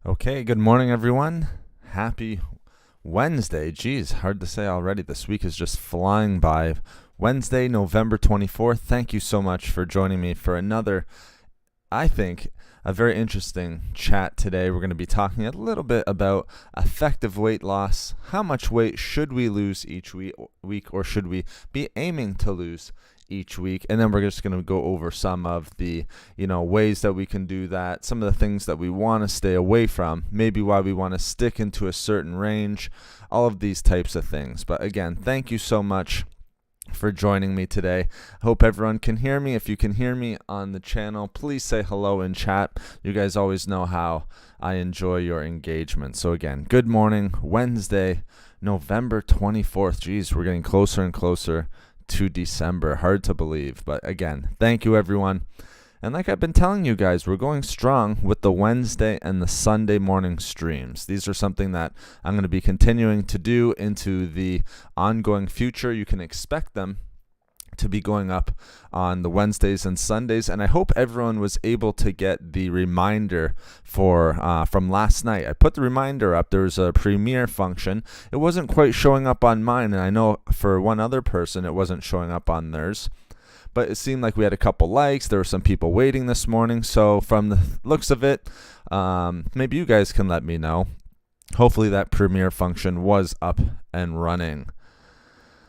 Okay, good morning, everyone. Happy Wednesday. Geez, hard to say already. This week is just flying by. Wednesday, November 24th. Thank you so much for joining me for another, I think, a very interesting chat today. We're going to be talking a little bit about effective weight loss. How much weight should we lose each week, or should we be aiming to lose each week? And then we're just going to go over some of the ways that we can do that, some of the things that we want to stay away from, maybe why we want to stick into a certain range, all of these types of things. But again, thank you so much for joining me today. I hope everyone can hear me. If you can hear me on the channel, please say hello in chat. You guys always know how I enjoy your engagement. So again, good morning, Wednesday, November 24th. Geez, we're getting closer and closer to December. Hard to believe. But again, thank you, everyone. And like I've been telling you guys, we're going strong with the Wednesday and the Sunday morning streams. These are something that I'm going to be continuing to do into the ongoing future. You can expect them to be going up on the Wednesdays and Sundays, and I hope everyone was able to get the reminder from last night. I put the reminder up. There's a premiere function. It wasn't quite showing up on mine, and I know for one other person it wasn't showing up on theirs. But it seemed like we had a couple likes. There were some people waiting this morning. So from the looks of it, maybe you guys can let me know. Hopefully that premiere function was up and running.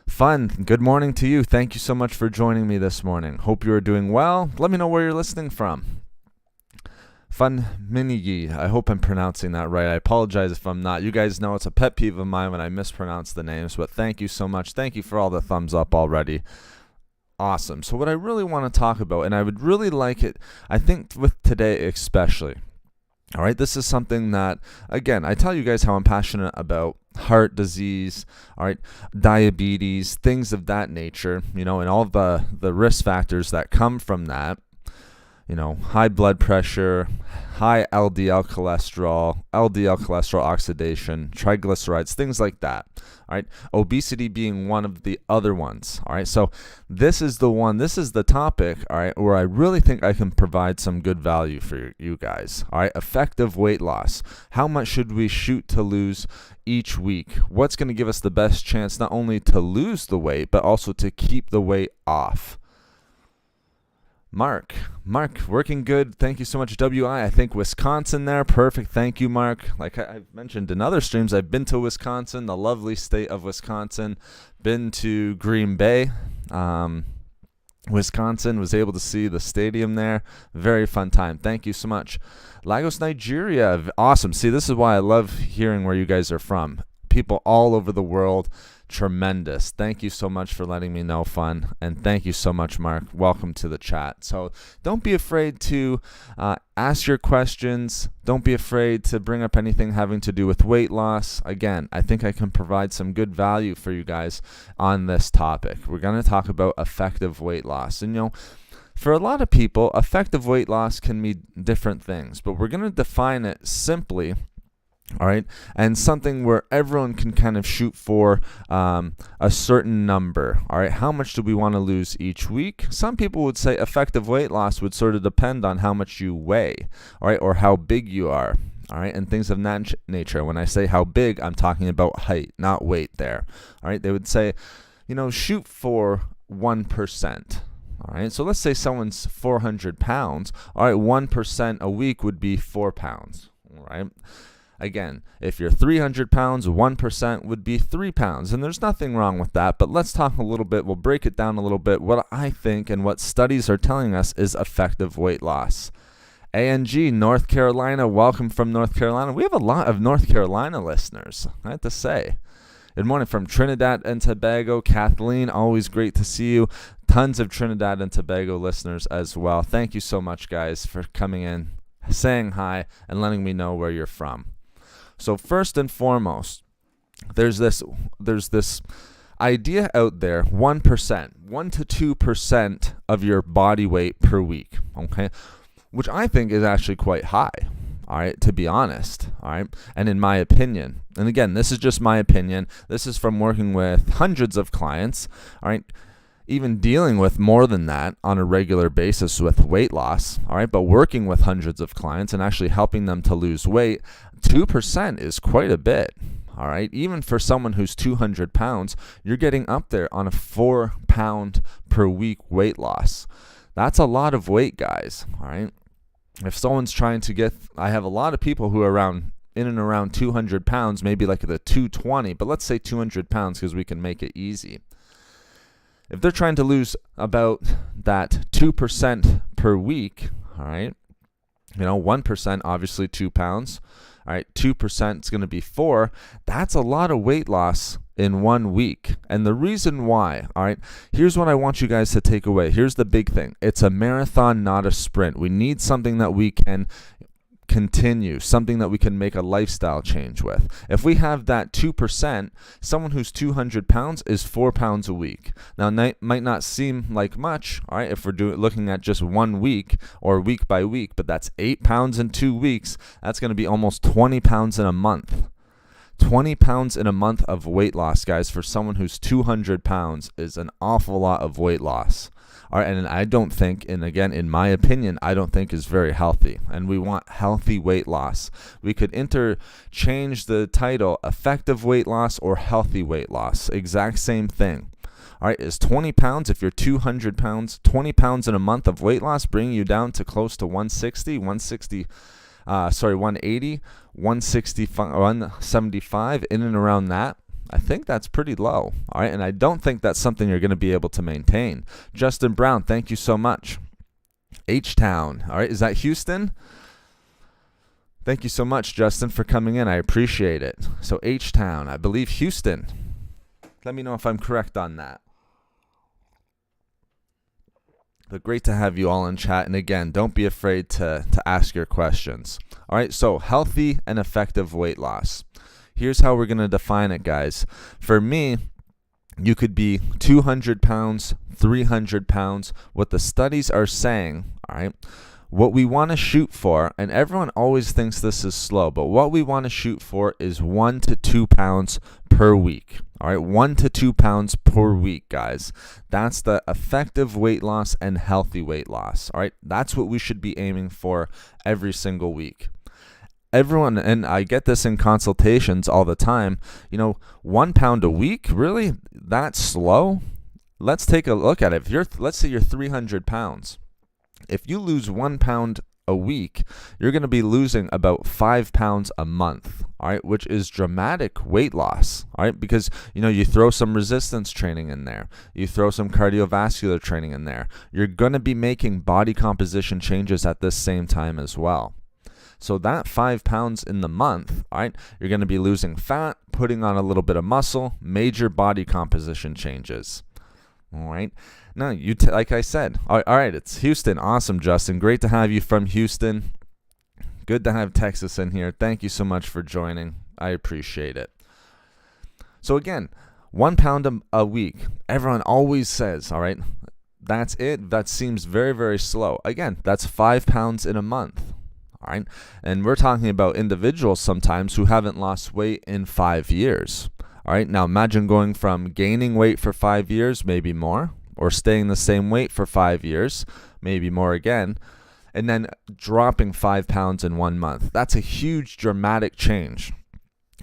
Fun. Good morning to you. Thank you so much for joining me this morning. Hope you are doing well. Let me know where you're listening from. Fun Minigi. I hope I'm pronouncing that right. I apologize if I'm not. You guys know it's a pet peeve of mine when I mispronounce the names. But thank you so much. Thank you for all the thumbs up already. Awesome. So what I really want to talk about, and I would really like it, I think with today especially, all right, this is something that, again, I tell you guys how I'm passionate about heart disease, all right, diabetes, things of that nature, and all the risk factors that come from that. High blood pressure, high LDL cholesterol oxidation, triglycerides, things like that. All right. Obesity being one of the other ones. All right. So this is the topic, all right, where I really think I can provide some good value for you guys. All right. Effective weight loss. How much should we shoot to lose each week? What's going to give us the best chance not only to lose the weight, but also to keep the weight off? Mark, working good. Thank you so much, WI. I think Wisconsin there. Perfect. Thank you, Mark. Like I've mentioned in other streams, I've been to Wisconsin, the lovely state of Wisconsin. Been to Green Bay, Wisconsin. Was able to see the stadium there. Very fun time. Thank you so much. Lagos, Nigeria. Awesome. See, this is why I love hearing where you guys are from. People all over the world. Tremendous. Thank you so much for letting me know, Fun. And thank you so much, Mark. Welcome to the chat. So don't be afraid to ask your questions. Don't be afraid to bring up anything having to do with weight loss. Again, I think I can provide some good value for you guys on this topic. We're going to talk about effective weight loss. And for a lot of people, effective weight loss can mean different things, but we're going to define it simply. All right, and something where everyone can kind of shoot for a certain number. All right, how much do we want to lose each week? Some people would say effective weight loss would sort of depend on how much you weigh, all right, or how big you are. All right, and things of that nature. When I say how big, I'm talking about height, not weight there. All right, they would say, shoot for 1%. All right, so let's say someone's 400 pounds. All right, 1% a week would be 4 pounds. All right. Again, if you're 300 pounds, 1% would be 3 pounds. And there's nothing wrong with that. But let's talk a little bit. We'll break it down a little bit. What I think and what studies are telling us is effective weight loss. ANG, North Carolina. Welcome from North Carolina. We have a lot of North Carolina listeners, I have to say. Good morning from Trinidad and Tobago. Kathleen, always great to see you. Tons of Trinidad and Tobago listeners as well. Thank you so much, guys, for coming in, saying hi, and letting me know where you're from. So first and foremost, there's this idea out there, 1%, 1 to 2% of your body weight per week, okay, which I think is actually quite high, all right, to be honest, all right, and in my opinion, and again, this is just my opinion, this is from working with hundreds of clients, all right, even dealing with more than that on a regular basis with weight loss, all right, but working with hundreds of clients and actually helping them to lose weight, 2% is quite a bit, all right? Even for someone who's 200 pounds, you're getting up there on a 4-pound per week weight loss. That's a lot of weight, guys, all right? If someone's trying to get, I have a lot of people who are in and around 200 pounds, maybe like the 220, but let's say 200 pounds because we can make it easy. If they're trying to lose about that 2% per week, all right, 1%, obviously 2 pounds, all right, 2% is going to be 4. That's a lot of weight loss in 1 week. And the reason why, all right, here's what I want you guys to take away. Here's the big thing. It's a marathon, not a sprint. We need something that we can continue, something that we can make a lifestyle change with. If we have that 2%, someone who's 200 pounds is 4 pounds a week. Now, that might not seem like much, all right, if we're looking at just 1 week or week by week, but that's 8 pounds in 2 weeks. That's going to be almost 20 pounds in a month. 20 pounds in a month of weight loss, guys, for someone who's 200 pounds is an awful lot of weight loss. All right, and I don't think, and again, in my opinion, I don't think is very healthy. And we want healthy weight loss. We could interchange the title effective weight loss or healthy weight loss. Exact same thing. All right, is 20 pounds, if you're 200 pounds, 20 pounds in a month of weight loss, bringing you down to close to 180, 165, 175, in and around that. I think that's pretty low, all right? And I don't think that's something you're going to be able to maintain. Justin Brown, thank you so much. H-Town, all right, is that Houston? Thank you so much, Justin, for coming in. I appreciate it. So H-Town, I believe Houston. Let me know if I'm correct on that. But great to have you all in chat. And again, don't be afraid to ask your questions. All right, so healthy and effective weight loss. Here's how we're going to define it, guys. For me, you could be 200 pounds, 300 pounds. What the studies are saying, all right, what we want to shoot for, and everyone always thinks this is slow, but what we want to shoot for is 1 to 2 pounds per week. All right, 1 to 2 pounds per week, guys. That's the effective weight loss and healthy weight loss. All right, that's what we should be aiming for every single week. Everyone, and I get this in consultations all the time, 1 pound a week, really? That's slow? Let's take a look at it. Let's say you're 300 pounds. If you lose 1 pound a week, you're going to be losing about 5 pounds a month, all right, which is dramatic weight loss, all right, because, you throw some resistance training in there, you throw some cardiovascular training in there, you're going to be making body composition changes at this same time as well. So that 5 pounds in the month, all right, you're going to be losing fat, putting on a little bit of muscle, major body composition changes. All right. Now, like I said, all right, it's Houston. Awesome, Justin. Great to have you from Houston. Good to have Texas in here. Thank you so much for joining. I appreciate it. So again, 1 pound a week. Everyone always says, all right, that's it. That seems very, very slow. Again, that's 5 pounds in a month. All right. And we're talking about individuals sometimes who haven't lost weight in 5 years. All right. Now imagine going from gaining weight for 5 years, maybe more, or staying the same weight for 5 years, maybe more again, and then dropping 5 pounds in 1 month. That's a huge, dramatic change.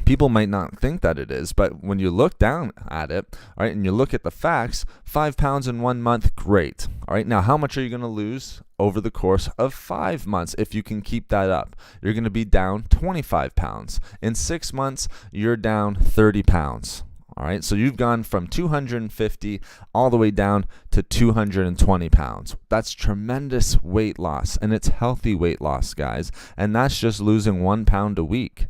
People might not think that it is, but when you look down at it, all right, and you look at the facts, 5 pounds in 1 month, great. All right, now how much are you going to lose over the course of 5 months if you can keep that up? You're going to be down 25 pounds. In 6 months, you're down 30 pounds. All right, so you've gone from 250 all the way down to 220 pounds. That's tremendous weight loss, and it's healthy weight loss, guys, and that's just losing 1 pound a week.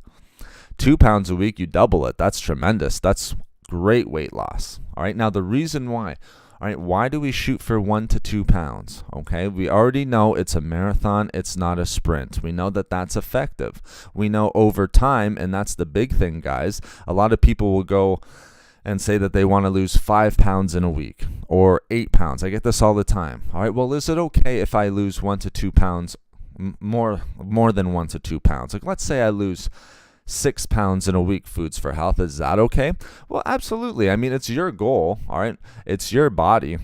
2 pounds a week, you double it. That's tremendous. That's great weight loss. All right, now the reason why. All right, why do we shoot for 1 to 2 pounds? Okay, we already know it's a marathon, it's not a sprint. We know that that's effective. We know over time, and that's the big thing, guys, a lot of people will go and say that they want to lose 5 pounds in a week or 8 pounds. I get this all the time. All right, well, is it okay if I lose 1 to 2 pounds, more than 1 to 2 pounds? Like, let's say I lose 6 pounds in a week, Foods for Health. Is that okay? Well, absolutely. I mean, it's your goal, all right? It's your body.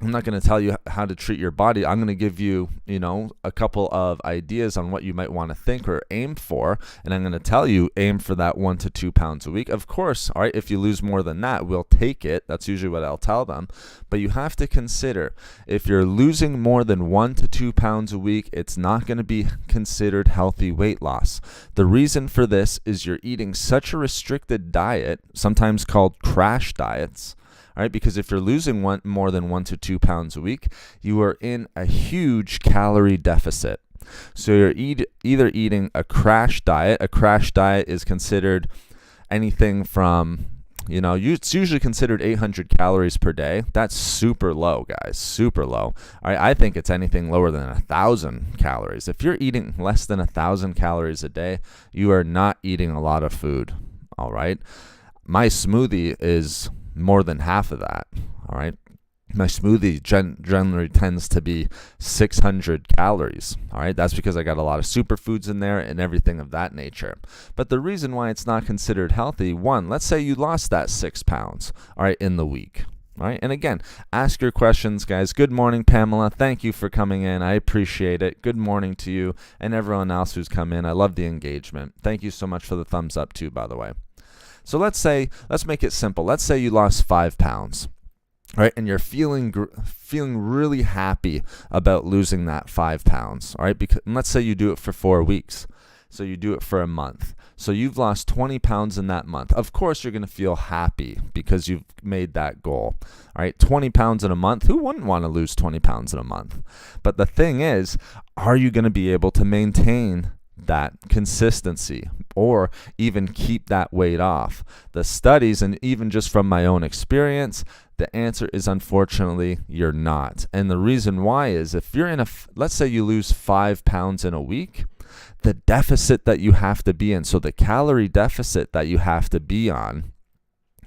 I'm not going to tell you how to treat your body. I'm going to give you, a couple of ideas on what you might want to think or aim for. And I'm going to tell you, aim for that 1 to 2 pounds a week. Of course, all right, if you lose more than that, we'll take it. That's usually what I'll tell them. But you have to consider, if you're losing more than 1 to 2 pounds a week, it's not going to be considered healthy weight loss. The reason for this is you're eating such a restricted diet, sometimes called crash diets. All right, because if you're losing more than 1 to 2 pounds a week, you are in a huge calorie deficit. So you're either eating a crash diet. A crash diet is considered anything from, it's usually considered 800 calories per day. That's super low, guys, super low. All right, I think it's anything lower than 1,000 calories. If you're eating less than 1,000 calories a day, you are not eating a lot of food. All right, my smoothie is more than half of that. All right, my smoothie generally tends to be 600 calories. All right, that's because I got a lot of superfoods in there and everything of that nature. But the reason why it's not considered healthy, one, let's say you lost that 6 pounds, all right, in the week. All right, and again, ask your questions, guys. Good morning, Pamela. Thank you for coming in. I appreciate it. Good morning to you and everyone else who's come in. I love the engagement. Thank you so much for the thumbs up too, by the way. So let's make it simple. Let's say you lost 5 pounds, right? And you're feeling really happy about losing that 5 pounds, all right? And let's say you do it for 4 weeks. So you do it for a month. So you've lost 20 pounds in that month. Of course, you're going to feel happy because you've made that goal, all right? 20 pounds in a month. Who wouldn't want to lose 20 pounds in a month? But the thing is, are you going to be able to maintain that consistency or even keep that weight off? The studies, and even just from my own experience, the answer is unfortunately you're not. And the reason why is if you're let's say you lose 5 pounds in a week, the deficit that you have to be in, so the calorie deficit that you have to be on,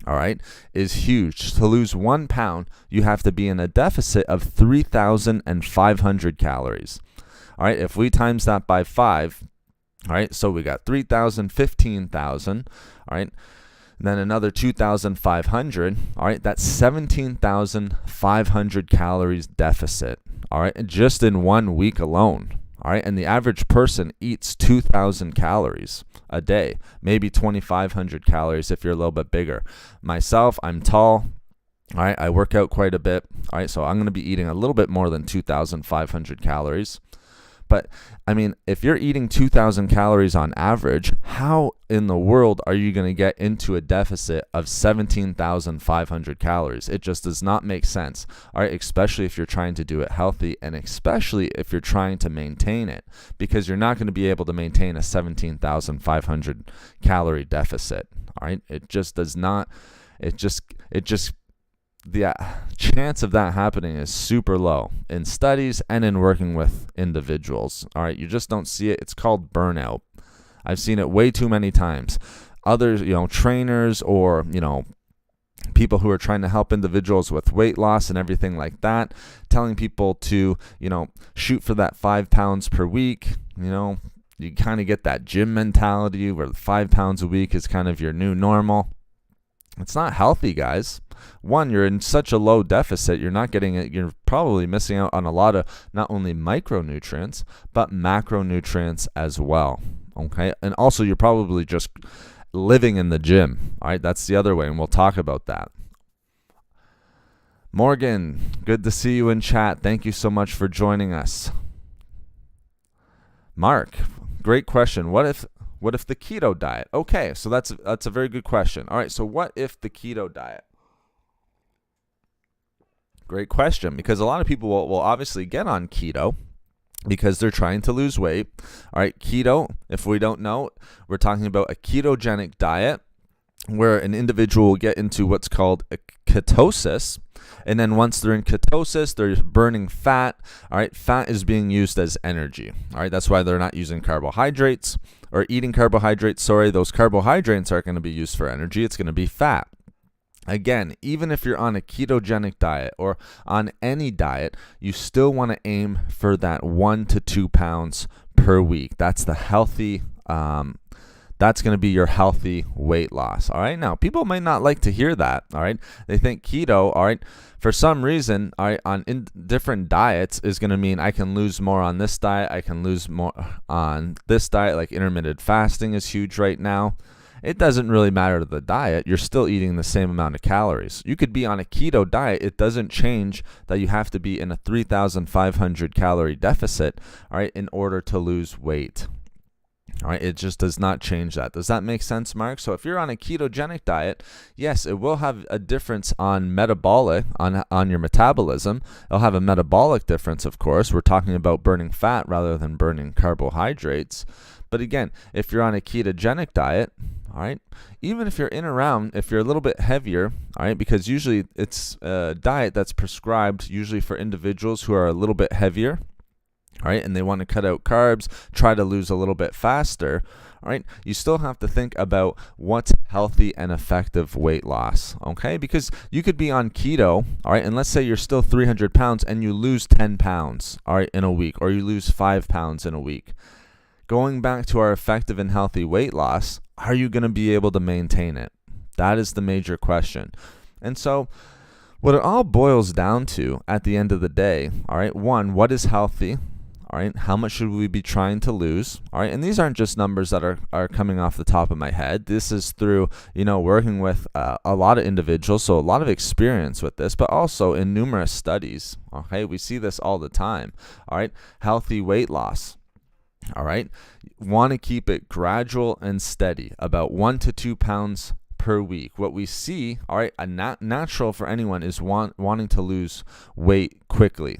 all right, is huge. To lose 1 pound, you have to be in a deficit of 3,500 calories. All right, if we times that by 5, all right, so we got 3,000, 15,000, all right, and then another 2,500, all right, that's 17,500 calories deficit, all right, and just in 1 week alone, all right, and the average person eats 2,000 calories a day, maybe 2,500 calories if you're a little bit bigger. Myself, I'm tall, all right, I work out quite a bit, all right, so I'm going to be eating a little bit more than 2,500 calories. But, I mean, if you're eating 2,000 calories on average, how in the world are you going to get into a deficit of 17,500 calories? It just does not make sense, all right, especially if you're trying to do it healthy and especially if you're trying to maintain it, because you're not going to be able to maintain a 17,500 calorie deficit, all right? It just does not, the chance of that happening is super low in studies and in working with individuals. All right, you just don't see it. It's called burnout. I've seen it way too many times. Others, trainers or, people who are trying to help individuals with weight loss and everything like that, telling people to, shoot for that 5 pounds per week. You kind of get that gym mentality where 5 pounds a week is kind of your new normal. It's not healthy, guys. One, you're in such a low deficit, you're not getting it. You're probably missing out on a lot of not only micronutrients, but macronutrients as well. Okay. And also, you're probably just living in the gym. All right. That's the other way. And we'll talk about that. Morgan, good to see you in chat. Thank you so much for joining us. Mark, great question. What if the keto diet? Okay, so that's a very good question. All right, so what if the keto diet? Great question, because a lot of people will obviously get on keto because they're trying to lose weight. All right, keto, if we don't know, we're talking about a ketogenic diet where an individual will get into what's called a ketosis. And then once they're in ketosis, they're burning fat. All right, fat is being used as energy. All right, that's why they're not using carbohydrates or eating carbohydrates. Sorry, those carbohydrates aren't going to be used for energy. It's going to be fat. Again, even if you're on a ketogenic diet or on any diet, you still want to aim for that 1 to 2 pounds per week. That's the healthy That's going to be your healthy weight loss. All right. Now, people might not like to hear that. All right. They think keto, all right, for some reason, all right, on different diets is going to mean I can lose more on this diet. I can lose more on this diet. Like intermittent fasting is huge right now. It doesn't really matter to the diet. You're still eating the same amount of calories. You could be on a keto diet. It doesn't change that you have to be in a 3,500 calorie deficit, all right, in order to lose weight. All right, it just does not change that. Does that make sense, Mark? So if you're on a ketogenic diet, yes, it will have a difference on metabolic, on your metabolism. It'll have a metabolic difference, of course. We're talking about burning fat rather than burning carbohydrates. But again, if you're on a ketogenic diet, all right, even if you're if you're a little bit heavier, all right, because usually it's a diet that's prescribed usually for individuals who are a little bit heavier, all right, and they want to cut out carbs, try to lose a little bit faster, all right, you still have to think about what's healthy and effective weight loss, okay? Because you could be on keto, all right, and let's say you're still 300 pounds and you lose 10 pounds, all right, in a week, or you lose 5 pounds in a week. Going back to our effective and healthy weight loss, are you going to be able to maintain it? That is the major question. And so what it all boils down to at the end of the day, all right, one, what is healthy? All right, how much should we be trying to lose? All right, and these aren't just numbers that are coming off the top of my head. This is through, working with a lot of individuals, so a lot of experience with this, but also in numerous studies. Okay, we see this all the time. All right, healthy weight loss. All right, want to keep it gradual and steady, about 1 to 2 pounds per week. What we see, all right, natural for anyone is wanting to lose weight quickly.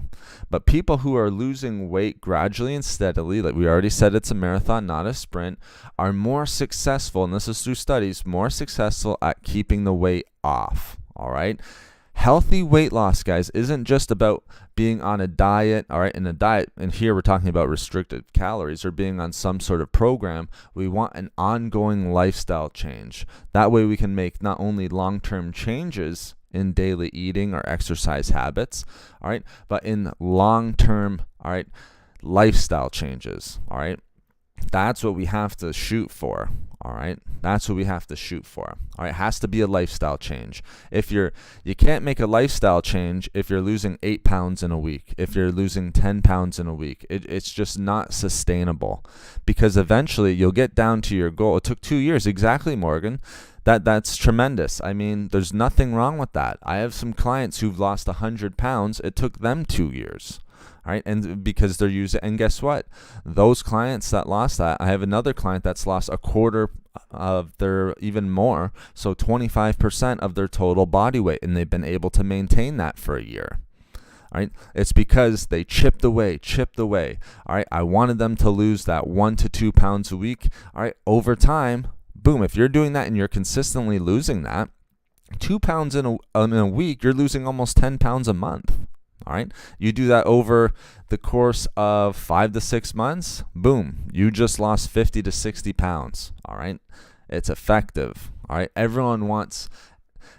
But people who are losing weight gradually and steadily, like we already said, it's a marathon, not a sprint, are more successful, and this is through studies, more successful at keeping the weight off. All right. Healthy weight loss, guys, isn't just about being on a diet, all right, and here we're talking about restricted calories or being on some sort of program. We want an ongoing lifestyle change. That way we can make not only long-term changes in daily eating or exercise habits, all right, but in long-term, all right, lifestyle changes, all right. That's what we have to shoot for. All right, that's what we have to shoot for. All right, it has to be a lifestyle change. You can't make a lifestyle change if you're losing 8 pounds in a week, if you're losing 10 pounds in a week. It's just not sustainable, because eventually you'll get down to your goal. It took 2 years, exactly, Morgan. That's tremendous. I mean, there's nothing wrong with that. I have some clients who've lost 100 pounds. It took them 2 years. All right, and because they're using, and guess what? Those clients that lost that, I have another client that's lost a quarter of their, even more, so 25% of their total body weight, and they've been able to maintain that for a year. All right, it's because they chipped away. All right, I wanted them to lose that 1 to 2 pounds a week. All right, over time, boom, if you're doing that and you're consistently losing that, 2 pounds in a week, you're losing almost 10 pounds a month. All right, you do that over the course of 5 to 6 months, boom, you just lost 50 to 60 pounds. All right, it's effective. All right, everyone wants,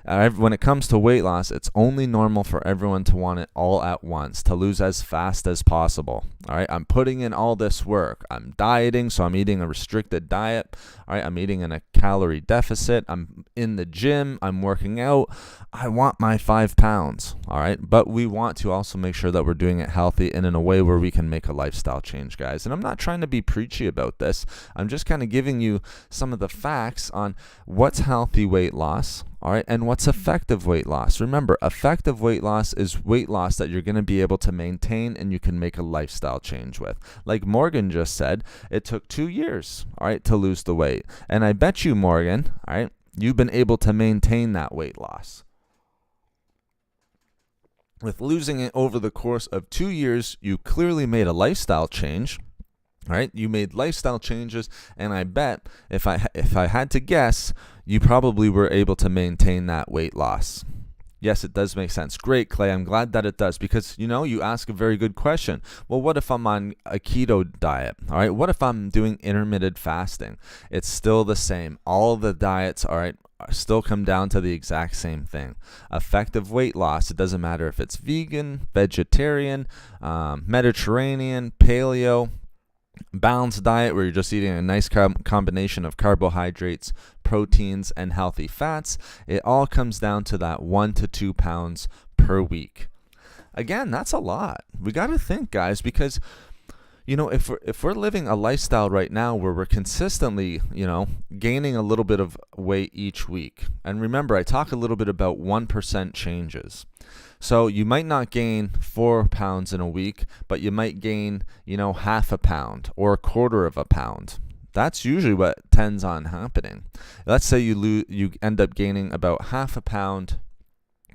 when it comes to weight loss, it's only normal for everyone to want it all at once, to lose as fast as possible. All right, I'm putting in all this work. I'm dieting, so I'm eating a restricted diet. All right, I'm eating in a calorie deficit. I'm in the gym. I'm working out. I want my 5 pounds. All right, but we want to also make sure that we're doing it healthy and in a way where we can make a lifestyle change, guys. And I'm not trying to be preachy about this. I'm just kind of giving you some of the facts on what's healthy weight loss. All right, and what's effective weight loss? Remember, effective weight loss is weight loss that you're going to be able to maintain and you can make a lifestyle change with. Like Morgan just said, it took 2 years, all right, to lose the weight. And I bet you, Morgan, all right, you've been able to maintain that weight loss. With losing it over the course of 2 years, you clearly made a lifestyle change. All right, you made lifestyle changes, and I bet if I had to guess, you probably were able to maintain that weight loss. Yes, it does make sense. Great, Clay. I'm glad that it does, because, you ask a very good question. Well, what if I'm on a keto diet? All right, what if I'm doing intermittent fasting? It's still the same. All the diets, all right, still come down to the exact same thing. Effective weight loss. It doesn't matter if it's vegan, vegetarian, Mediterranean, paleo. balanced diet where you're just eating a nice combination of carbohydrates, proteins, and healthy fats, it all comes down to that 1 to 2 pounds per week. Again, that's a lot. We got to think, guys, because if we're living a lifestyle right now where we're consistently, gaining a little bit of weight each week. And remember, I talk a little bit about 1% changes. So you might not gain 4 pounds in a week, but you might gain, half a pound or a quarter of a pound. That's usually what tends on happening. Let's say you end up gaining about half a pound.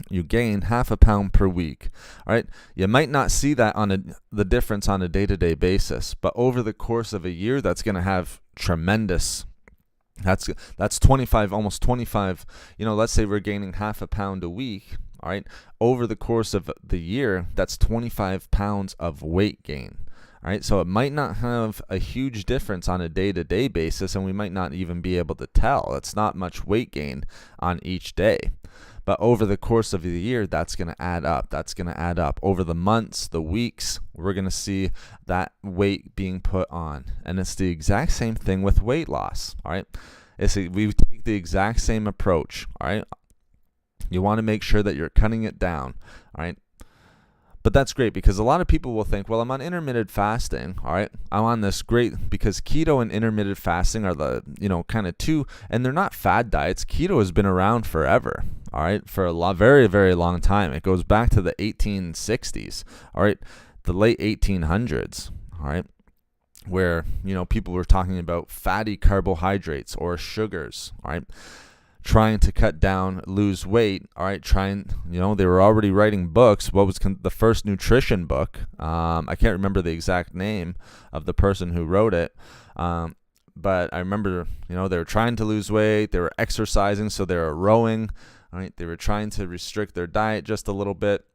You gain half a pound per week. All right. You might not see that the difference on a day-to-day basis, but over the course of a year, that's going to have tremendous. That's 25, almost 25. Let's say we're gaining half a pound a week. All right. Over the course of the year, that's 25 pounds of weight gain. All right. So it might not have a huge difference on a day-to-day basis, and we might not even be able to tell. It's not much weight gain on each day. But over the course of the year, that's going to add up. That's going to add up. Over the months, the weeks, we're going to see that weight being put on. And it's the exact same thing with weight loss. All right. We take the exact same approach. All right. You want to make sure that you're cutting it down. All right. But that's great because a lot of people will think, well, I'm on intermittent fasting. All right. I'm on this great because keto and intermittent fasting are the, kind of two, and they're not fad diets. Keto has been around forever. All right. For a very, very long time. It goes back to the 1860s. All right. The late 1800s. All right. Where, people were talking about fatty carbohydrates or sugars. All right. Trying to cut down, lose weight. All right, they were already writing books. What was the first nutrition book? I can't remember the exact name of the person who wrote it. But I remember, they were trying to lose weight. They were exercising, so they were rowing. All right, they were trying to restrict their diet just a little bit.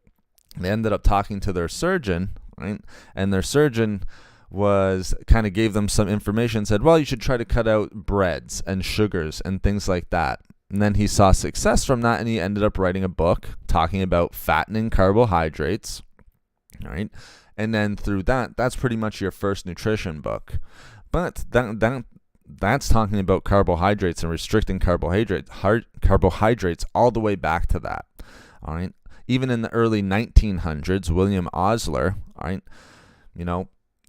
They ended up talking to their surgeon, right? And their surgeon kind of gave them some information, said, well, you should try to cut out breads and sugars and things like that. And then he saw success from that, and he ended up writing a book talking about fattening carbohydrates. All right. And then through that's pretty much your first nutrition book. But that's talking about carbohydrates and restricting carbohydrates all the way back to that. All right. Even in the early 1900s, William Osler, all right,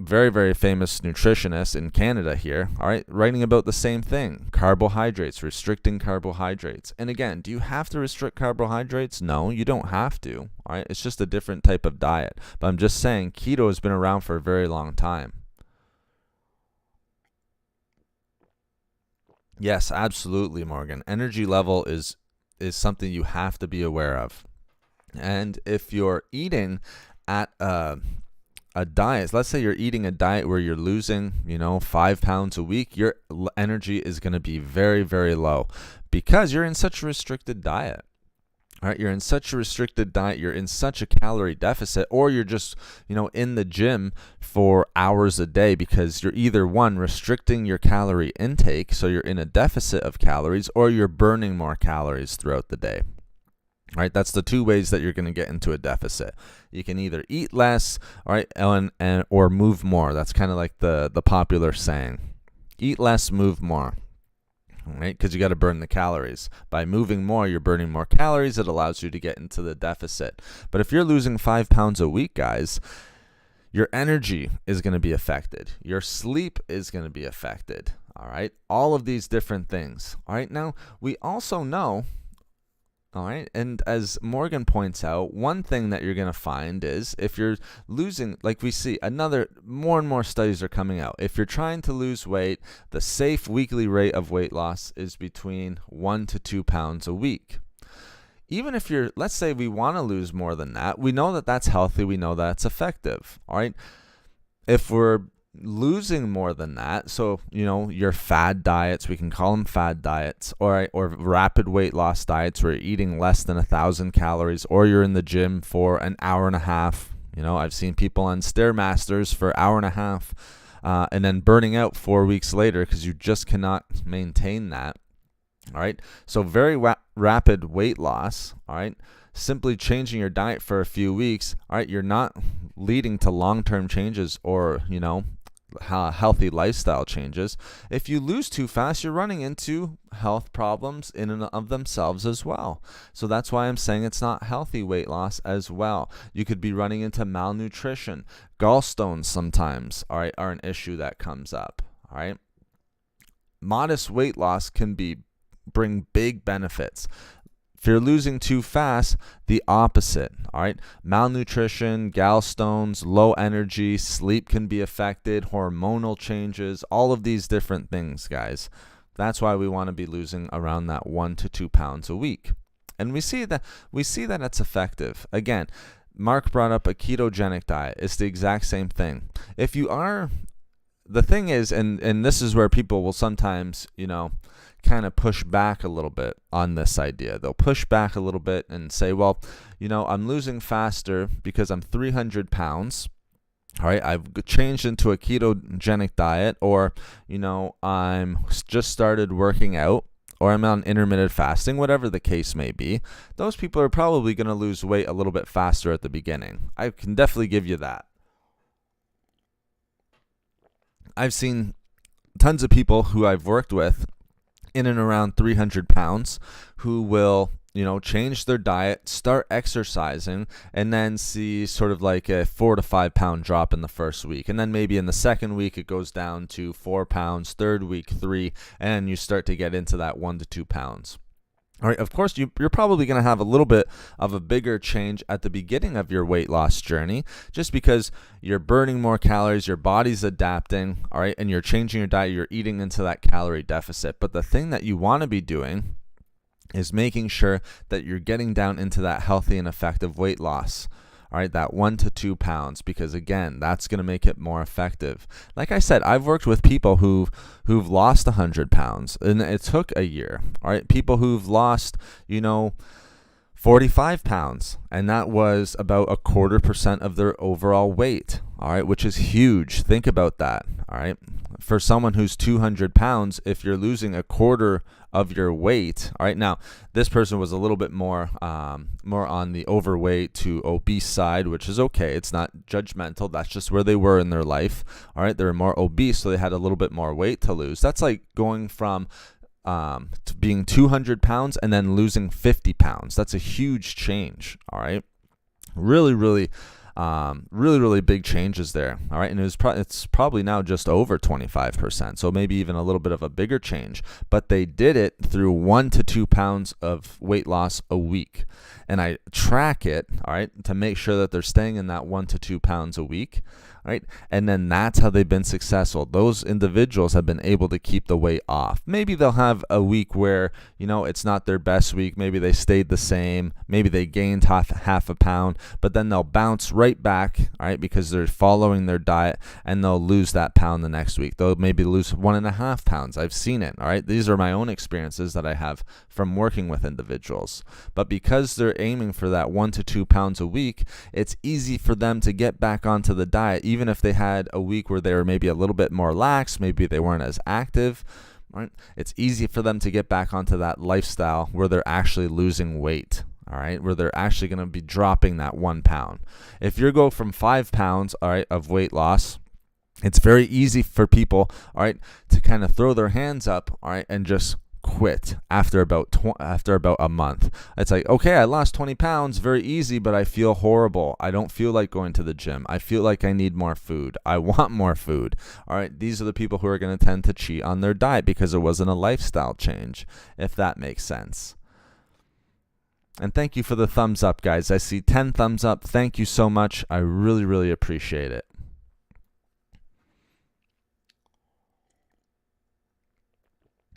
very, very famous nutritionist in Canada here, all right, writing about the same thing, carbohydrates, restricting carbohydrates. And again, do you have to restrict carbohydrates? No, you don't have to, all right? It's just a different type of diet. But I'm just saying keto has been around for a very long time. Yes, absolutely, Morgan. Energy level is something you have to be aware of. And if you're eating at a diet, let's say you're eating a diet where you're losing, 5 pounds a week, your energy is going to be very, very low because you're in such a restricted diet. All right, you're in such a restricted diet, you're in such a calorie deficit, or you're just, in the gym for hours a day because you're either restricting your calorie intake, so you're in a deficit of calories, or you're burning more calories throughout the day. All right, that's the two ways that you're going to get into a deficit. You can either eat less, all right, or move more. That's kind of like the popular saying. Eat less, move more. All right, because you got to burn the calories. By moving more, you're burning more calories. It allows you to get into the deficit. But if you're losing 5 pounds a week, guys, your energy is going to be affected. Your sleep is going to be affected. All right, all of these different things. All right, now we also know. All right. And as Morgan points out, one thing that you're going to find is if you're losing, like we see more and more studies are coming out. If you're trying to lose weight, the safe weekly rate of weight loss is between 1 to 2 pounds a week. Even if let's say we want to lose more than that, we know that that's healthy. We know that's effective. All right. If we're losing more than that, so your fad diets, we can call them fad diets, or rapid weight loss diets where you're eating less than 1,000 calories, or you're in the gym for an hour and a half. I've seen people on Stairmasters for an hour and a half and then burning out 4 weeks later because you just cannot maintain that. All right, so very rapid weight loss. All right, simply changing your diet for a few weeks. All right, you're not leading to long-term changes or healthy lifestyle changes. If you lose too fast, you're running into health problems in and of themselves as well. So that's why I'm saying it's not healthy weight loss as well. You could be running into malnutrition. Gallstones sometimes, all right, are an issue that comes up, all right? Modest weight loss can bring big benefits. If you're losing too fast, the opposite, all right? Malnutrition, gallstones, low energy, sleep can be affected, hormonal changes, all of these different things, guys. That's why we want to be losing around that 1 to 2 pounds a week. And we see that it's effective. Again, Mark brought up a ketogenic diet. It's the exact same thing. If you are, the thing is, and this is where people will sometimes, kind of push back a little bit on this idea. They'll push back a little bit and say, well, I'm losing faster because I'm 300 pounds. All right, I've changed into a ketogenic diet, or, I'm just started working out, or I'm on intermittent fasting, whatever the case may be. Those people are probably going to lose weight a little bit faster at the beginning. I can definitely give you that. I've seen tons of people who I've worked with in and around 300 pounds who will, change their diet, start exercising, and then see sort of like a 4 to 5 pound drop in the first week. And then maybe in the second week, it goes down to 4 pounds, third week, 3, and you start to get into that 1 to 2 pounds. All right, of course, you're probably going to have a little bit of a bigger change at the beginning of your weight loss journey, just because you're burning more calories, your body's adapting, all right, and you're changing your diet, you're eating into that calorie deficit. But the thing that you want to be doing is making sure that you're getting down into that healthy and effective weight loss. All right, that 1 to 2 pounds, because again, that's going to make it more effective. Like I said, I've worked with people who've lost 100 pounds, and it took a year. All right, people who've lost, 45 pounds, and that was about 0.25% of their overall weight. All right, which is huge. Think about that. All right, for someone who's 200 pounds, if you're losing 1/4 of your weight, all right, now this person was a little bit more on the overweight to obese side, which is okay. It's not judgmental. That's just where they were in their life. All right, they were more obese, so they had a little bit more weight to lose. That's like going from to being 200 pounds and then losing 50 pounds. That's a huge change. All right, really big changes there. All right, and it's probably now just over 25%, so maybe even a little bit of a bigger change. But they did it through 1 to 2 pounds of weight loss a week, and I track it, all right, to make sure that they're staying in that 1 to 2 pounds a week. Right? And then that's how they've been successful. Those individuals have been able to keep the weight off. Maybe they'll have a week where, it's not their best week. Maybe they stayed the same. Maybe they gained half a pound, but then they'll bounce right back, all right, because they're following their diet, and they'll lose that pound the next week. They'll maybe lose 1.5 pounds. I've seen it, all right? These are my own experiences that I have from working with individuals. But because they're aiming for that 1 to 2 pounds a week, it's easy for them to get back onto the diet, even if they had a week where they were maybe a little bit more lax, maybe they weren't as active, right? It's easy for them to get back onto that lifestyle where they're actually losing weight, all right, where they're actually going to be dropping that 1 pound. If you go from 5 pounds, all right, of weight loss, it's very easy for people, all right, to kind of throw their hands up, all right, and just quit after about a month. It's like, okay, I lost 20 pounds, very easy, but I feel horrible. I don't feel like going to the gym. I feel like I need more food. I want more food. All right, these are the people who are going to tend to cheat on their diet because it wasn't a lifestyle change, if that makes sense. And thank you for the thumbs up, guys. I see 10 thumbs up. Thank you so much. I really appreciate it.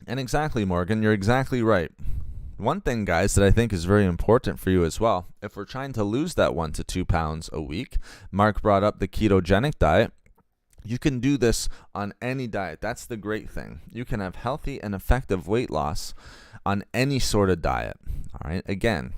And exactly, Morgan, you're exactly right. One thing, guys, that I think is very important for you as well, if we're trying to lose that 1 to 2 pounds a week, Mark brought up the ketogenic diet. You can do this on any diet. That's the great thing. You can have healthy and effective weight loss on any sort of diet. All right. Again,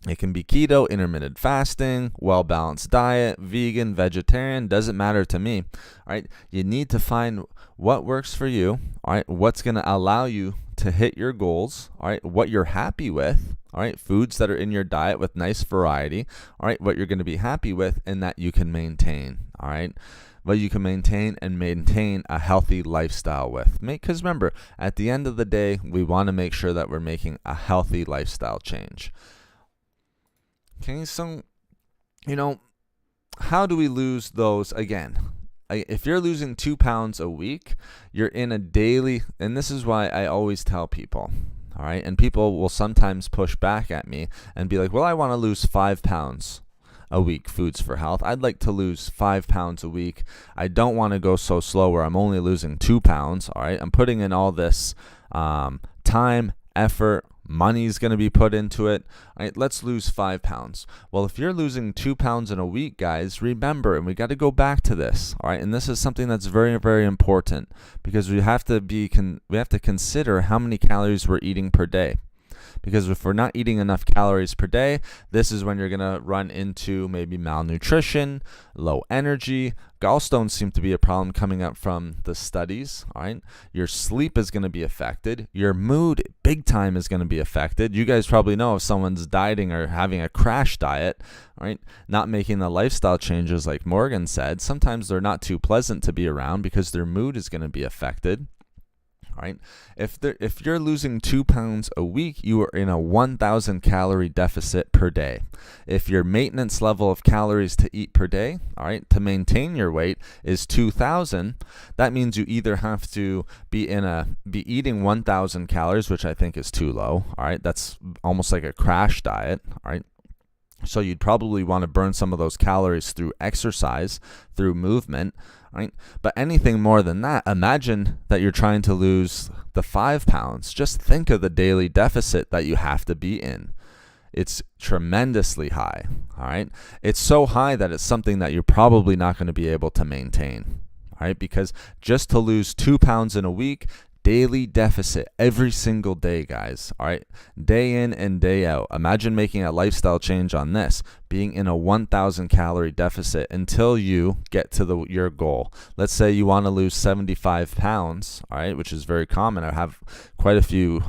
it can be keto, intermittent fasting, well-balanced diet, vegan, vegetarian, doesn't matter to me. All right. You need to find what works for you. All right. What's going to allow you to hit your goals. All right. What you're happy with. All right. Foods that are in your diet with nice variety. All right. What you're going to be happy with and that you can maintain. All right. but you can maintain a healthy lifestyle with. Because remember, at the end of the day, we want to make sure that we're making a healthy lifestyle change. Okay, so, how do we lose those? Again, if you're losing 2 pounds a week, you're in a daily, and this is why I always tell people, all right, and people will sometimes push back at me and be like, well, I want to lose 5 pounds a week, Foods for Health. I'd like to lose 5 pounds a week. I don't want to go so slow where I'm only losing 2 pounds, all right? I'm putting in all this time, effort, money's going to be put into it. All right, let's lose 5 pounds. Well, if you're losing 2 pounds in a week, guys, remember, and we got to go back to this, all right? And this is something that's very, very important because we have to consider how many calories we're eating per day. Because if we're not eating enough calories per day, this is when you're going to run into maybe malnutrition, low energy. Gallstones seem to be a problem coming up from the studies, all right? Your sleep is going to be affected. Your mood, big time, is going to be affected. You guys probably know if someone's dieting or having a crash diet, all right, not making the lifestyle changes like Morgan said, sometimes they're not too pleasant to be around because their mood is going to be affected. Right? If you're losing 2 pounds a week, you are in a 1,000 calorie deficit per day. If your maintenance level of calories to eat per day, all right, to maintain your weight is 2,000, that means you either have to be eating 1,000 calories, which I think is too low. All right, that's almost like a crash diet. All right. So you'd probably want to burn some of those calories through exercise, through movement, right? But anything more than that, imagine that you're trying to lose the 5 pounds. Just think of the daily deficit that you have to be in. It's tremendously high, all right? It's so high that it's something that you're probably not going to be able to maintain, all right? Because just to lose 2 pounds in a week, daily deficit every single day, guys, all right? Day in and day out. Imagine making a lifestyle change on this, being in a 1,000 calorie deficit until you get to your goal. Let's say you want to lose 75 pounds, all right, which is very common. I have quite a few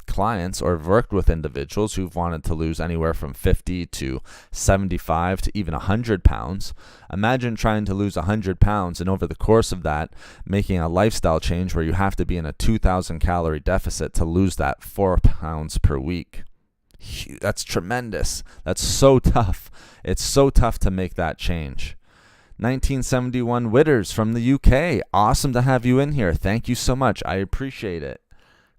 clients or have worked with individuals who've wanted to lose anywhere from 50 to 75 to even 100 pounds. Imagine trying to lose 100 pounds and over the course of that, making a lifestyle change where you have to be in a 2,000 calorie deficit to lose that 4 pounds per week. That's tremendous. That's so tough. It's so tough to make that change. 1971 Witters from the UK. Awesome to have you in here. Thank you so much. I appreciate it.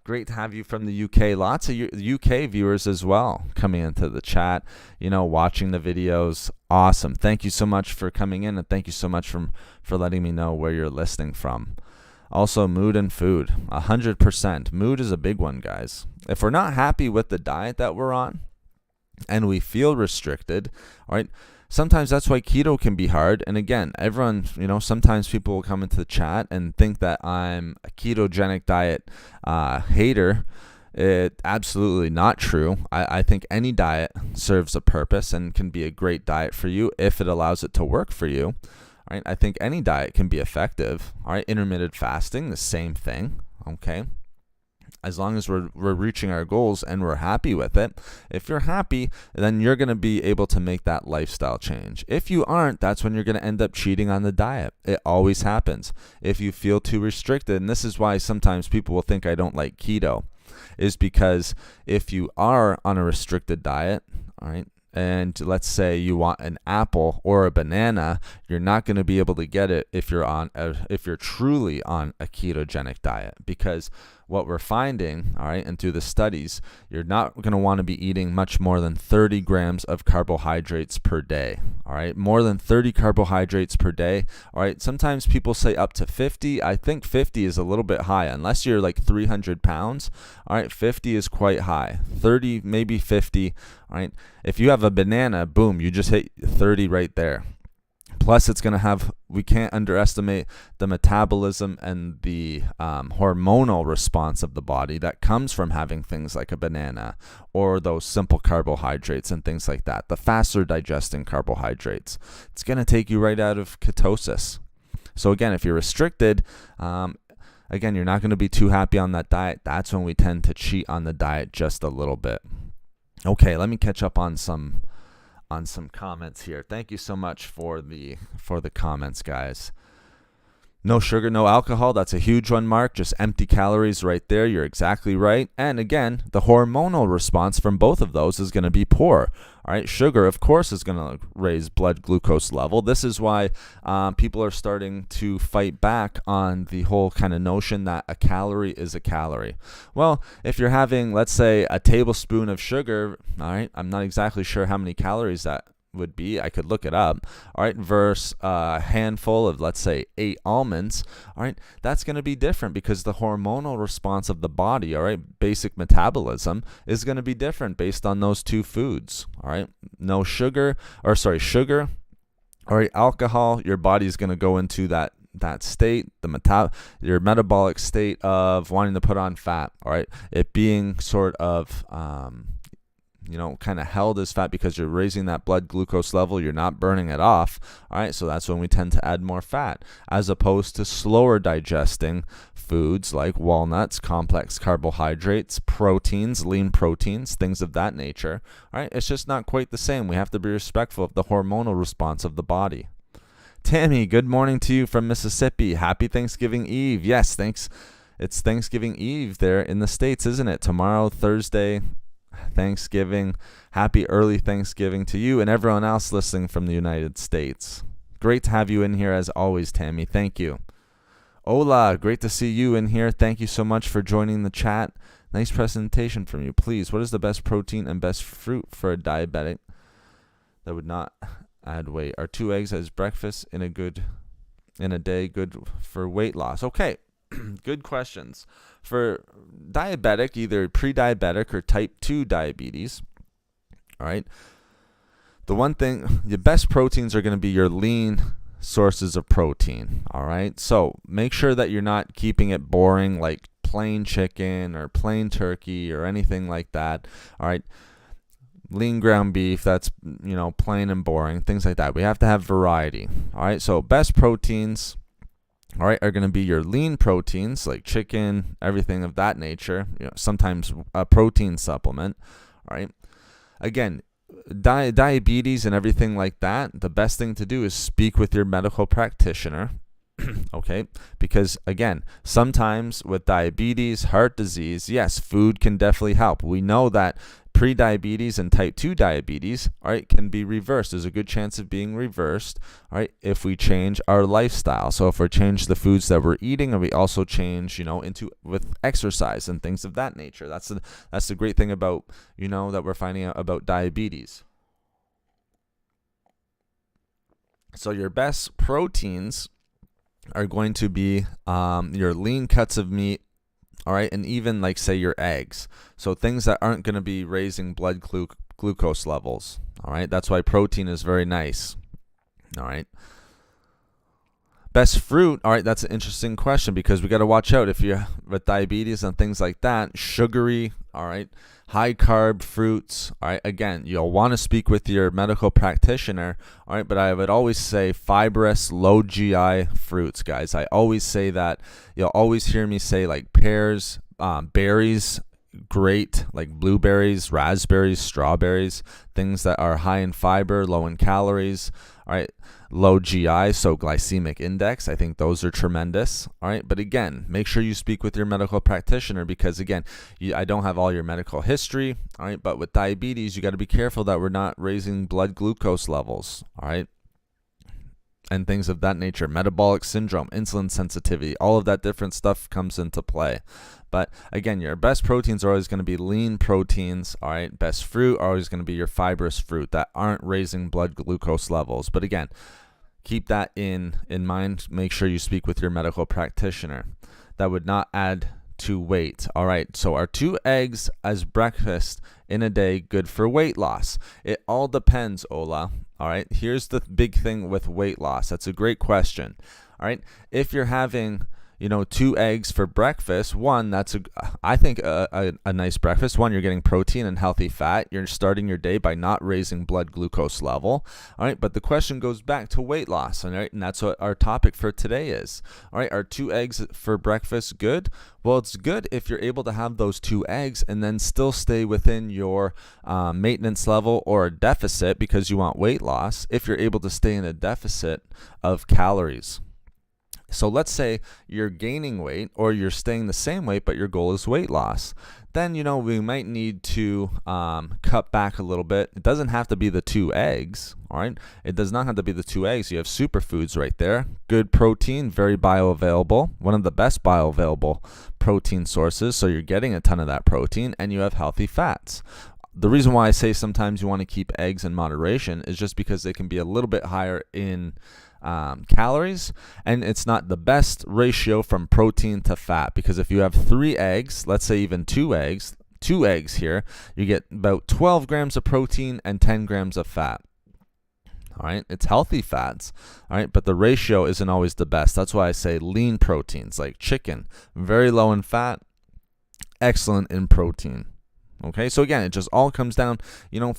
Great to have you from the UK. Lots of UK viewers as well coming into the chat, watching the videos. Awesome. Thank you so much for coming in, and thank you so much for letting me know where you're listening from. Also, mood and food, 100%. Mood is a big one, guys. If we're not happy with the diet that we're on and we feel restricted, all right, sometimes that's why keto can be hard. And again, everyone, sometimes people will come into the chat and think that I'm a ketogenic diet hater. It's absolutely not true. I think any diet serves a purpose and can be a great diet for you if it allows it to work for you. All right, I think any diet can be effective. All right, intermittent fasting, the same thing. Okay, as long as we're reaching our goals and we're happy with it. If you're happy, then you're going to be able to make that lifestyle change. If you aren't, that's when you're going to end up cheating on the diet. It always happens. If you feel too restricted, and this is why sometimes people will think I don't like keto, is because if you are on a restricted diet, all right, and let's say you want an apple or a banana, you're not going to be able to get it if you're truly on a ketogenic diet, because what we're finding, all right, and through the studies, you're not going to want to be eating much more than 30 grams of carbohydrates per day, all right? More than 30 carbohydrates per day, all right? Sometimes people say up to 50. I think 50 is a little bit high. Unless you're like 300 pounds, all right, 50 is quite high. 30, maybe 50, all right? If you have a banana, boom, you just hit 30 right there. Plus, we can't underestimate the metabolism and the hormonal response of the body that comes from having things like a banana or those simple carbohydrates and things like that. The faster digesting carbohydrates. It's going to take you right out of ketosis. So again, if you're restricted, again, you're not going to be too happy on that diet. That's when we tend to cheat on the diet just a little bit. Okay, let me catch up on some comments here. Thank you so much for the comments, guys. No sugar, no alcohol. That's a huge one, Mark. Just empty calories right there. You're exactly right. And again, the hormonal response from both of those is going to be poor. All right. Sugar, of course, is going to raise blood glucose level. This is why people are starting to fight back on the whole kind of notion that a calorie is a calorie. Well, if you're having, let's say, a tablespoon of sugar, all right, I'm not exactly sure how many calories that would be. I could look it up. All right, versus a handful of, let's say, 8 almonds. All right, that's going to be different because the hormonal response of the body, all right, basic metabolism is going to be different based on those two foods. All right, no sugar, or sorry, sugar. All right, alcohol. Your body's going to go into that state, your metabolic state of wanting to put on fat. All right, it being sort of kind of held as fat because you're raising that blood glucose level, you're not burning it off. All right, so that's when we tend to add more fat, as opposed to slower digesting foods like walnuts, complex carbohydrates, proteins, lean proteins, things of that nature. All right, it's just not quite the same. We have to be respectful of the hormonal response of the body. Tammy, good morning to you from Mississippi. Happy Thanksgiving Eve. Yes, thanks. It's Thanksgiving Eve there in the States, isn't it? Tomorrow, Thursday, Thanksgiving. Happy early Thanksgiving to you and everyone else listening from the United States. Great to have you in here as always, Tammy. Thank you. Hola, great to see you in here. Thank you so much for joining the chat. Nice presentation from you. Please, what is the best protein and best fruit for a diabetic that would not add weight? Are 2 eggs as breakfast in a day good for weight loss? Okay. Good questions. For diabetic, either pre-diabetic or type 2 diabetes, all right, the one thing, the best proteins are going to be your lean sources of protein, all right? So make sure that you're not keeping it boring like plain chicken or plain turkey or anything like that, all right? Lean ground beef, that's, plain and boring, things like that. We have to have variety, all right? So best proteins, all right, are going to be your lean proteins like chicken, everything of that nature. Sometimes a protein supplement. All right. Again, diabetes and everything like that. The best thing to do is speak with your medical practitioner. Okay, because again, sometimes with diabetes, heart disease, yes, food can definitely help. We know that pre-diabetes and type 2 diabetes, all right, can be reversed. There's a good chance of being reversed, all right, if we change our lifestyle. So if we change the foods that we're eating, and we also change, with exercise and things of that nature. That's the great thing about, that we're finding out about diabetes. So your best proteins are going to be your lean cuts of meat, all right, and even like say your eggs. So things that aren't going to be raising blood glucose levels, all right. That's why protein is very nice, all right. Best fruit, all right, that's an interesting question because we got to watch out if you're with diabetes and things like that. Sugary, all right, high carb fruits, all right. Again, you'll want to speak with your medical practitioner, all right, but I would always say fibrous, low GI fruits, guys. I always say that. You'll always hear me say like pears, berries, great, like blueberries, raspberries, strawberries, things that are high in fiber, low in calories, all right, low GI, so glycemic index. I think those are tremendous, all right. But again, make sure you speak with your medical practitioner because again, I don't have all your medical history, all right. But with diabetes, you got to be careful that we're not raising blood glucose levels, all right, and things of that nature. Metabolic syndrome, insulin sensitivity, all of that different stuff comes into play. But again, your best proteins are always going to be lean proteins, all right. Best fruit are always going to be your fibrous fruit that aren't raising blood glucose levels. But again, keep that in mind. Make sure you speak with your medical practitioner. That would not add to weight. All right, so are 2 eggs as breakfast in a day good for weight loss? It all depends, Ola. All right, here's the big thing with weight loss. That's a great question. All right, if you're having 2 eggs for breakfast, one, that's I think a nice breakfast. One, you're getting protein and healthy fat. You're starting your day by not raising blood glucose level. All right, but the question goes back to weight loss, all right, and that's what our topic for today is. All right, are 2 eggs for breakfast good? Well, it's good if you're able to have those 2 eggs and then still stay within your maintenance level or a deficit because you want weight loss. If you're able to stay in a deficit of calories. So let's say you're gaining weight or you're staying the same weight, but your goal is weight loss. Then, we might need to cut back a little bit. It doesn't have to be the 2 eggs, all right? It does not have to be the 2 eggs. You have superfoods right there. Good protein, very bioavailable, one of the best bioavailable protein sources. So you're getting a ton of that protein, and you have healthy fats. The reason why I say sometimes you want to keep eggs in moderation is just because they can be a little bit higher in calories, and it's not the best ratio from protein to fat, because if you have 3 eggs, let's say even 2 eggs here, you get about 12 grams of protein and 10 grams of fat. All right, it's healthy fats, all right, but the ratio isn't always the best. That's why I say lean proteins like chicken, very low in fat, excellent in protein. Okay, so again, it just all comes down,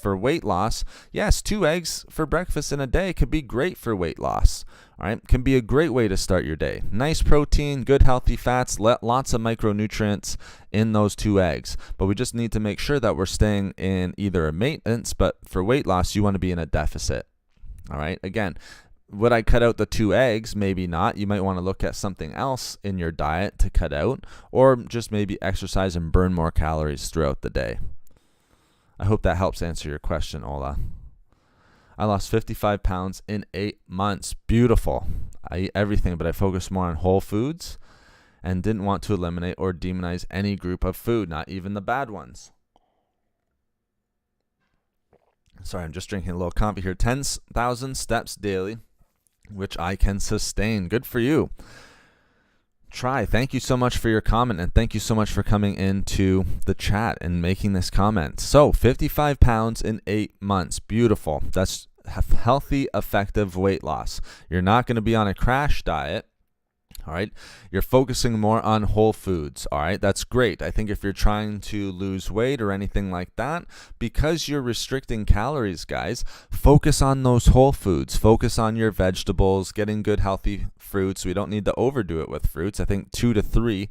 for weight loss. Yes, 2 eggs for breakfast in a day could be great for weight loss. All right, can be a great way to start your day. Nice protein, good healthy fats, lots of micronutrients in those 2 eggs. But we just need to make sure that we're staying in either a maintenance, but for weight loss, you want to be in a deficit. All right, again, would I cut out the 2 eggs? Maybe not. You might want to look at something else in your diet to cut out, or just maybe exercise and burn more calories throughout the day. I hope that helps answer your question, Ola. I lost 55 pounds in 8 months. Beautiful. I eat everything, but I focused more on whole foods and didn't want to eliminate or demonize any group of food, not even the bad ones. Sorry, I'm just drinking a little coffee here. 10,000 steps daily, which I can sustain. Good for you. Try. Thank you so much for your comment, and thank you so much for coming into the chat and making this comment. So 55 pounds in 8 months. Beautiful. That's healthy, effective weight loss. You're not going to be on a crash diet. All right, you're focusing more on whole foods. All right, that's great. I think if you're trying to lose weight or anything like that, because you're restricting calories, guys, focus on those whole foods. Focus on your vegetables, getting good healthy fruits. We don't need to overdo it with fruits. I think 2 to 3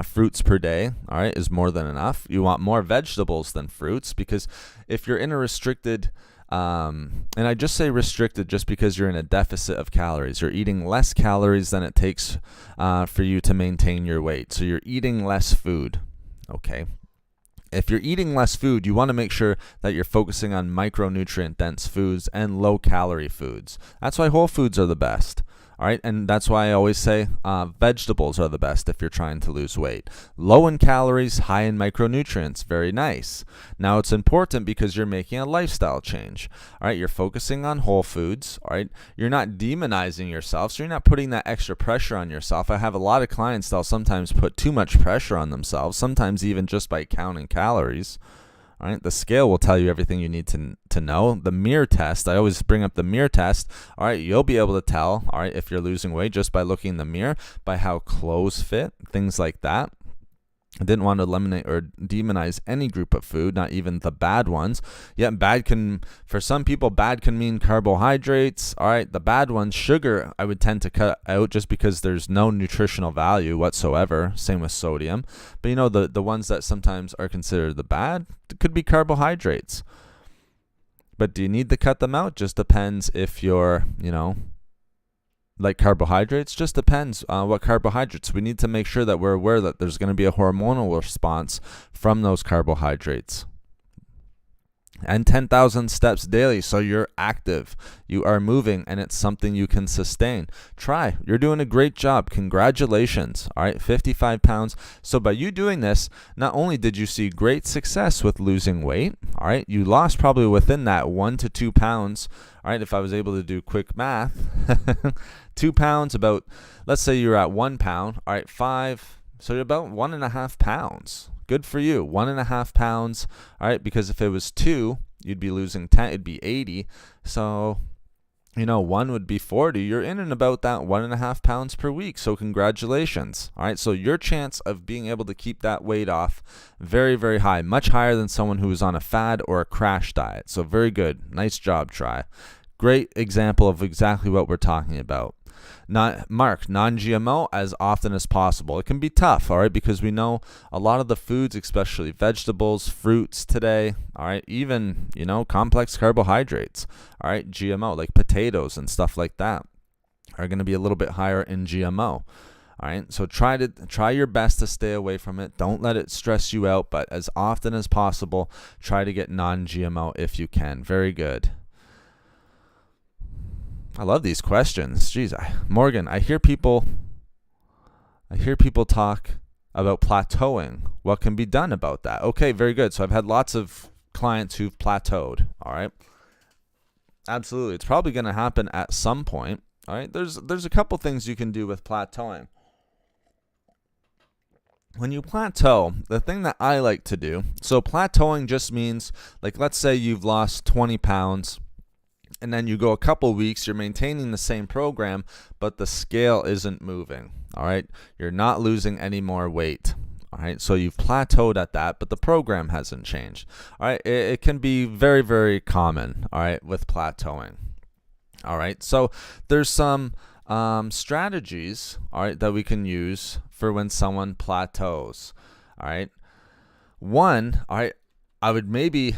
fruits per day, all right, is more than enough. You want more vegetables than fruits, because if you're in a restricted and I just say restricted just because you're in a deficit of calories. You're eating less calories than it takes for you to maintain your weight. So you're eating less food, okay? If you're eating less food, you want to make sure that you're focusing on micronutrient-dense foods and low-calorie foods. That's why whole foods are the best. All right, and that's why I always say vegetables are the best if you're trying to lose weight. Low in calories, high in micronutrients. Very nice. Now, it's important because you're making a lifestyle change. All right, you're focusing on whole foods. All right, you're not demonizing yourself, so you're not putting that extra pressure on yourself. I have a lot of clients that'll sometimes put too much pressure on themselves, sometimes even just by counting calories. All right, the scale will tell you everything you need to know. The mirror test, I always bring up the mirror test. All right, you'll be able to tell, all right, if you're losing weight just by looking in the mirror, by how clothes fit, things like that. I didn't want to eliminate or demonize any group of food, not even the bad ones. Yeah, for some people, bad can mean carbohydrates. All right, the bad ones, sugar, I would tend to cut out just because there's no nutritional value whatsoever. Same with sodium. But the ones that sometimes are considered the bad, it could be carbohydrates. But do you need to cut them out? Just depends if you're, like carbohydrates. Just depends what carbohydrates. We need to make sure that we're aware that there's going to be a hormonal response from those carbohydrates. And 10,000 steps daily, so you're active, you are moving, and it's something you can sustain. Try. You're doing a great job. Congratulations. All right, 55 pounds. So by you doing this, not only did you see great success with losing weight, all right, you lost probably within that 1 to 2 pounds. All right, if I was able to do quick math, 2 pounds, about, let's say you're at 1 pound, all right, 5, so you're about 1.5 pounds. Good for you. 1.5 pounds. All right, because if it was 2, you'd be losing 10. It'd be 80. So, 1 would be 40. You're in and about that 1.5 pounds per week. So congratulations. All right, so your chance of being able to keep that weight off, very, very high. Much higher than someone who is on a fad or a crash diet. So very good. Nice job, Try. Great example of exactly what we're talking about. Non-GMO as often as possible. It can be tough, all right, because we know a lot of the foods, especially vegetables, fruits today, all right, even, complex carbohydrates, all right, GMO, like potatoes and stuff like that. are going to be a little bit higher in GMO. All right, so try your best to stay away from it. Don't let it stress you out, but as often as possible, try to get non-GMO if you can. Very good. I love these questions. Jeez, Morgan, I hear people talk about plateauing. What can be done about that? Okay, very good. So I've had lots of clients who've plateaued. All right. Absolutely. It's probably going to happen at some point. All right. There's a couple things you can do with plateauing. When you plateau, the thing that I like to do, so plateauing just means, like, let's say you've lost 20 pounds and then you go a couple weeks, you're maintaining the same program, but the scale isn't moving. All right. You're not losing any more weight. All right, so you've plateaued at that, but the program hasn't changed. All right, it can be very, very common, all right, with plateauing. All right, so there's some strategies, all right, that we can use for when someone plateaus. All right, one, all right, I would maybe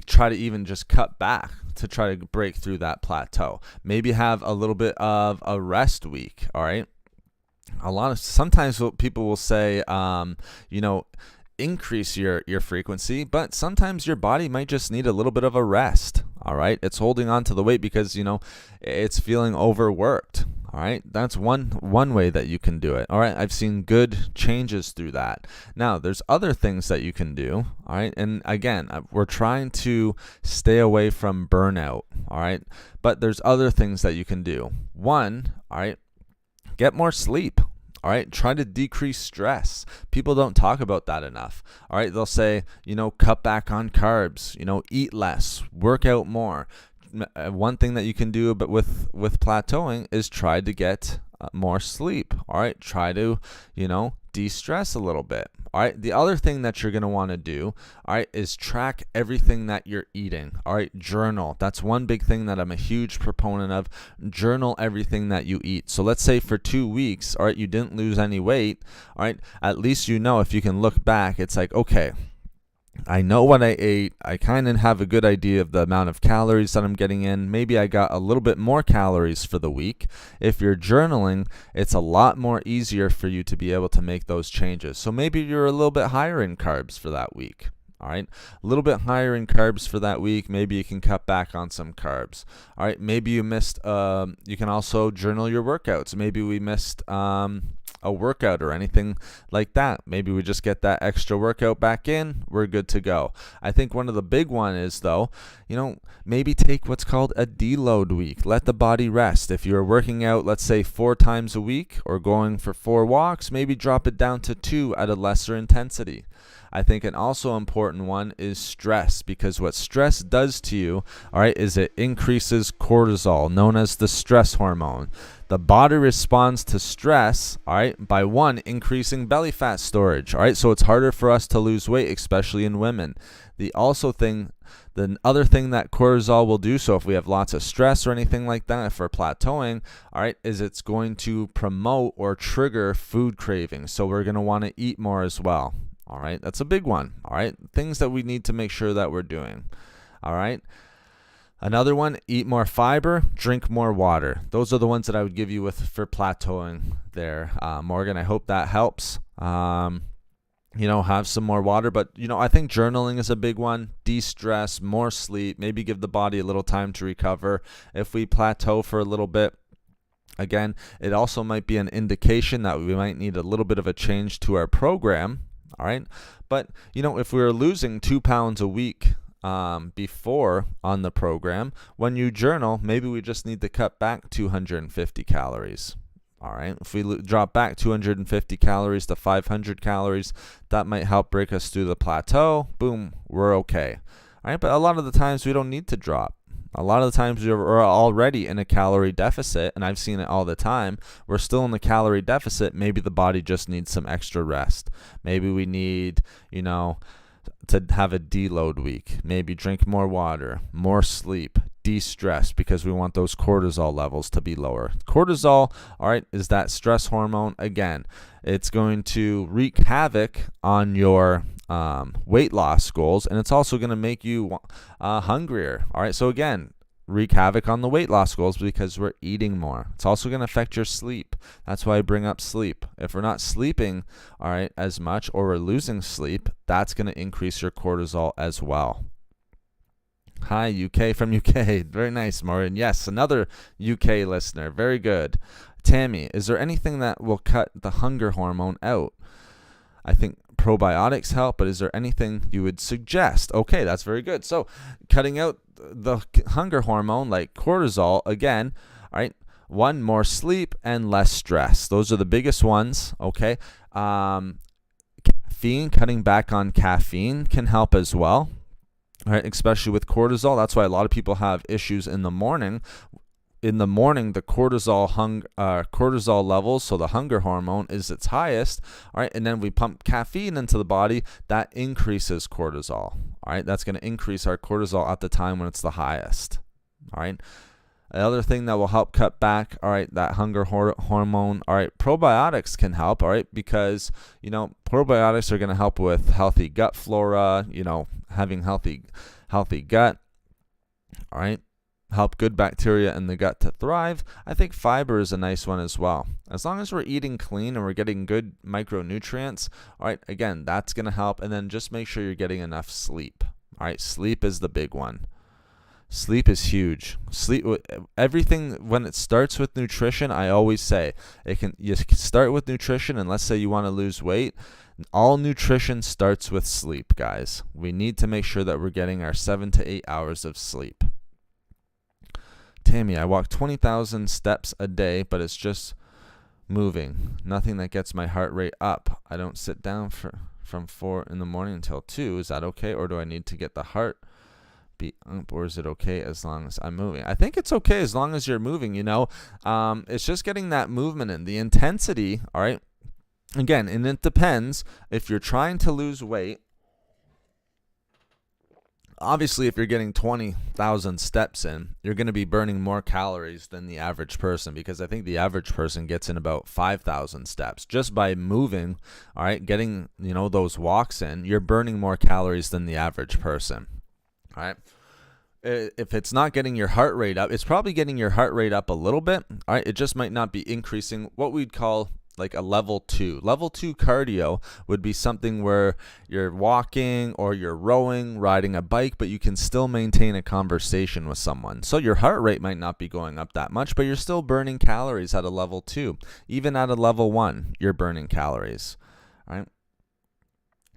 try to even just cut back to try to break through that plateau. Maybe have a little bit of a rest week. All right. Sometimes people will say, increase your frequency, but sometimes your body might just need a little bit of a rest. All right. It's holding on to the weight because, it's feeling overworked. All right. That's one way that you can do it. All right. I've seen good changes through that. Now, there's other things that you can do. All right. And again, we're trying to stay away from burnout. All right. But there's other things that you can do. One, all right, get more sleep. All right, try to decrease stress. People don't talk about that enough. All right, they'll say, cut back on carbs, eat less, work out more. One thing that you can do but with plateauing is try to get more sleep. All right, try to, de-stress a little bit. All right, the other thing that you're going to want to do, all right, is track everything that you're eating. All right, journal. That's one big thing that I'm a huge proponent of. Journal everything that you eat. So let's say for 2 weeks, all right, you didn't lose any weight. All right, at least if you can look back, it's like, okay, I know what I ate. I kind of have a good idea of the amount of calories that I'm getting in. Maybe I got a little bit more calories for the week. If you're journaling, it's a lot more easier for you to be able to make those changes. So maybe you're a little bit higher in carbs for that week. All right, a little bit higher in carbs for that week. Maybe you can cut back on some carbs. All right, maybe you missed, you can also journal your workouts. Maybe we missed a workout or anything like that. Maybe we just get that extra workout back in. We're good to go. I think one of the big one is, though, maybe take what's called a deload week. Let the body rest. If you're working out, let's say 4 times a week or going for 4 walks, maybe drop it down to 2 at a lesser intensity. I think an also important one is stress, because what stress does to you, all right, is it increases cortisol, known as the stress hormone. The body responds to stress, all right, by increasing belly fat storage, all right, so it's harder for us to lose weight, especially in women. The other thing that cortisol will do, so if we have lots of stress or anything like that, if we're plateauing, all right, is it's going to promote or trigger food cravings, so we're going to want to eat more as well. All right, that's a big one. All right, things that we need to make sure that we're doing. All right. Another one, eat more fiber, drink more water. Those are the ones that I would give you for plateauing there. Morgan, I hope that helps. Have some more water. But, I think journaling is a big one. De-stress, more sleep, maybe give the body a little time to recover. If we plateau for a little bit, again, it also might be an indication that we might need a little bit of a change to our program. All right. But, if we were losing 2 pounds a week before on the program, when you journal, maybe we just need to cut back 250 calories. All right. If we drop back 250 calories to 500 calories, that might help break us through the plateau. Boom, we're okay. All right. But a lot of the times we don't need to drop. A lot of the times we're already in a calorie deficit, and I've seen it all the time. We're still in the calorie deficit. Maybe the body just needs some extra rest. Maybe we need, to have a deload week. Maybe drink more water, more sleep, de-stress, because we want those cortisol levels to be lower. Cortisol, all right, is that stress hormone. Again, it's going to wreak havoc on your weight loss goals, and it's also going to make you hungrier. All right, so again, wreak havoc on the weight loss goals because we're eating more. It's also going to affect your sleep. That's why I bring up sleep. If we're not sleeping, all right, as much, or we're losing sleep, that's going to increase your cortisol as well. Hi, UK from UK. Very nice, Maureen. Yes, another UK listener. Very good. Tammy, is there anything that will cut the hunger hormone out? I think probiotics help, but is there anything you would suggest? Okay, that's very good. So cutting out the hunger hormone like cortisol, again, all right, one, more sleep and less stress. Those are the biggest ones, okay? Caffeine, cutting back on caffeine can help as well. All right, especially with cortisol. That's why a lot of people have issues in the morning. In the morning, the cortisol levels, so the hunger hormone, is its highest. All right, and then we pump caffeine into the body. That increases cortisol. All right, that's going to increase our cortisol at the time when it's the highest. All right. Another thing that will help cut back, all right, that hunger hormone, all right, probiotics can help, all right, because, probiotics are going to help with healthy gut flora, having healthy gut, all right, help good bacteria in the gut to thrive. I think fiber is a nice one as well. As long as we're eating clean and we're getting good micronutrients, all right, again, that's going to help. And then just make sure you're getting enough sleep. All right, sleep is the big one. Sleep is huge. Everything, when it starts with nutrition, I always say, you can start with nutrition, and let's say you want to lose weight. All nutrition starts with sleep, guys. We need to make sure that we're getting our 7 to 8 hours of sleep. Tammy, I walk 20,000 steps a day, but it's just moving. Nothing that gets my heart rate up. I don't sit down from 4 in the morning until 2. Is that okay? Or do I need to get the heart beat up? Or is it okay as long as I'm moving? I think it's okay as long as you're moving, It's just getting that movement in. The intensity, all right? Again, and it depends. If you're trying to lose weight, obviously, if you're getting 20,000 steps in, you're going to be burning more calories than the average person, because I think the average person gets in about 5,000 steps just by moving. All right, getting those walks in, you're burning more calories than the average person. All right. If it's not getting your heart rate up, it's probably getting your heart rate up a little bit. All right, it just might not be increasing what we'd call like a level 2. Level 2 cardio would be something where you're walking or you're rowing, riding a bike, but you can still maintain a conversation with someone. So your heart rate might not be going up that much, but you're still burning calories at a level 2. Even at a level 1, you're burning calories. All right.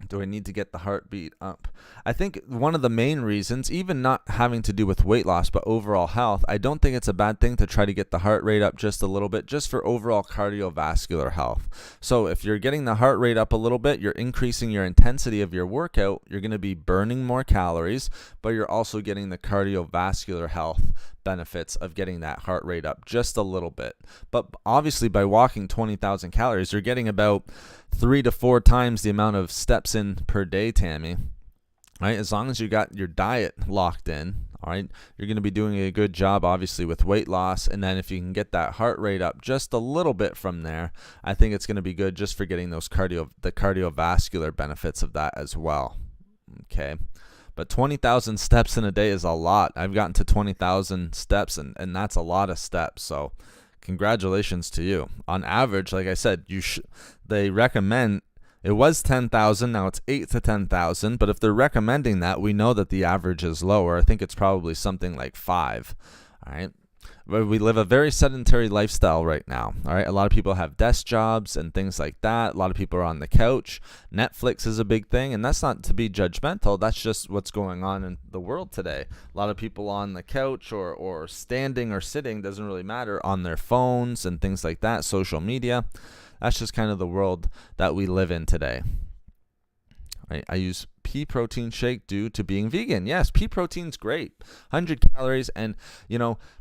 Do I need to get the heartbeat up? I think one of the main reasons, even not having to do with weight loss, but overall health, I don't think it's a bad thing to try to get the heart rate up just a little bit, just for overall cardiovascular health. So if you're getting the heart rate up a little bit, you're increasing your intensity of your workout, you're going to be burning more calories, but you're also getting the cardiovascular health benefits of getting that heart rate up just a little bit. But obviously by walking 20,000 calories, you're getting about 3 to 4 times the amount of steps in per day, Tammy. Right? As long as you got your diet locked in, all right, you're going to be doing a good job, obviously, with weight loss. And then if you can get that heart rate up just a little bit from there, I think it's going to be good just for getting those the cardiovascular benefits of that as well. Okay. But 20,000 steps in a day is a lot. I've gotten to 20,000 steps, and that's a lot of steps. So congratulations to you. On average, like I said, they recommend, it was 10,000, now it's 8 to 10,000. But if they're recommending that, we know that the average is lower. I think it's probably something like 5. All right. But we live a very sedentary lifestyle right now. All right. A lot of people have desk jobs and things like that. A lot of people are on the couch. Netflix is a big thing. And that's not to be judgmental. That's just what's going on in the world today. A lot of people on the couch or standing or sitting, doesn't really matter, on their phones and things like that, social media. That's just kind of the world that we live in today. Right. I use pea protein shake due to being vegan. Yes, pea protein's great. 100 calories, and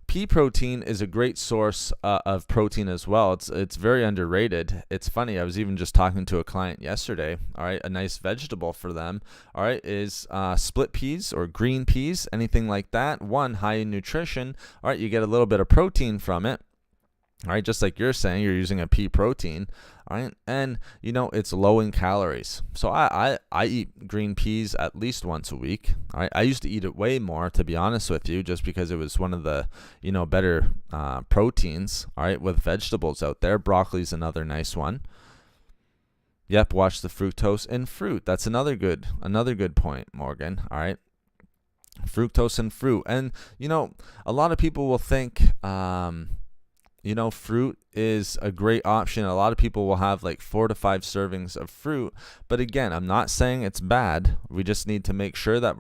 pea protein is a great source of protein as well. It's very underrated. It's funny, I was even just talking to a client yesterday. All right, a nice vegetable for them, all right, is split peas or green peas, anything like that. One, high in nutrition. All right, you get a little bit of protein from it. All right, just like you're saying, you're using a pea protein, all right, and it's low in calories. So I eat green peas at least once a week. All right, I used to eat it way more, to be honest with you, just because it was one of the better proteins. All right, with vegetables out there, broccoli's another nice one. Yep, watch the fructose in fruit. That's another good point, Morgan. All right, fructose in fruit, and a lot of people will think. Fruit is a great option. A lot of people will have like 4 to 5 servings of fruit. But again, I'm not saying it's bad. We just need to make sure that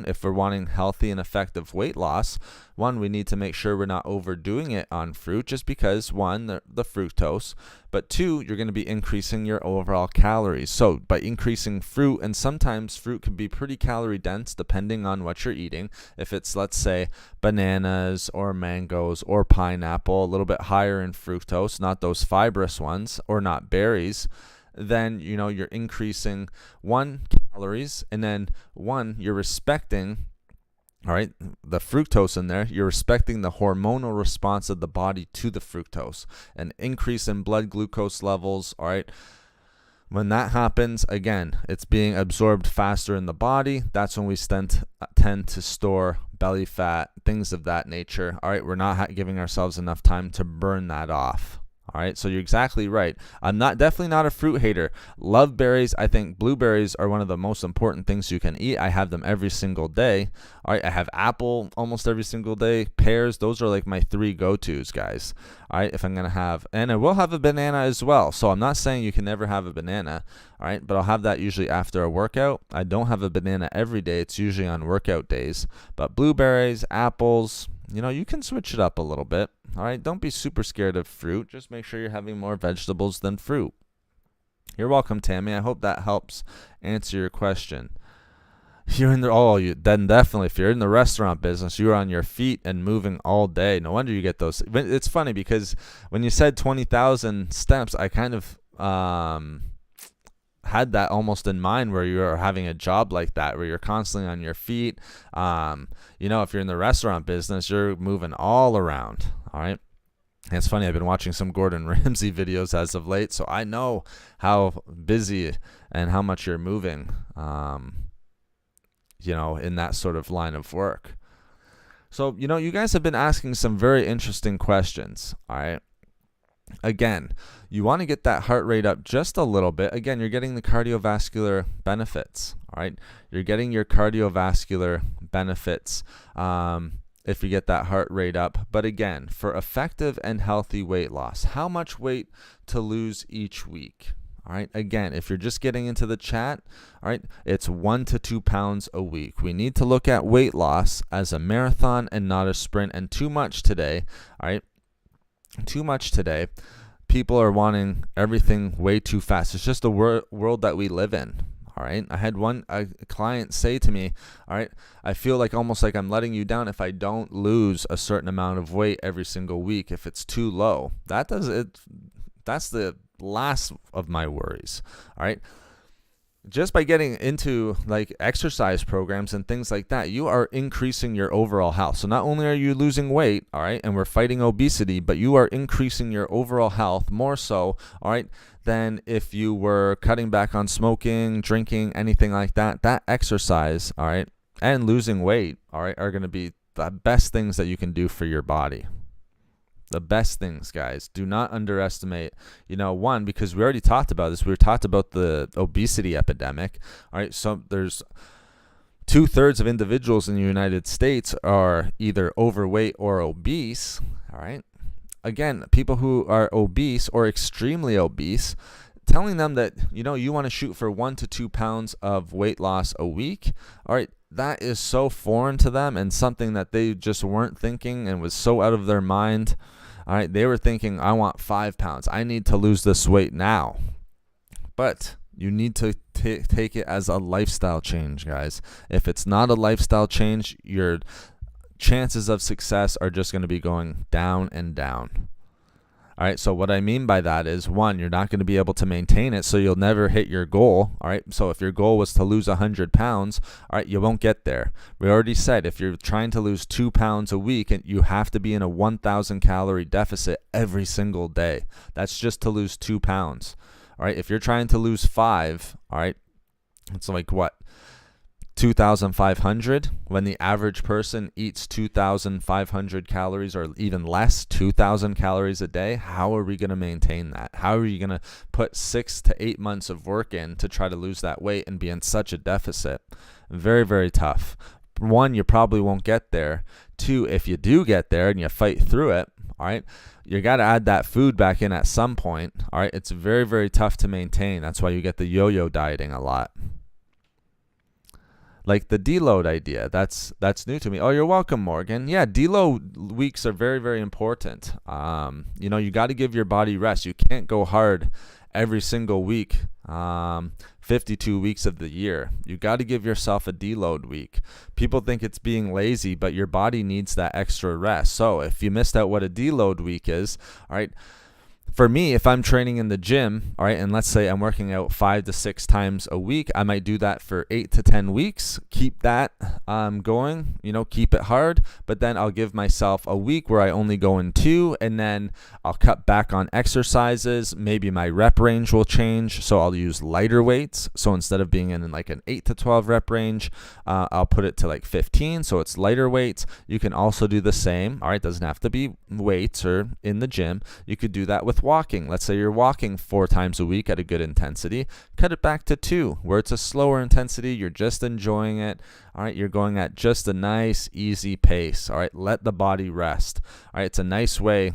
if we're wanting healthy and effective weight loss, we need to make sure we're not overdoing it on fruit, just because the fructose, but 2, you're going to be increasing your overall calories. So by increasing fruit, and sometimes fruit can be pretty calorie dense depending on what you're eating. If it's, let's say, bananas or mangoes or pineapple, a little bit higher in fructose, not those fibrous ones, or not berries, then you're increasing calories, and then you're respecting, all right, the fructose in there. You're respecting the hormonal response of the body to the fructose, an increase in blood glucose levels. All right, when that happens, again, it's being absorbed faster in the body. That's when we tend to store belly fat, things of that nature. All right, we're not giving ourselves enough time to burn that off. All right, so you're exactly right. I'm definitely not a fruit hater. Love berries. I think blueberries are one of the most important things you can eat. I have them every single day. All right, I have apple almost every single day. Pears, those are like my 3 go-tos, guys. All right, if I'm going to have, and I will have a banana as well. So I'm not saying you can never have a banana, all right, but I'll have that usually after a workout. I don't have a banana every day. It's usually on workout days. But blueberries, apples, you can switch it up a little bit. All right, don't be super scared of fruit. Just make sure you're having more vegetables than fruit. You're welcome, Tammy. I hope that helps answer your question. Then definitely, if you're in the restaurant business, you're on your feet and moving all day. No wonder you get those. It's funny because when you said 20,000 steps, I kind of had that almost in mind, where you're having a job like that, where you're constantly on your feet. If you're in the restaurant business, you're moving all around. All right. And it's funny, I've been watching some Gordon Ramsay videos as of late, so I know how busy and how much you're moving, in that sort of line of work. So, you guys have been asking some very interesting questions. All right. Again, you want to get that heart rate up just a little bit. Again, you're getting the cardiovascular benefits. All right, you're getting your cardiovascular benefits if you get that heart rate up. But again, for effective and healthy weight loss, how much weight to lose each week? All right, again, if you're just getting into the chat, all right, it's 1 to 2 pounds a week. We need to look at weight loss as a marathon and not a sprint. And too much today, all right, people are wanting everything way too fast. It's just the world that we live in. All right, I had a client say to me, all right, I feel like almost like I'm letting you down if I don't lose a certain amount of weight every single week if it's too low. That's the last of my worries. All right, just by getting into like exercise programs and things like that, you are increasing your overall health. So not only are you losing weight, all right, and we're fighting obesity, but you are increasing your overall health more so, all right, than if you were cutting back on smoking, drinking, anything like that. That exercise, all right, and losing weight, all right, are going to be the best things that you can do for your body. The best things, guys. Do not underestimate, because we already talked about this. We talked about the obesity epidemic. All right, so there's 2/3 of individuals in the United States are either overweight or obese. All right. Again, people who are obese or extremely obese, telling them that, you want to shoot for 1 to 2 pounds of weight loss a week. All right. That is so foreign to them and something that they just weren't thinking and was so out of their mind. All right, they were thinking, I want 5 pounds. I need to lose this weight now. But you need to take it as a lifestyle change, guys. If it's not a lifestyle change, your chances of success are just going to be going down and down. All right, so what I mean by that is, one, you're not going to be able to maintain it, so you'll never hit your goal. All right, so if your goal was to lose 100 pounds, all right, you won't get there. We already said if you're trying to lose 2 pounds a week, and you have to be in a 1,000 calorie deficit every single day. That's just to lose 2 pounds. All right, if you're trying to lose 5, all right, it's like what? 2,500 when the average person eats 2,500 calories or even less, 2,000 calories a day. How are we going to maintain that? How are you going to put 6 to 8 months of work in to try to lose that weight and be in such a deficit? Very, very tough. One, you probably won't get there. Two, if you do get there and you fight through it, all right, you got to add that food back in at some point. All right, it's very, very tough to maintain. That's why you get the yo-yo dieting a lot. Like the deload idea, that's new to me. Oh, you're welcome, Morgan. Yeah, deload weeks are very, very important. You got to give your body rest. You can't go hard every single week, 52 weeks of the year. You got to give yourself a deload week. People think it's being lazy, but your body needs that extra rest. So if you missed out what a deload week is, all right, for me, if I'm training in the gym, all right, and let's say I'm working out 5 to 6 times a week, I might do that for 8 to 10 weeks. Keep that going, keep it hard. But then I'll give myself a week where I only go in 2, and then I'll cut back on exercises. Maybe my rep range will change, so I'll use lighter weights. So instead of being in like an 8 to 12 rep range, I'll put it to like 15, so it's lighter weights. You can also do the same, all right, it doesn't have to be weights or in the gym. You could do that with walking. Let's say you're walking 4 times a week at a good intensity. Cut it back to 2, where it's a slower intensity. You're just enjoying it. All right, you're going at just a nice, easy pace. All right, let the body rest. All right, it's a nice way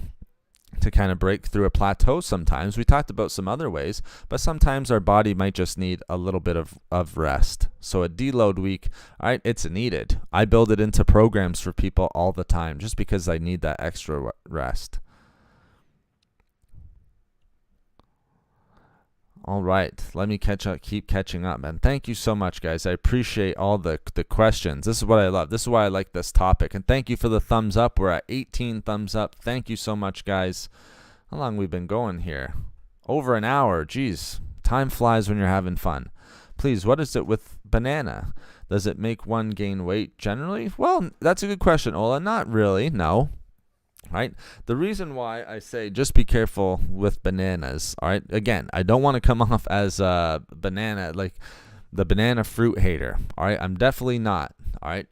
to kind of break through a plateau sometimes. We talked about some other ways, but sometimes our body might just need a little bit of rest. So a deload week, all right, it's needed. I build it into programs for people all the time just because I need that extra rest. All right, let me keep catching up, man. Thank you so much, guys. I appreciate all the questions. This is what I love. This is why I like this topic. And thank you for the thumbs up. We're at 18 thumbs up. Thank you so much, guys. How long we've been going here? Over an hour. Geez, time flies when you're having fun. Please, what is it with banana? Does it make one gain weight generally? Well, that's a good question, Ola. Not really, no. Right? The reason why I say just be careful with bananas, all right? Again, I don't want to come off as a banana, like the banana fruit hater, all right? I'm definitely not, all right?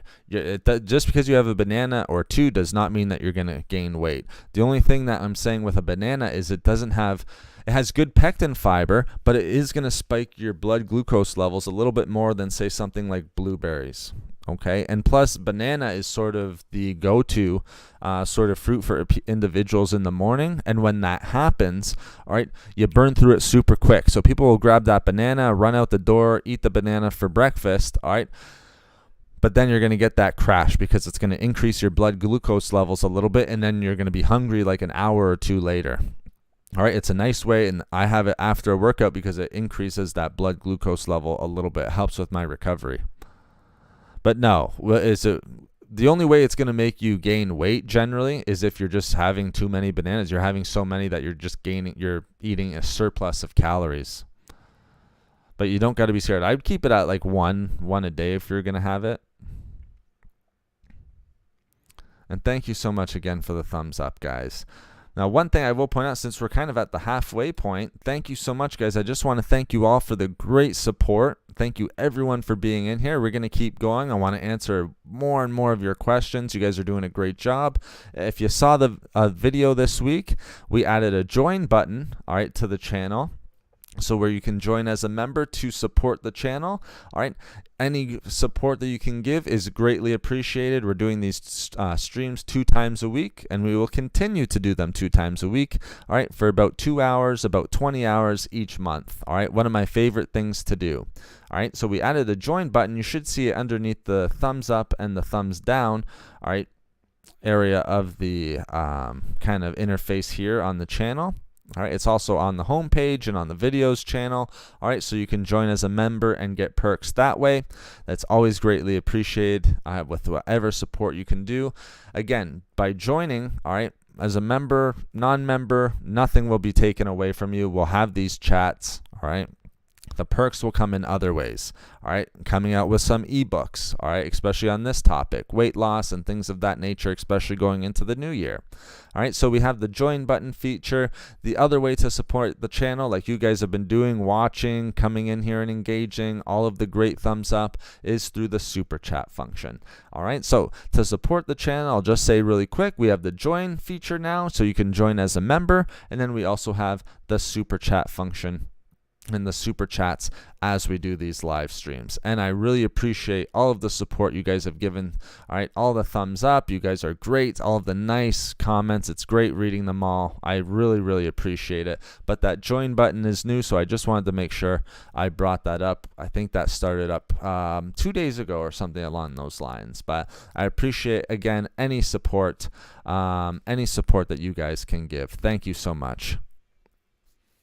Just because you have a banana or 2 does not mean that you're going to gain weight. The only thing that I'm saying with a banana is it has good pectin fiber, but it is going to spike your blood glucose levels a little bit more than, say, something like blueberries. Okay, and plus banana is sort of the go-to sort of fruit for individuals in the morning, and when that happens, all right, you burn through it super quick. So people will grab that banana, run out the door, eat the banana for breakfast, all right, but then you're going to get that crash because it's going to increase your blood glucose levels a little bit, and then you're going to be hungry like an hour or 2 later. All right, it's a nice way, and I have it after a workout because it increases that blood glucose level a little bit. It helps with my recovery. But no, the only way it's going to make you gain weight generally is if you're just having too many bananas. You're having so many that you're eating a surplus of calories. But you don't got to be scared. I'd keep it at like one a day if you're going to have it. And thank you so much again for the thumbs up, guys. Now, one thing I will point out, since we're kind of at the halfway point, thank you so much, guys. I just want to thank you all for the great support. Thank you, everyone, for being in here. We're going to keep going. I want to answer more and more of your questions. You guys are doing a great job. If you saw the video this week, we added a join button, all right, to the channel. So where you can join as a member to support the channel. All right. Any support that you can give is greatly appreciated. We're doing these streams 2 times a week, and we will continue to do them 2 times a week. All right. For about 2 hours, about 20 hours each month. All right. One of my favorite things to do. All right. So we added a join button. You should see it underneath the thumbs up and the thumbs down. All right. Area of the kind of interface here on the channel. All right, it's also on the home page and on the videos channel. All right, so you can join as a member and get perks that way. That's always greatly appreciated with whatever support you can do. Again, by joining, all right, as a member, non-member, nothing will be taken away from you. We'll have these chats, all right? The perks will come in other ways, all right? Coming out with some ebooks, all right, especially on this topic, weight loss and things of that nature, especially going into the new year. All right, so we have the join button feature. The other way to support the channel, like you guys have been doing, watching, coming in here and engaging, all of the great thumbs up, is through the super chat function. All right, so to support the channel, I'll just say really quick, we have the join feature now, so you can join as a member, and then we also have the super chat function in the super chats as we do these live streams. And I really appreciate all of the support you guys have given. All right, all the thumbs up, you guys are great, all of the nice comments, it's great reading them all. I really appreciate it. But that join button is new, so I just wanted to make sure I brought that up. I think that started up 2 days ago or something along those lines. But I appreciate, again, any support that you guys can give. Thank you so much.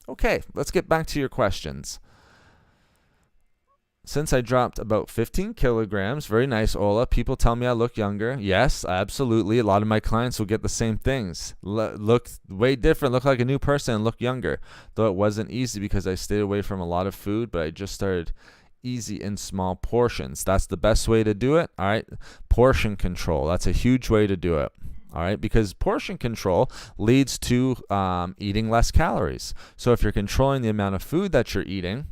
Okay, let's get back to your questions. Since I dropped about 15 kilograms, very nice, Ola. People tell me I look younger. Yes, absolutely. A lot of my clients will get the same things. Look way different, look like a new person, and look younger. Though it wasn't easy because I stayed away from a lot of food, but I just started easy in small portions. That's the best way to do it. All right, portion control. That's a huge way to do it. All right, because portion control leads to eating less calories. So if you're controlling the amount of food that you're eating,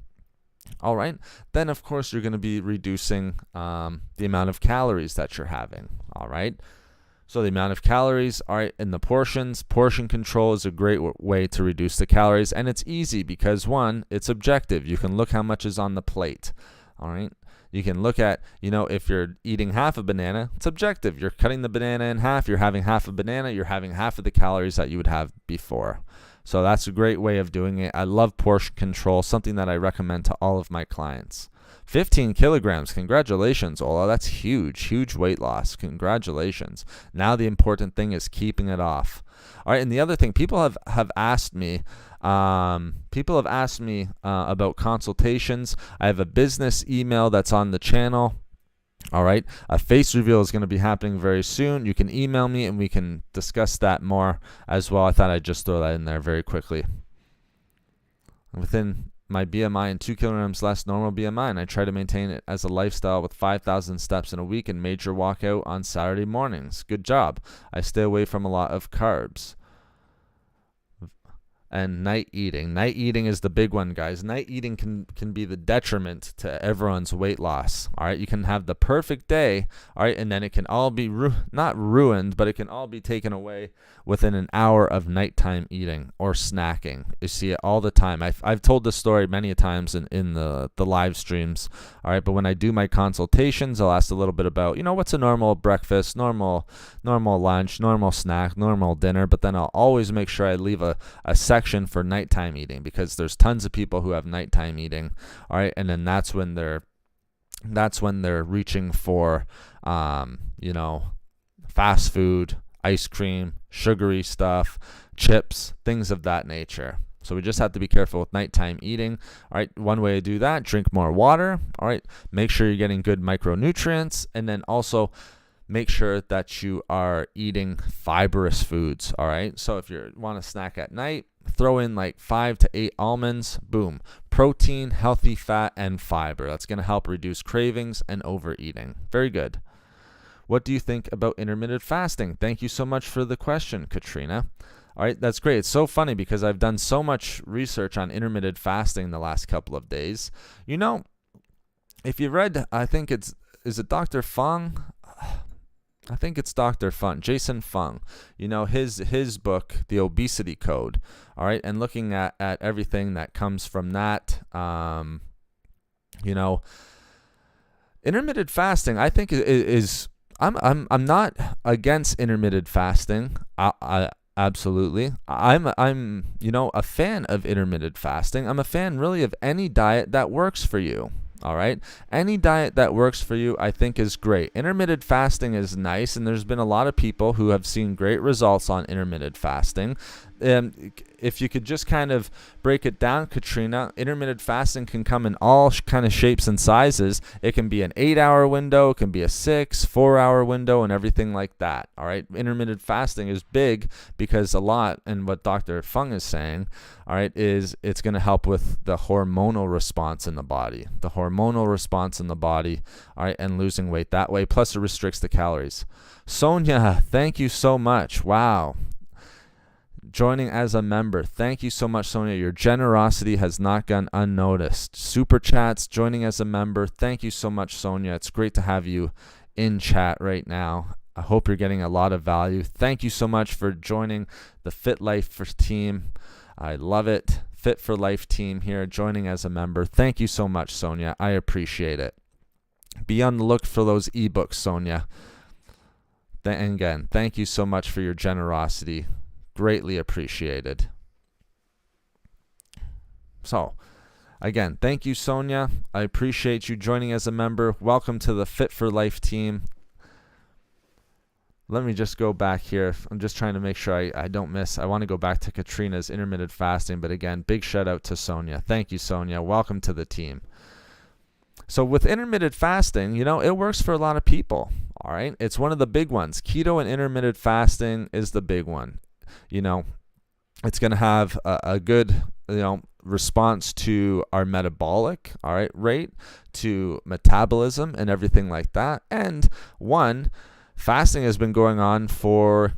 all right, then of course you're going to be reducing the amount of calories that you're having. All right, so the amount of calories, all right, in the portions, portion control is a great way to reduce the calories, and it's easy because one, it's objective. You can look how much is on the plate. All right. You can look at, if you're eating half a banana, it's objective. You're cutting the banana in half. You're having half a banana. You're having half of the calories that you would have before. So that's a great way of doing it. I love portion control, something that I recommend to all of my clients. 15 kilograms. Congratulations, Ola. That's huge weight loss. Congratulations. Now the important thing is keeping it off. All right, and the other thing, people have asked me, about consultations. I have a business email that's on the channel. All right, a face reveal is going to be happening very soon. You can email me and we can discuss that more as well. I thought I'd just throw that in there very quickly. Within my BMI and 2 kilograms less normal BMI, and I try to maintain it as a lifestyle with 5,000 steps in a week and major walkout on Saturday mornings. Good job. I stay away from a lot of carbs. And night eating. Night eating is the big one, guys. Night eating can be the detriment to everyone's weight loss. All right, you can have the perfect day, all right, and then it can all be not ruined, but it can all be taken away within an hour of nighttime eating or snacking. You see it all the time. I've told this story many times in the live streams. All right, but when I do my consultations, I'll ask a little bit about, what's a normal breakfast, normal lunch, normal snack, normal dinner, but then I'll always make sure I leave a section for nighttime eating, because there's tons of people who have nighttime eating. All right, and then that's when they're reaching for fast food, ice cream, sugary stuff, chips, things of that nature. So we just have to be careful with nighttime eating. All right, one way to do that, drink more water. All right, make sure you're getting good micronutrients, and then also make sure that you are eating fibrous foods. All right, so if you want to snack at night, throw in like 5 to 8 almonds. Boom, protein, healthy fat, and fiber. That's going to help reduce cravings and overeating. Very good. What do you think about intermittent fasting? Thank you so much for the question, Katrina. All right, that's great. It's so funny because I've done so much research on intermittent fasting the last couple of days. If you read, I think is it Dr. Fung? I think it's Dr. Fung, Jason Fung, his book, The Obesity Code, all right, and looking at everything that comes from that, intermittent fasting, I think is I'm not against intermittent fasting. I absolutely. I'm a fan of intermittent fasting. I'm a fan really of any diet that works for you. All right. Any diet that works for you, I think, is great. Intermittent fasting is nice, and there's been a lot of people who have seen great results on intermittent fasting. if you could just kind of break it down, Katrina, intermittent fasting can come in all kind of shapes and sizes. It can be an 8-hour window, it can be a 4-hour window, and everything like that. All right, intermittent fasting is big because a lot, and what Dr. Fung is saying, all right, is it's going to help with the hormonal response in the body, all right, and losing weight that way. Plus, it restricts the calories. Sonia, thank you so much. Wow. Joining as a member. Thank you so much, Sonia. Your generosity has not gone unnoticed. Super chats, joining as a member. Thank you so much, Sonia. It's great to have you in chat right now. I hope you're getting a lot of value. Thank you so much for joining the Fit Life team. I love it. Fit for Life team here, joining as a member. Thank you so much, Sonia. I appreciate it. Be on the look for those ebooks, Sonia. And again, thank you so much for your generosity. Greatly appreciated. So, again, thank you, Sonia. I appreciate you joining as a member. Welcome to the Fit for Life team. Let me just go back here. I'm just trying to make sure I don't miss. I want to go back to Katrina's intermittent fasting, but again, big shout out to Sonia. Thank you, Sonia. Welcome to the team. So with intermittent fasting, it works for a lot of people. All right. It's one of the big ones. Keto and intermittent fasting is the big one. It's going to have a good, response to our metabolic, all right, rate, to metabolism and everything like that. And fasting has been going on for,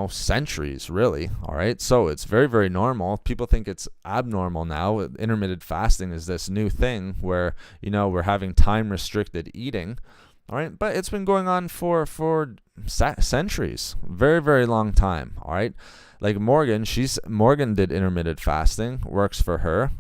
centuries, really, all right? So it's very, very normal. People think it's abnormal now. Intermittent fasting is this new thing where, we're having time-restricted eating, all right? But it's been going on for centuries, very, very long time, all right? Like Morgan did intermittent fasting, works for her.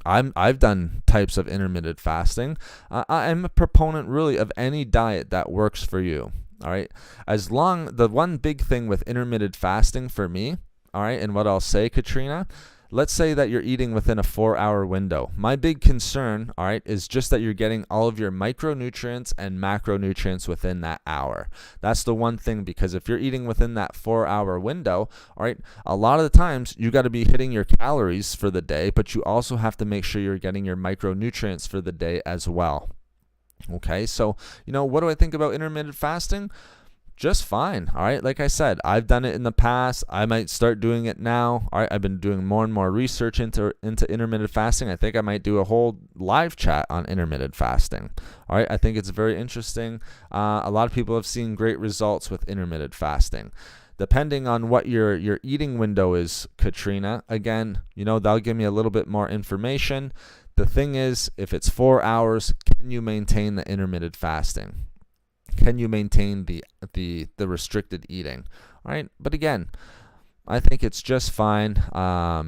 I've done types of intermittent fasting. I'm a proponent really of any diet that works for you. All right. The one big thing with intermittent fasting for me, all right, and what I'll say, Katrina, let's say that you're eating within a 4-hour window. My big concern, all right, is just that you're getting all of your micronutrients and macronutrients within that hour. That's the one thing, because if you're eating within that 4-hour window, all right, a lot of the times you got to be hitting your calories for the day, but you also have to make sure you're getting your micronutrients for the day as well. Okay, so, what do I think about intermittent fasting? Just fine. All right. Like I said, I've done it in the past. I might start doing it now. All right. I've been doing more and more research into intermittent fasting. I think I might do a whole live chat on intermittent fasting. All right. I think it's very interesting. A lot of people have seen great results with intermittent fasting. Depending on what your eating window is, Katrina, again, that'll give me a little bit more information. The thing is, if it's 4 hours, can you maintain the intermittent fasting? Can you maintain the restricted eating? All right, but again, I think it's just fine. I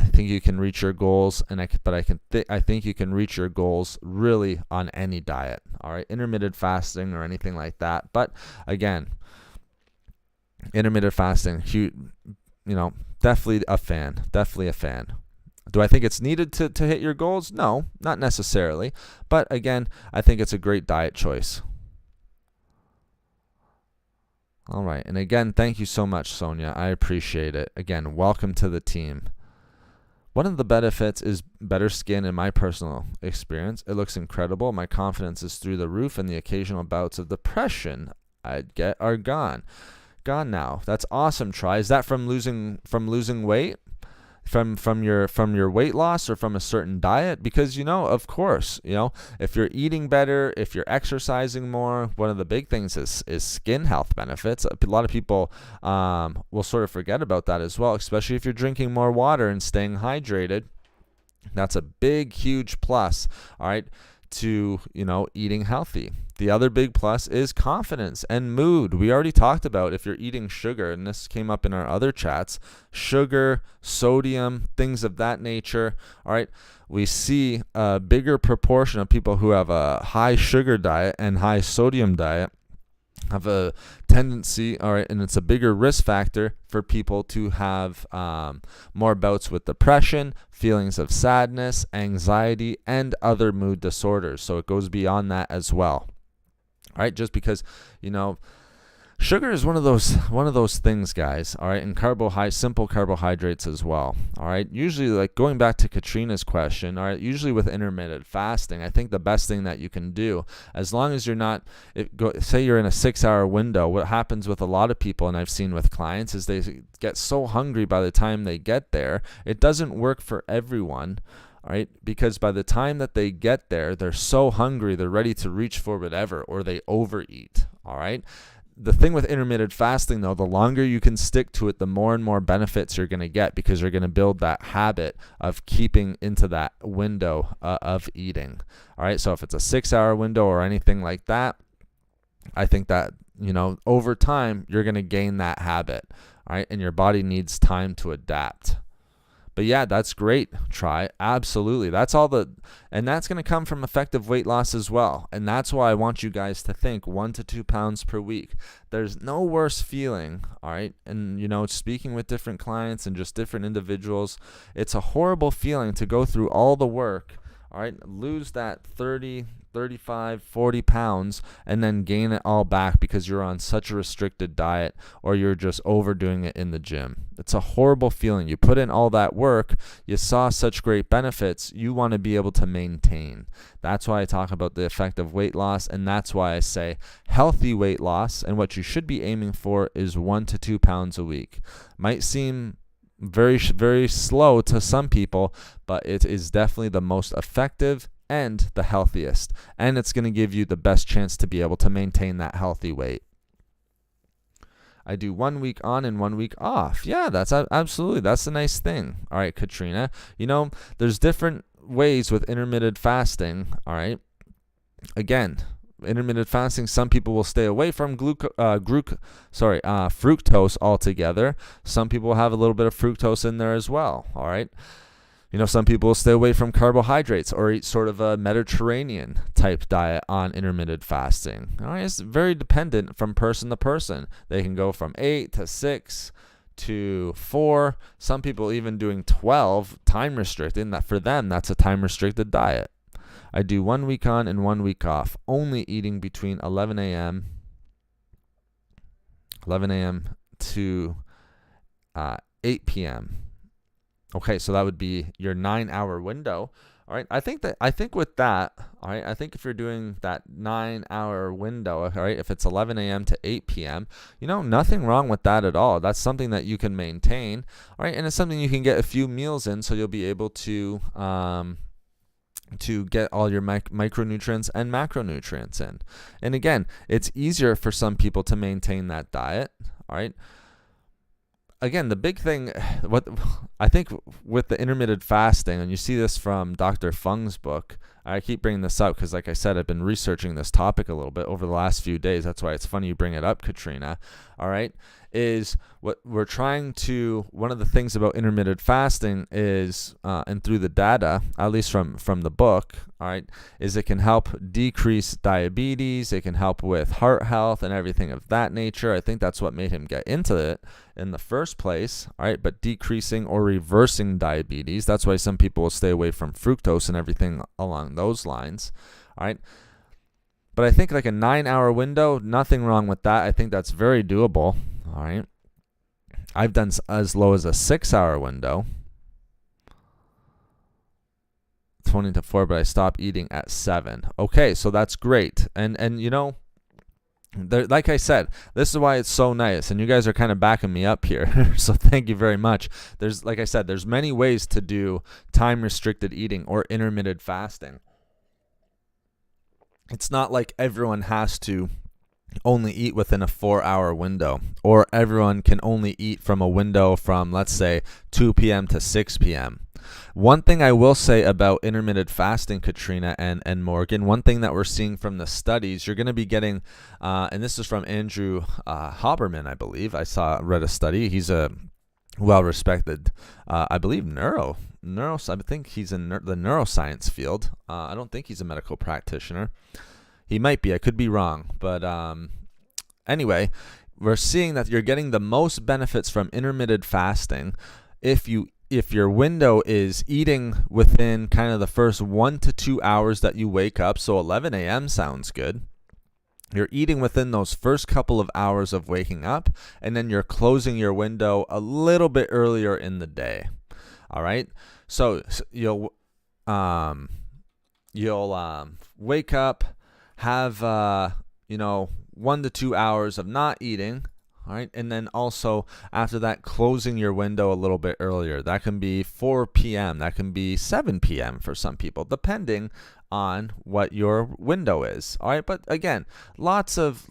think you can reach your goals, I think you can reach your goals really on any diet. All right, intermittent fasting or anything like that. But again, intermittent fasting, definitely a fan. Do I think it's needed to hit your goals? No, not necessarily. But again, I think it's a great diet choice. All right. And again, thank you so much, Sonia. I appreciate it. Again, welcome to the team. One of the benefits is better skin in my personal experience. It looks incredible. My confidence is through the roof, and the occasional bouts of depression I'd get are gone. Gone now. That's awesome, Try. Is that from losing weight? From your weight loss or from a certain diet? Because of course, if you're eating better, if you're exercising more, one of the big things is skin health benefits. A lot of people will sort of forget about that as well, especially if you're drinking more water and staying hydrated. That's a big, huge plus, all right, to eating healthy. The other big plus is confidence and mood. We already talked about if you're eating sugar, and this came up in our other chats, sugar, sodium, things of that nature. All right, we see a bigger proportion of people who have a high sugar diet and high sodium diet have a tendency, all right, and it's a bigger risk factor for people to have more bouts with depression, feelings of sadness, anxiety, and other mood disorders. So it goes beyond that as well. All right, just because, Sugar is one of those things, guys, all right, and simple carbohydrates as well, all right. Usually, like going back to Katrina's question, all right, usually with intermittent fasting, I think the best thing that you can do, as long as you're not, say you're in a 6-hour window, what happens with a lot of people, and I've seen with clients, is they get so hungry by the time they get there. It doesn't work for everyone. All right, because by the time that they get there, they're so hungry, they're ready to reach for whatever, or they overeat, all right. The thing with intermittent fasting, though, the longer you can stick to it, the more and more benefits you're going to get, because you're going to build that habit of keeping into that window of eating. All right, so if it's a 6-hour window or anything like that, I think that, over time, you're going to gain that habit. All right, and your body needs time to adapt. But yeah, that's great. Try. Absolutely. And that's going to come from effective weight loss as well. And that's why I want you guys to think 1 to 2 pounds per week. There's no worse feeling. All right. And, speaking with different clients and just different individuals, it's a horrible feeling to go through all the work. All right. Lose that 30, 35, 40 pounds and then gain it all back because you're on such a restricted diet or you're just overdoing it in the gym. It's a horrible feeling. You put in all that work, you saw such great benefits, you want to be able to maintain. That's why I talk about the effect of weight loss, and that's why I say healthy weight loss, and what you should be aiming for is 1 to 2 pounds a week. Might seem very, very slow to some people, but it is definitely the most effective and the healthiest, and it's going to give you the best chance to be able to maintain that healthy weight. I do 1 week on and 1 week off. Yeah, that's absolutely, that's a nice thing. All right, Katrina, there's different ways with intermittent fasting. All right, again, intermittent fasting, some people will stay away from fructose altogether. Some people have a little bit of fructose in there as well. All right. Some people stay away from carbohydrates or eat sort of a Mediterranean type diet on intermittent fasting. All right, it's very dependent from person to person. They can go from 8 to 6 to 4. Some people even doing 12 time restricted. That for them, that's a time restricted diet. I do 1 week on and 1 week off, only eating between 11 a.m. to 8 p.m. Okay, so that would be your 9-hour window. All right, I think with that, all right, I think if you're doing that 9-hour window, all right, if it's 11 a.m. to 8 p.m., nothing wrong with that at all. That's something that you can maintain, all right, and it's something you can get a few meals in, so you'll be able to get all your micronutrients and macronutrients in. And again, it's easier for some people to maintain that diet, all right. Again, the big thing, what I think with the intermittent fasting, and you see this from Dr. Fung's book, I keep bringing this up because, like I said, I've been researching this topic a little bit over the last few days. That's why it's funny you bring it up, Katrina. All right, is what we're trying to, one of the things about intermittent fasting is, and through the data, at least from the book, all right, is it can help decrease diabetes, it can help with heart health and everything of that nature. I think that's what made him get into it in the first place, all right, but decreasing or reversing diabetes, that's why some people will stay away from fructose and everything along those lines, all right. But I think like a 9-hour window, nothing wrong with that. I think that's very doable. All right. I've done as low as a 6-hour window, 20 to 4, but I stopped eating at 7. Okay, so that's great. And like I said, this is why it's so nice, and you guys are kind of backing me up here. So thank you very much. Like I said, there's many ways to do time restricted eating or intermittent fasting. It's not like everyone has to only eat within a 4-hour window, or everyone can only eat from a window from, let's say, 2 p.m. to 6 p.m. One thing I will say about intermittent fasting, Katrina and Morgan, one thing that we're seeing from the studies, you're going to be getting, and this is from Andrew Haberman, I believe. Read a study. He's a well-respected, I believe, I think he's in the neuroscience field. I don't think he's a medical practitioner. He might be. I could be wrong. But anyway, we're seeing that you're getting the most benefits from intermittent fasting if your window is eating within kind of the first 1 to 2 hours that you wake up. So 11 a.m. sounds good. You're eating within those first couple of hours of waking up, and then you're closing your window a little bit earlier in the day. All right. So you'll wake up, have 1 to 2 hours of not eating. All right. And then also after that, closing your window a little bit earlier. That can be 4 p.m. That can be 7 p.m. for some people, depending on what your window is. All right. But again, lots of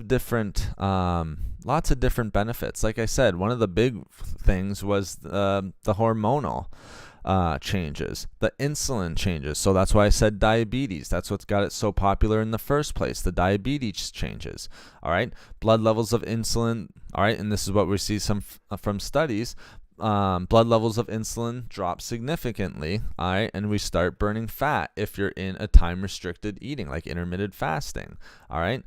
different benefits. Like I said, one of the big things was the hormonal changes, the insulin changes. So that's why I said diabetes. That's what's got it so popular in the first place. The diabetes changes. All right. Blood levels of insulin. All right. And this is what we see from studies. Blood levels of insulin drop significantly. All right. And we start burning fat if you're in a time restricted eating, like intermittent fasting. All right.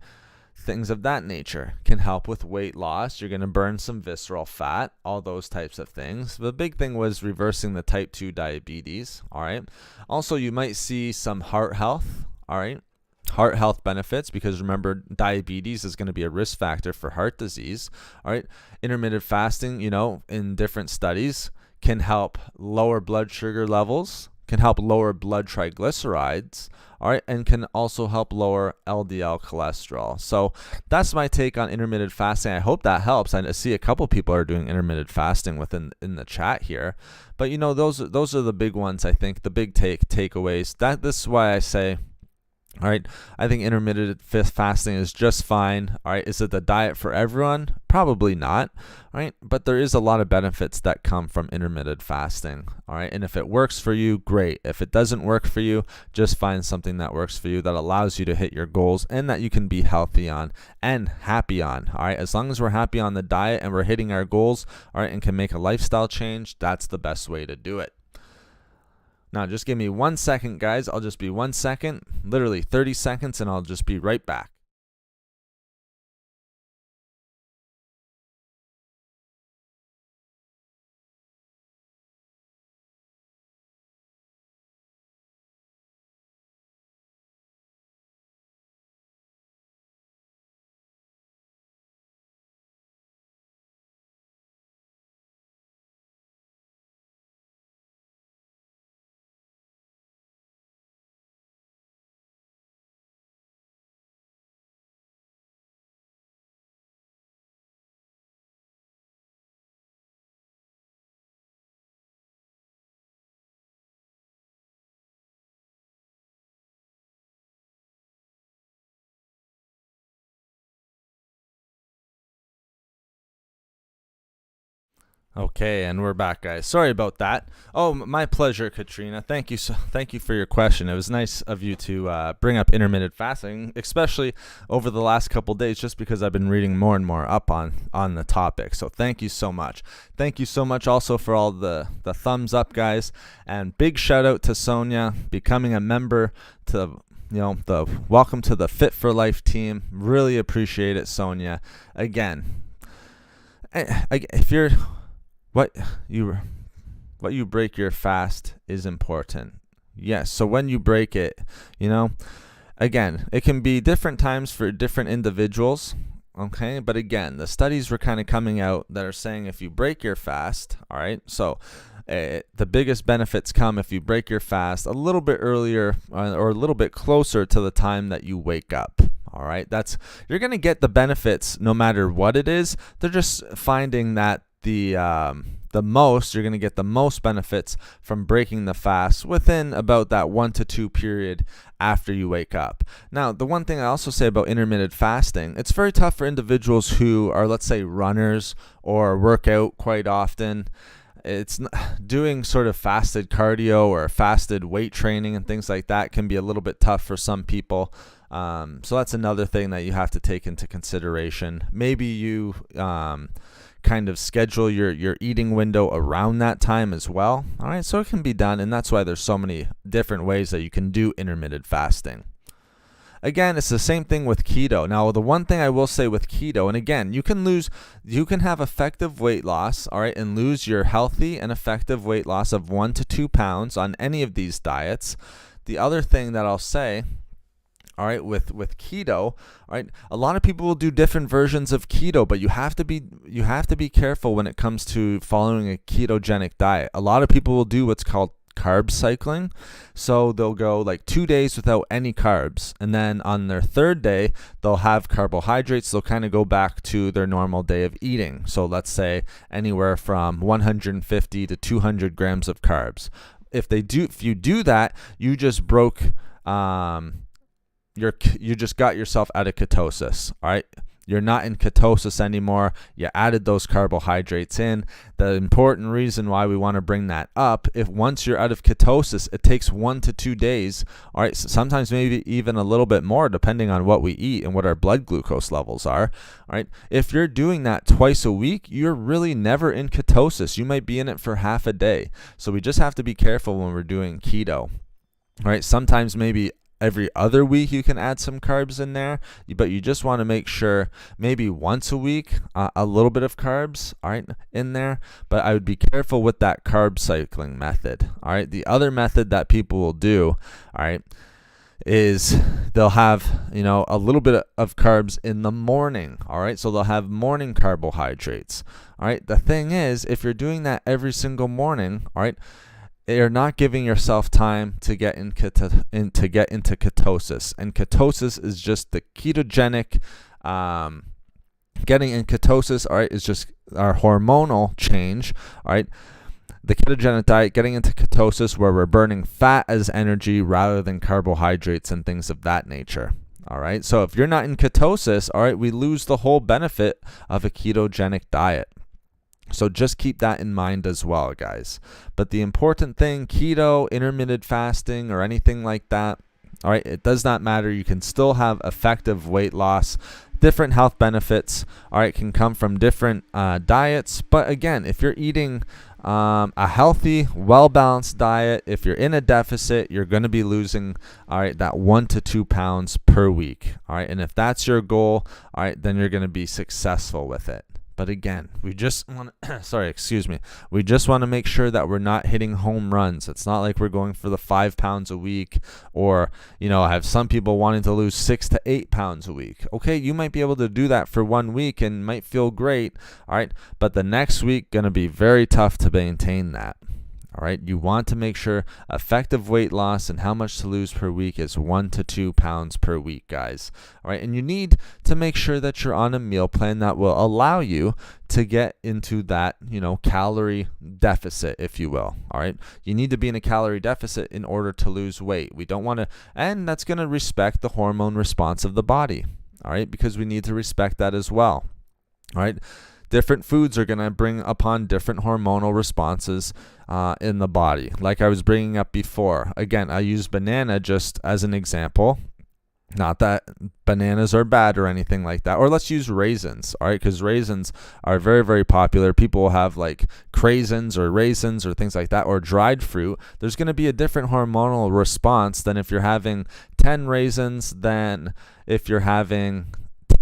Things of that nature can help with weight loss. You're going to burn some visceral fat, all those types of things. The big thing was reversing the type 2 diabetes. All right. Also, you might see some heart health. All right. Heart health benefits, because remember, diabetes is going to be a risk factor for heart disease. All right. Intermittent fasting, in different studies can help lower blood sugar levels, can help lower blood triglycerides, all right, and can also help lower LDL cholesterol. So that's my take on intermittent fasting. I hope that helps. I see a couple people are doing intermittent fasting in the chat here, but those are the big ones. I think the big takeaways. This is why I say, all right, I think intermittent fasting is just fine. All right, is it the diet for everyone? Probably not. All right, but there is a lot of benefits that come from intermittent fasting. All right, and if it works for you, great. If it doesn't work for you, just find something that works for you, that allows you to hit your goals and that you can be healthy on and happy on. All right, as long as we're happy on the diet and we're hitting our goals, all right, and can make a lifestyle change, that's the best way to do it. Now, just give me 1 second, guys. I'll just be 1 second, literally 30 seconds, and I'll just be right back. Okay, and we're back, guys. Sorry about that. Oh, my pleasure, Katrina. Thank you for your question. It was nice of you to bring up intermittent fasting, especially over the last couple days, just because I've been reading more and more up on the topic. So thank you so much. Thank you so much also for all the thumbs up, guys. And big shout out to Sonia becoming a member to the welcome to the Fit for Life team. Really appreciate it, Sonia. Again, if you're what you break your fast is important. Yes. So when you break it, again, it can be different times for different individuals. Okay. But again, the studies were kind of coming out that are saying if you break your fast, all right. So the biggest benefits come if you break your fast a little bit earlier or a little bit closer to the time that you wake up. All right. You're going to get the benefits no matter what it is. They're just finding that you're going to get the most benefits from breaking the fast within about that 1 to 2 period after you wake up. Now, the one thing I also say about intermittent fasting, it's very tough for individuals who are, let's say, runners or work out quite often. It's doing sort of fasted cardio or fasted weight training and things like that can be a little bit tough for some people. So that's another thing that you have to take into consideration. Maybe you kind of schedule your eating window around that time as well. All right, so it can be done, and that's why there's so many different ways that you can do intermittent fasting. Again, it's the same thing with keto. Now, the one thing I will say with keto, and again, you can have effective weight loss, all right, and lose your healthy and effective weight loss of 1 to 2 pounds on any of these diets. The other thing that I'll say All right, with keto, all right, a lot of people will do different versions of keto, but you have to be careful when it comes to following a ketogenic diet. A lot of people will do what's called carb cycling. So they'll go like 2 days without any carbs, and then on their third day they'll have carbohydrates. They'll kind of go back to their normal day of eating. So let's say anywhere from 150 to 200 grams of carbs. If you do that, you just broke you just got yourself out of ketosis. All right, you're not in ketosis anymore. You added those carbohydrates in. The important reason why we want to bring that up, if once you're out of ketosis, it takes 1 to 2 days. All right, so sometimes maybe even a little bit more depending on what we eat and what our blood glucose levels are. All right, if you're doing that twice a week, you're really never in ketosis. You might be in it for half a day. So we just have to be careful when we're doing keto. All right, sometimes maybe every other week you can add some carbs in there, but you just want to make sure maybe once a week a little bit of carbs, all right, in there. But I would be careful with that carb cycling method. All right, the other method that people will do, all right, is they'll have a little bit of carbs in the morning. All right, so they'll have morning carbohydrates. All right, the thing is, if you're doing that every single morning, all right, you're not giving yourself time to get into ketosis. And ketosis is just the ketogenic, getting in ketosis, all right, is just our hormonal change, all right. The ketogenic diet, getting into ketosis where we're burning fat as energy rather than carbohydrates and things of that nature. All right, so if you're not in ketosis, all right, we lose the whole benefit of a ketogenic diet. So just keep that in mind as well, guys. But the important thing, keto, intermittent fasting, or anything like that, all right, it does not matter. You can still have effective weight loss. Different health benefits, all right, can come from different diets. But again, if you're eating a healthy, well-balanced diet, if you're in a deficit, you're going to be losing, all right, that 1 to 2 pounds per week. All right, and if that's your goal, all right, then you're going to be successful with it. But again, we just want to, we just want to make sure that we're not hitting home runs. It's not like we're going for the 5 pounds a week, or, I have some people wanting to lose 6 to 8 pounds a week. Okay, you might be able to do that for 1 week and might feel great. All right, but the next week going to be very tough to maintain that. All right, you want to make sure effective weight loss and how much to lose per week is 1 to 2 pounds per week, guys. All right, and you need to make sure that you're on a meal plan that will allow you to get into that, calorie deficit, if you will. All right, you need to be in a calorie deficit in order to lose weight. We don't want to, and that's going to respect the hormone response of the body. All right, because we need to respect that as well. All right. Different foods are going to bring upon different hormonal responses in the body. Like I was bringing up before. Again, I use banana just as an example. Not that bananas are bad or anything like that. Or let's use raisins, all right? Because raisins are very, very popular. People will have like craisins or raisins or things like that, or dried fruit. There's going to be a different hormonal response than if you're having 10 raisins than if you're having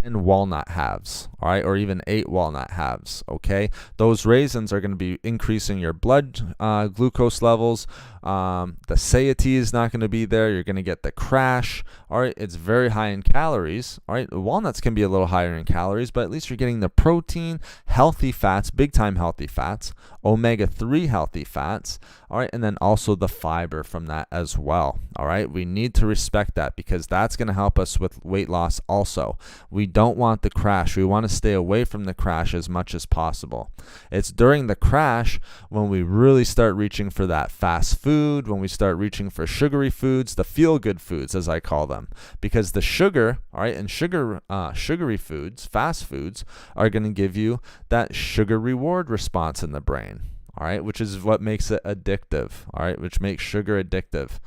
10 walnut halves, all right, or even 8 walnut halves, okay? Those raisins are going to be increasing your blood glucose levels. The satiety is not going to be there. You're going to get the crash, all right? It's very high in calories, all right? Walnuts can be a little higher in calories, but at least you're getting the protein, healthy fats, big-time healthy fats, omega-3 healthy fats, all right, and then also the fiber from that as well, all right? We need to respect that because that's going to help us with weight loss also. We don't want the crash. We want to stay away from the crash as much as possible. It's during the crash when we really start reaching for that fast food, when we start reaching for sugary foods, the feel-good foods, as I call them, because the sugar, all right, and sugary foods, fast foods, are going to give you that sugar reward response in the brain, all right, which is what makes it addictive, all right, which makes sugar addictive.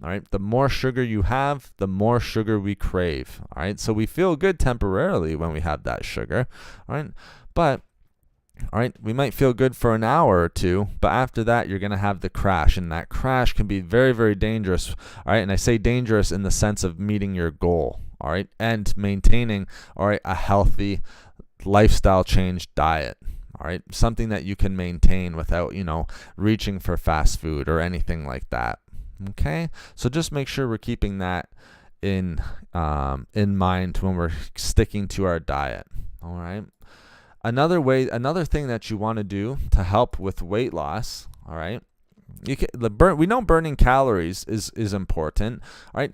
All right, the more sugar you have, the more sugar we crave. All right, so we feel good temporarily when we have that sugar. All right, but all right, we might feel good for an hour or two, but after that, you're going to have the crash, and that crash can be very, very dangerous. All right, and I say dangerous in the sense of meeting your goal. All right, and maintaining, all right, a healthy lifestyle change diet. All right, something that you can maintain without, reaching for fast food or anything like that. Okay, so just make sure we're keeping that in mind when we're sticking to our diet. All right. Another thing that you want to do to help with weight loss. All right. We know burning calories is important. All right.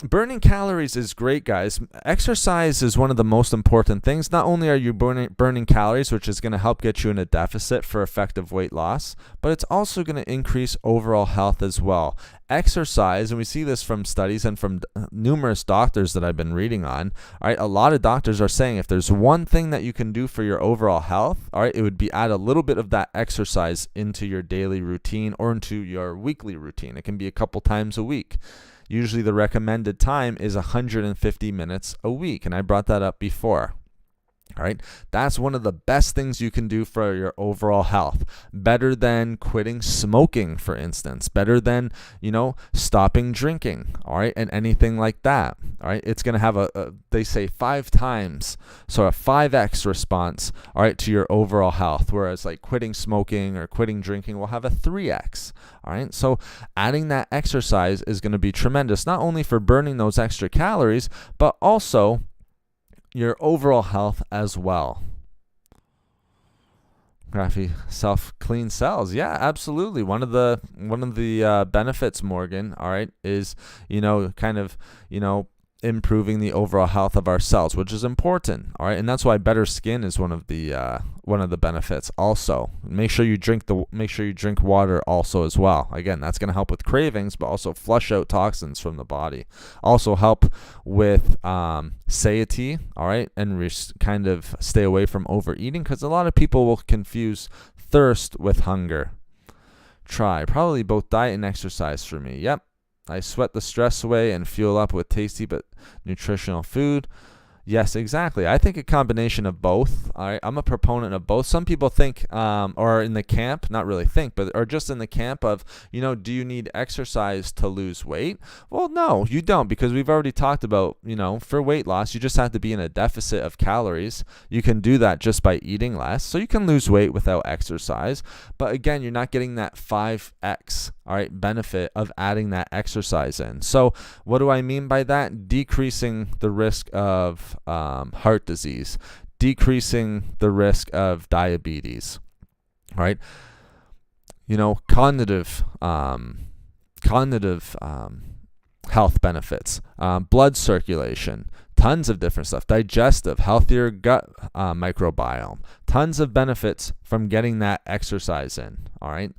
Burning calories is great, guys. Exercise is one of the most important things. Not only are you burning calories, which is going to help get you in a deficit for effective weight loss, but it's also going to increase overall health as well. Exercise, and we see this from studies and from numerous doctors that I've been reading on, all right, a lot of doctors are saying if there's one thing that you can do for your overall health, all right, it would be add a little bit of that exercise into your daily routine or into your weekly routine. It can be a couple times a week. Usually the recommended time is 150 minutes a week, and I brought that up before. All right, that's one of the best things you can do for your overall health. Better than quitting smoking, for instance. Better than, stopping drinking. All right, and anything like that. All right, it's going to have they say 5 times, so a 5x response, all right, to your overall health. Whereas like quitting smoking or quitting drinking will have a 3x. All right, so adding that exercise is going to be tremendous, not only for burning those extra calories, but also your overall health as well. Graphy, self-clean cells. Yeah, absolutely. One of the benefits, Morgan, all right, is, improving the overall health of our cells, which is important. All right, and that's why better skin is one of the benefits. Also, make sure you drink water also as well. Again, that's going to help with cravings, but also flush out toxins from the body. Also help with satiety. All right, and kind of stay away from overeating, because a lot of people will confuse thirst with hunger. Try probably both diet and exercise for me. Yep. I sweat the stress away and fuel up with tasty but nutritional food. Yes, exactly. I think a combination of both. I'm a proponent of both. Some people think, or in the camp, not really think, but are just in the camp of, do you need exercise to lose weight? Well, no, you don't, because we've already talked about, for weight loss, you just have to be in a deficit of calories. You can do that just by eating less. So you can lose weight without exercise. But again, you're not getting that 5x, all right, benefit of adding that exercise in. So what do I mean by that? Decreasing the risk of heart disease, decreasing the risk of diabetes, right? Cognitive health benefits, blood circulation, tons of different stuff, digestive, healthier gut microbiome, tons of benefits from getting that exercise in, all right?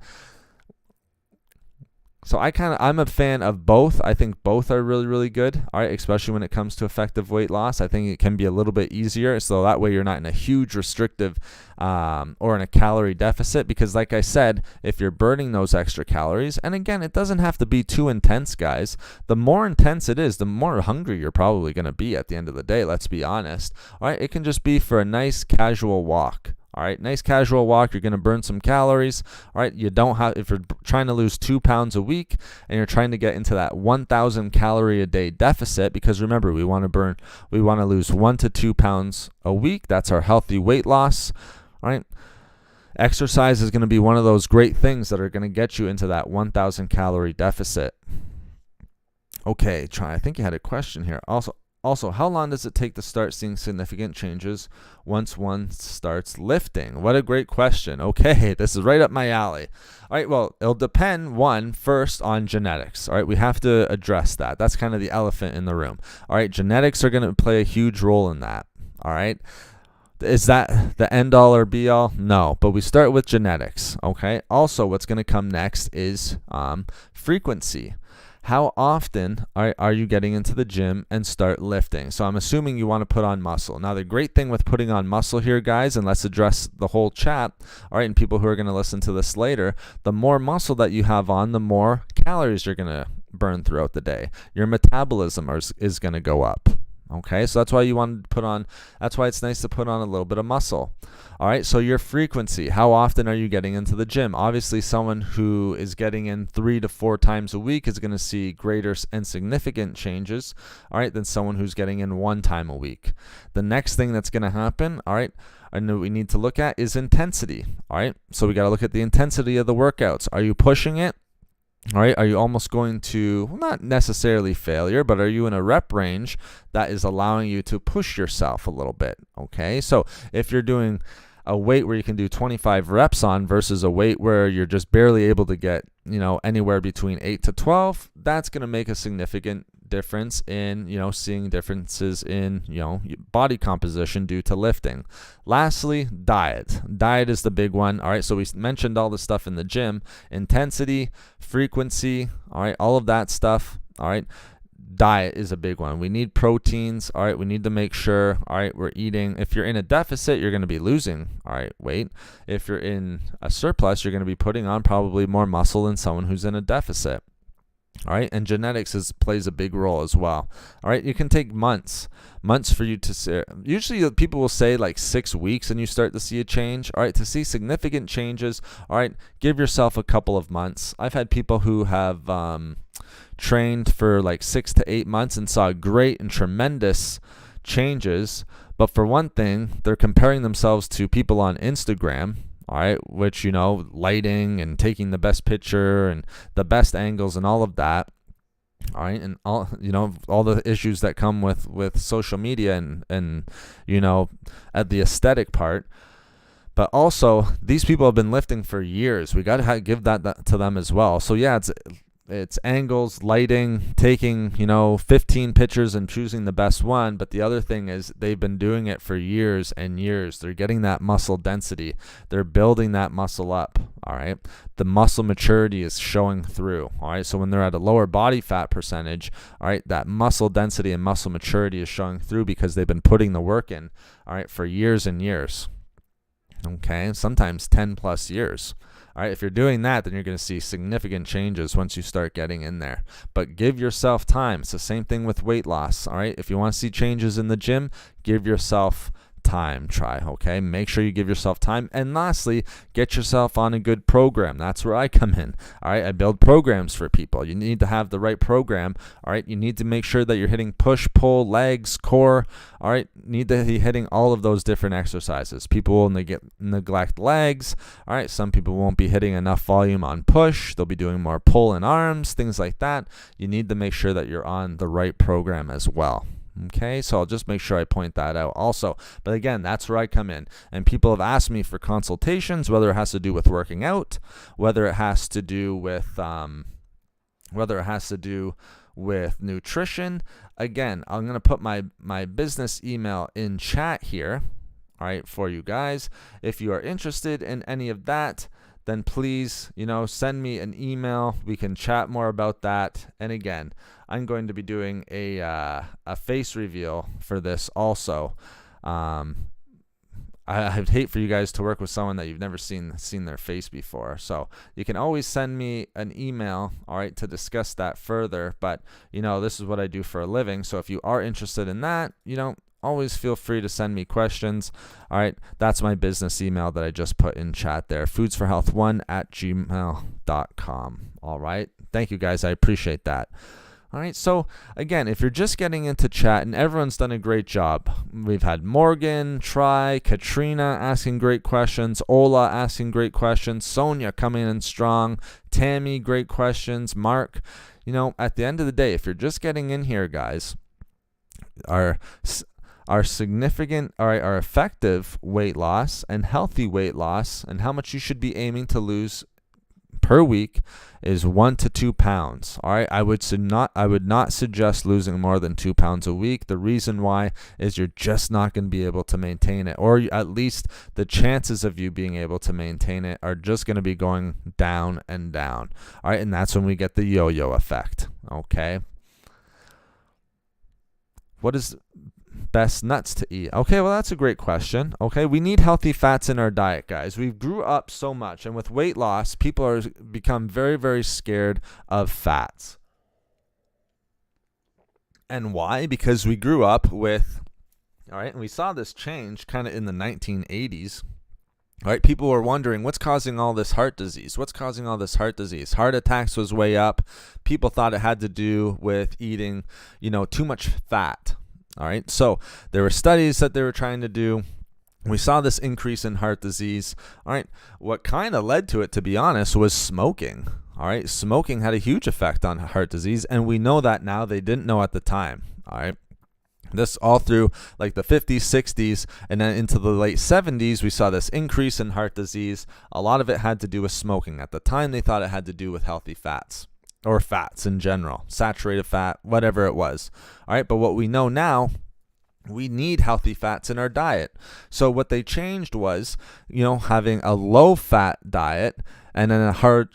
So I'm a fan of both. I think both are really, really good, all right, especially when it comes to effective weight loss. I think it can be a little bit easier, so that way you're not in a huge restrictive or in a calorie deficit, because like I said, if you're burning those extra calories, and again, it doesn't have to be too intense, guys. The more intense it is, the more hungry you're probably going to be at the end of the day, let's be honest. All right, it can just be for a nice casual walk. All right, nice casual walk, you're going to burn some calories. All right, if you're trying to lose 2 pounds a week and you're trying to get into that 1,000 calorie a day deficit, because remember, we want to lose 1 to 2 pounds a week. That's our healthy weight loss. All right, exercise is going to be one of those great things that are going to get you into that 1,000 calorie deficit. Okay, I think you had a question here. Also, how long does it take to start seeing significant changes once one starts lifting? What a great question. Okay, this is right up my alley. All right, well, it'll depend, first on genetics. All right, we have to address that. That's kind of the elephant in the room. All right, genetics are going to play a huge role in that. All right. Is that the end all or be all? No, but we start with genetics. Okay. Also, what's going to come next is frequency. How often are you getting into the gym and start lifting? So I'm assuming you want to put on muscle. Now, the great thing with putting on muscle here, guys, and let's address the whole chat, all right, and people who are going to listen to this later, the more muscle that you have on, the more calories you're going to burn throughout the day. Your metabolism is going to go up. Okay, so that's why that's why it's nice to put on a little bit of muscle. All right, so your frequency, how often are you getting into the gym? Obviously, someone who is getting in 3 to 4 times a week is going to see greater and significant changes, all right, than someone who's getting in 1 time a week. The next thing that's going to happen, all right, and we need to look at is intensity. All right, so we got to look at the intensity of the workouts. Are you pushing it? All right, are you almost going to, well, not necessarily failure, but are you in a rep range that is allowing you to push yourself a little bit? Okay, so if you're doing a weight where you can do 25 reps on versus a weight where you're just barely able to get, anywhere between 8 to 12, that's going to make a significant difference in, seeing differences in, body composition due to lifting. Lastly, diet. Diet is the big one. All right, so we mentioned all the stuff in the gym: intensity, frequency, all right, all of that stuff. All right, diet is a big one. We need proteins. All right, we need to make sure, all right, we're eating. If you're in a deficit, you're going to be losing, all right, weight. If you're in a surplus, you're going to be putting on probably more muscle than someone who's in a deficit. All right, and genetics plays a big role as well. All right, you can take months for you to see. Usually people will say like 6 weeks and you start to see a change. All right, to see significant changes, all right, give yourself a couple of months. I've had people who have trained for like 6 to 8 months and saw great and tremendous changes. But for one thing, they're comparing themselves to people on Instagram. All right, which, lighting and taking the best picture and the best angles and all of that. All right, and all the issues that come with social media and at the aesthetic part. But also, these people have been lifting for years. We got to give that to them as well. So yeah, it's angles, lighting, taking 15 pictures and choosing the best one. But the other thing is they've been doing it for years and years. They're getting that muscle density. They're building that muscle up. All right, the muscle maturity is showing through. All right, so when they're at a lower body fat percentage, all right, that muscle density and muscle maturity is showing through because they've been putting the work in, all right, for years and years. Okay, sometimes 10 plus years. All right, if you're doing that, then you're going to see significant changes once you start getting in there. But give yourself time. It's the same thing with weight loss. All right, if you want to see changes in the gym, give yourself time. Okay, make sure you give yourself time. And lastly, get yourself on a good program. That's where I come in. All right, I build programs for people. You need to have the right program. All right, you need to make sure that you're hitting push, pull, legs, core. All right, need to be hitting all of those different exercises. People will neglect legs. All right, some people won't be hitting enough volume on push. They'll be doing more pull and arms, things like that. You need to make sure that you're on the right program as well. Okay, so I'll just make sure I point that out also. But again, that's where I come in. And people have asked me for consultations, whether it has to do with working out, whether it has to do with nutrition. Again, I'm going to put my business email in chat here, all right, for you guys. If you are interested in any of that, then please, send me an email. We can chat more about that. And again, I'm going to be doing a face reveal for this also. I'd hate for you guys to work with someone that you've never seen their face before. So you can always send me an email, all right, to discuss that further. But, this is what I do for a living. So if you are interested in that, always feel free to send me questions. All right, that's my business email that I just put in chat there, foodsforhealth1@gmail.com. All right, thank you guys. I appreciate that. All right, so again, if you're just getting into chat, and everyone's done a great job. We've had Morgan, Katrina asking great questions, Ola asking great questions, Sonia coming in strong, Tammy, great questions, Mark. At the end of the day, if you're just getting in here, guys, our effective weight loss and healthy weight loss and how much you should be aiming to lose per week is 1 to 2 pounds. All right, I would not suggest losing more than 2 pounds a week. The reason why is you're just not going to be able to maintain it, or at least the chances of you being able to maintain it are just going to be going down and down. All right, and that's when we get the yo-yo effect. Okay, what is best nuts to eat? Okay, well, that's a great question. Okay, we need healthy fats in our diet, guys. We grew up so much, and with weight loss, people are become very, very scared of fats. And why? Because we grew up with, all right, and we saw this change kind of in the 1980s. All right, people were wondering, what's causing all this heart disease? What's causing all this heart disease? Heart attacks was way up. People thought it had to do with eating, too much fat. All right, so there were studies that they were trying to do. We saw this increase in heart disease. All right, what kind of led to it, to be honest, was smoking. All right, smoking had a huge effect on heart disease, and we know that now. They didn't know at the time. All right. This all through like the 50s, 60s, and then into the late 70s, we saw this increase in heart disease. A lot of it had to do with smoking. At the time, they thought it had to do with healthy fats or fats in general, saturated fat, whatever it was. All right, but what we know now, we need healthy fats in our diet. So what they changed was, having a low fat diet and then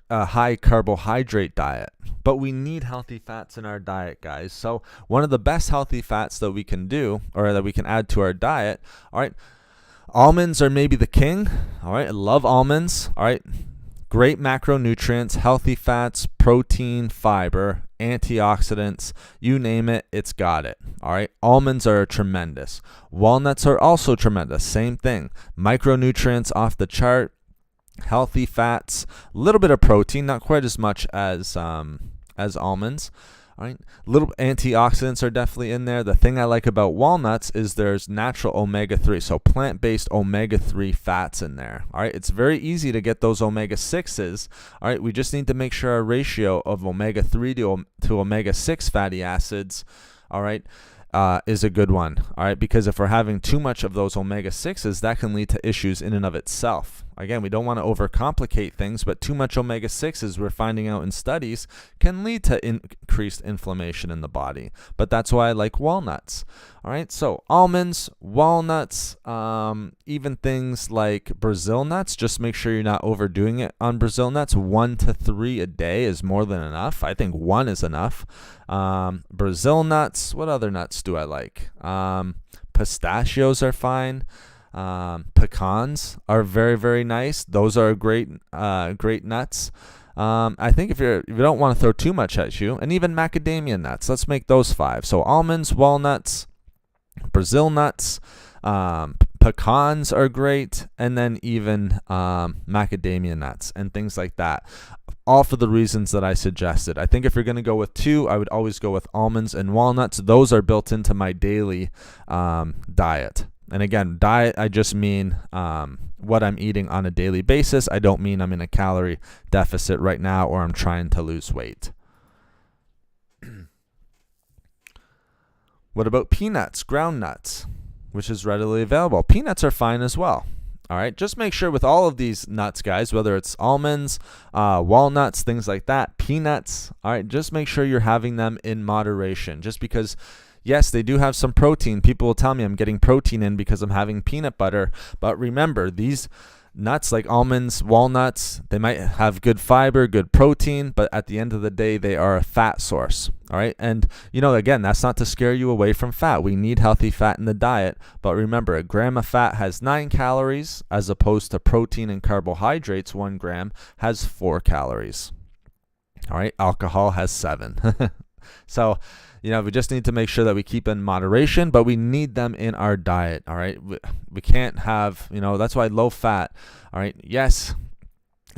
a high carbohydrate diet. But we need healthy fats in our diet, guys. So one of the best healthy fats that we can do, or that we can add to our diet, all right, almonds are maybe the king. All right, I love almonds. All right, great macronutrients, healthy fats, protein, fiber, antioxidants, you name it, it's got it. All right, almonds are tremendous. Walnuts are also tremendous. Same thing, micronutrients off the chart. Healthy fats, a little bit of protein, not quite as much as almonds. All right, little antioxidants are definitely in there. The thing I like about walnuts is there's natural omega-3, so plant-based omega-3 fats in there. All right, it's very easy to get those omega-6s. All right, we just need to make sure our ratio of omega-3 to omega-6 fatty acids, all right, is a good one. All right, because if we're having too much of those omega-6s, that can lead to issues in and of itself. Again, we don't want to overcomplicate things, but too much omega-6s, we're finding out in studies, can lead to increased inflammation in the body. But that's why I like walnuts. All right, so almonds, walnuts, even things like Brazil nuts. Just make sure you're not overdoing it on Brazil nuts. 1 to 3 a day is more than enough. I think 1 is enough. Brazil nuts. What other nuts do I like? Pistachios are fine. Pecans are very, very nice. Those are great nuts. I think if you don't want to throw too much at you, and even macadamia nuts, let's make those 5. So almonds, walnuts, Brazil nuts, pecans are great, and then even macadamia nuts and things like that. All for the reasons that I suggested. I think if you're going to go with 2, I would always go with almonds and walnuts. Those are built into my daily diet. And again, diet, I just mean what I'm eating on a daily basis. I don't mean I'm in a calorie deficit right now or I'm trying to lose weight. What about peanuts, ground nuts, which is readily available? Peanuts are fine as well. All right, just make sure with all of these nuts, guys, whether it's almonds, walnuts, things like that, peanuts, all right, just make sure you're having them in moderation. Just because, yes, they do have some protein. People will tell me I'm getting protein in because I'm having peanut butter. But remember, these nuts like almonds, walnuts, they might have good fiber, good protein, but at the end of the day, they are a fat source. All right. And, again, that's not to scare you away from fat. We need healthy fat in the diet. But remember, a gram of fat has 9 calories as opposed to protein and carbohydrates. 1 gram has 4 calories. All right. Alcohol has 7. So, we just need to make sure that we keep in moderation, but we need them in our diet. All right. We can't have, that's why low fat. All right. Yes,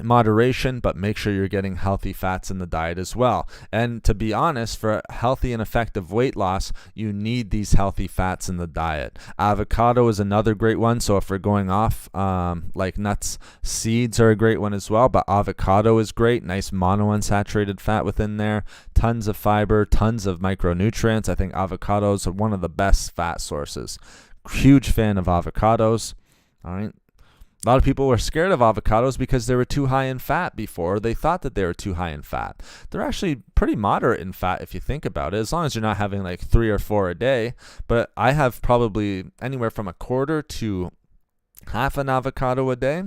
moderation, but make sure you're getting healthy fats in the diet as well. And to be honest, for healthy and effective weight loss, you need these healthy fats in the diet. Avocado is another great one. So if we're going off like nuts, seeds are a great one as well, but avocado is great. Nice monounsaturated fat within there. Tons of fiber, tons of micronutrients. I think avocados are one of the best fat sources. Huge fan of avocados. All right. A lot of people were scared of avocados because they were too high in fat before. They thought that they were too high in fat. They're actually pretty moderate in fat if you think about it, as long as you're not having like 3 or 4 a day. But I have probably anywhere from a quarter to half an avocado a day.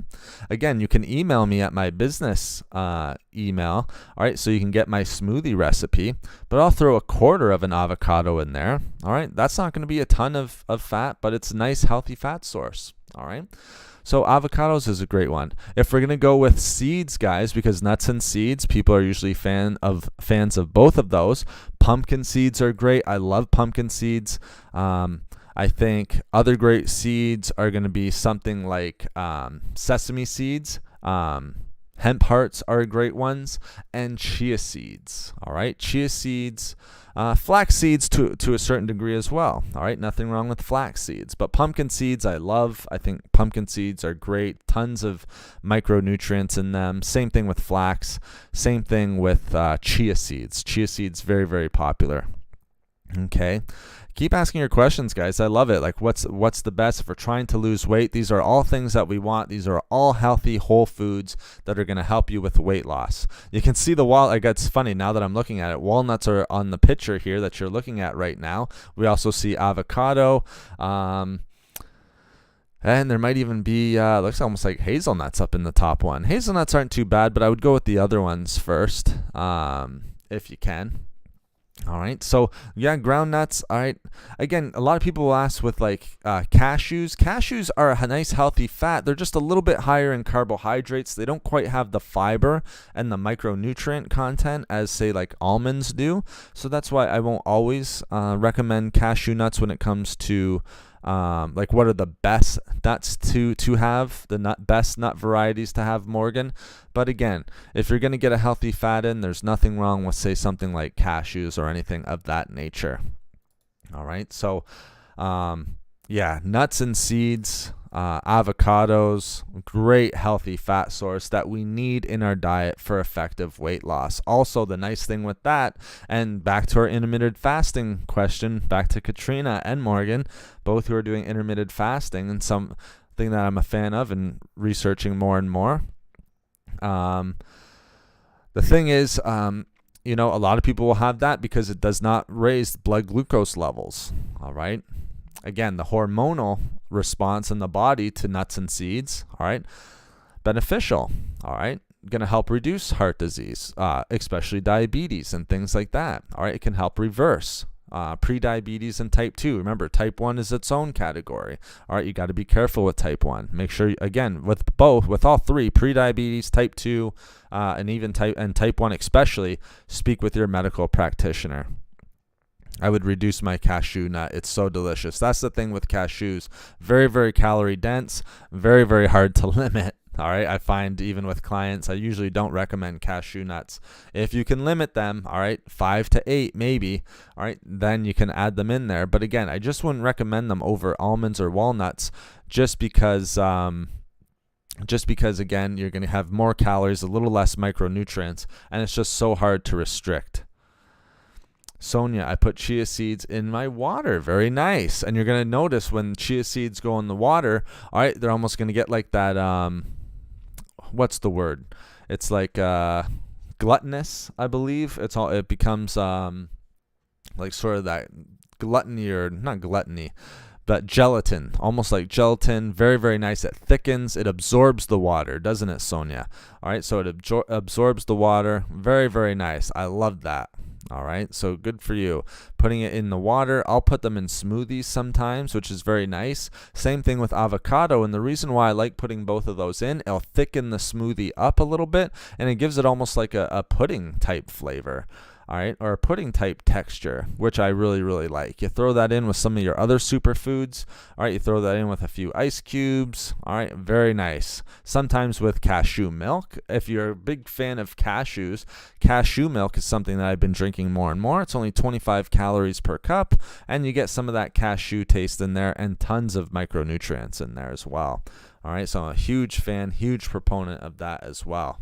Again, you can email me at my business email. All right, so you can get my smoothie recipe, but I'll throw a quarter of an avocado in there. All right, that's not going to be a ton of fat, but it's a nice healthy fat source. All right. So avocados is a great one. If we're going to go with seeds, guys, because nuts and seeds, people are usually fans of both of those. Pumpkin seeds are great. I love pumpkin seeds. I think other great seeds are going to be something like sesame seeds. Hemp hearts are great ones, and chia seeds. All right, chia seeds, flax seeds to a certain degree as well. All right, nothing wrong with flax seeds, but pumpkin seeds I love. I think pumpkin seeds are great. Tons of micronutrients in them. Same thing with flax. Same thing with chia seeds. Chia seeds, very, very popular. Okay. Keep asking your questions, guys. I love it. Like, what's the best if we're trying to lose weight? These are all things that we want. These are all healthy, whole foods that are going to help you with weight loss. You can see the like, it's funny now that I'm looking at it. Walnuts are on the picture here that you're looking at right now. We also see avocado. And there might even be, looks almost like hazelnuts up in the top one. Hazelnuts aren't too bad, but I would go with the other ones first, if you can. All right, so yeah, ground nuts. All right, again, a lot of people will ask with like cashews. Cashews are a nice healthy fat. They're just a little bit higher in carbohydrates. They don't quite have the fiber and the micronutrient content as say like almonds do. So that's why I won't always recommend cashew nuts when it comes to like what are the best nuts to have, the best nut varieties to have, Morgan. But again, if you're going to get a healthy fat in, there's nothing wrong with say something like cashews or anything of that nature. All right, so yeah, nuts and seeds, avocados, great healthy fat source that we need in our diet for effective weight loss. Also, the nice thing with that, and back to our intermittent fasting question, back to Katrina and Morgan, both who are doing intermittent fasting, and something that I'm a fan of and researching more and more. The thing is, you know, a lot of people will have that because it does not raise blood glucose levels. All right. Again, the hormonal response in the body to nuts and seeds, all right, beneficial, all right, going to help reduce heart disease, especially diabetes and things like that, all right. It can help reverse pre-diabetes and type 2. Remember, type 1 is its own category, all right. You got to be careful with type 1. Make sure, again, with all three, pre-diabetes, type 2, and even type 1 especially, speak with your medical practitioner. I would reduce my cashew nut. It's so delicious. That's the thing with cashews. Very, very calorie dense. Very, very hard to limit. All right. I find even with clients, I usually don't recommend cashew nuts. If you can limit them, all right, 5 to 8 maybe, all right, then you can add them in there. But again, I just wouldn't recommend them over almonds or walnuts just because again, you're going to have more calories, a little less micronutrients, and it's just so hard to restrict. Sonia, I put chia seeds in my water. Very nice. And you're going to notice when chia seeds go in the water, all right, they're almost going to get like that, what's the word? It's like gluttonous, I believe. It becomes like sort of that gluttony, or not gluttony, but gelatin, almost like gelatin. Very, very nice. It thickens. It absorbs the water, doesn't it, Sonia? All right, so it absorbs the water. Very, very nice. I love that. All right, so good for you. Putting it in the water. I'll put them in smoothies sometimes, which is very nice. Same thing with avocado, and the reason why I like putting both of those in, it'll thicken the smoothie up a little bit, and it gives it almost like a pudding type flavor. All right, or a pudding type texture, which I really, really like. You throw that in with some of your other superfoods. All right, you throw that in with a few ice cubes. All right, very nice. Sometimes with cashew milk. If you're a big fan of cashews, cashew milk is something that I've been drinking more and more. It's only 25 calories per cup, and you get some of that cashew taste in there and tons of micronutrients in there as well. All right, so I'm a huge fan, huge proponent of that as well.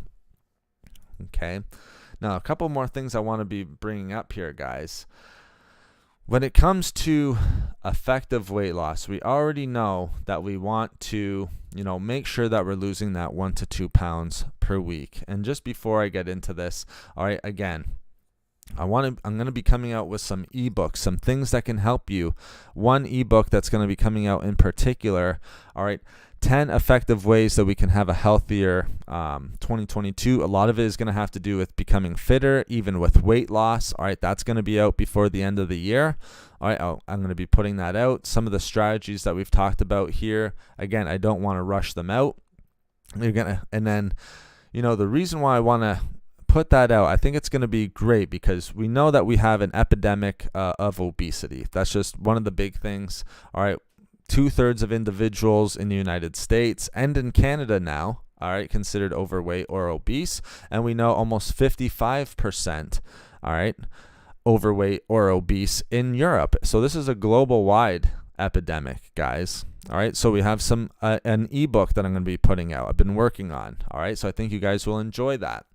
Okay. Now, a couple more things I want to be bringing up here, guys. When it comes to effective weight loss, we already know that we want to, make sure that we're losing that 1 to 2 pounds per week. And just before I get into this, all right, again, I'm going to be coming out with some ebooks, some things that can help you. One ebook that's going to be coming out in particular, all right, 10 effective ways that we can have a healthier 2022. A lot of it is going to have to do with becoming fitter, even with weight loss. All right, that's going to be out before the end of the year. All right, I'm going to be putting that out. Some of the strategies that we've talked about here, again, I don't want to rush them out. And then, the reason why I want to put that out, I think it's going to be great because we know that we have an epidemic of obesity. That's just one of the big things. All right. 2/3 of individuals in the United States and in Canada now, all right, considered overweight or obese. And we know almost 55%, all right, overweight or obese in Europe. So this is a global wide epidemic, guys. All right, so we have an ebook that I'm going to be putting out. I've been working on. All right, so I think you guys will enjoy that.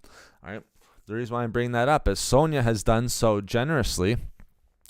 All right, the reason why I'm bringing that up is Sonia has done so generously.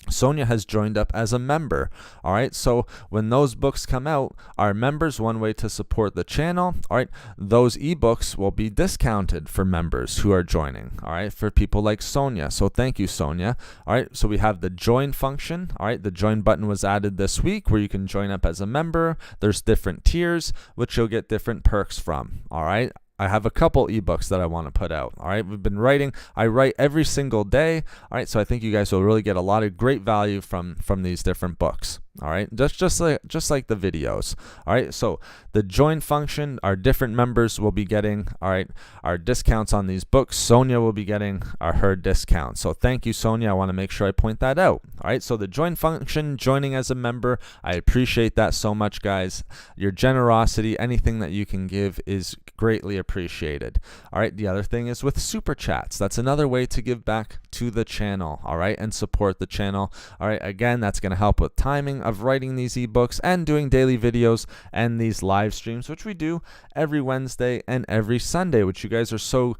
Sonia has joined up as a member. All right, so when those books come out, our members, one way to support the channel, all right, those ebooks will be discounted for members who are joining, all right, for people like Sonia. So thank you, Sonia. All right, so we have the join function. All right, the join button was added this week where you can join up as a member. There's different tiers, which you'll get different perks from. All right. I have a couple ebooks that I want to put out. All right, we've been writing. I write every single day. All right, so I think you guys will really get a lot of great value from these different books. All right, just like the videos. All right, so the join function, our different members will be getting, all right, our discounts on these books. Sonia will be getting her discount. So thank you, Sonia. I want to make sure I point that out. All right, so the join function, joining as a member, I appreciate that so much, guys. Your generosity, anything that you can give is greatly appreciated. All right, the other thing is with super chats. That's another way to give back to the channel, all right, and support the channel. All right, again, that's going to help with timing of writing these ebooks and doing daily videos and these live streams, which we do every Wednesday and every Sunday, which you guys are so,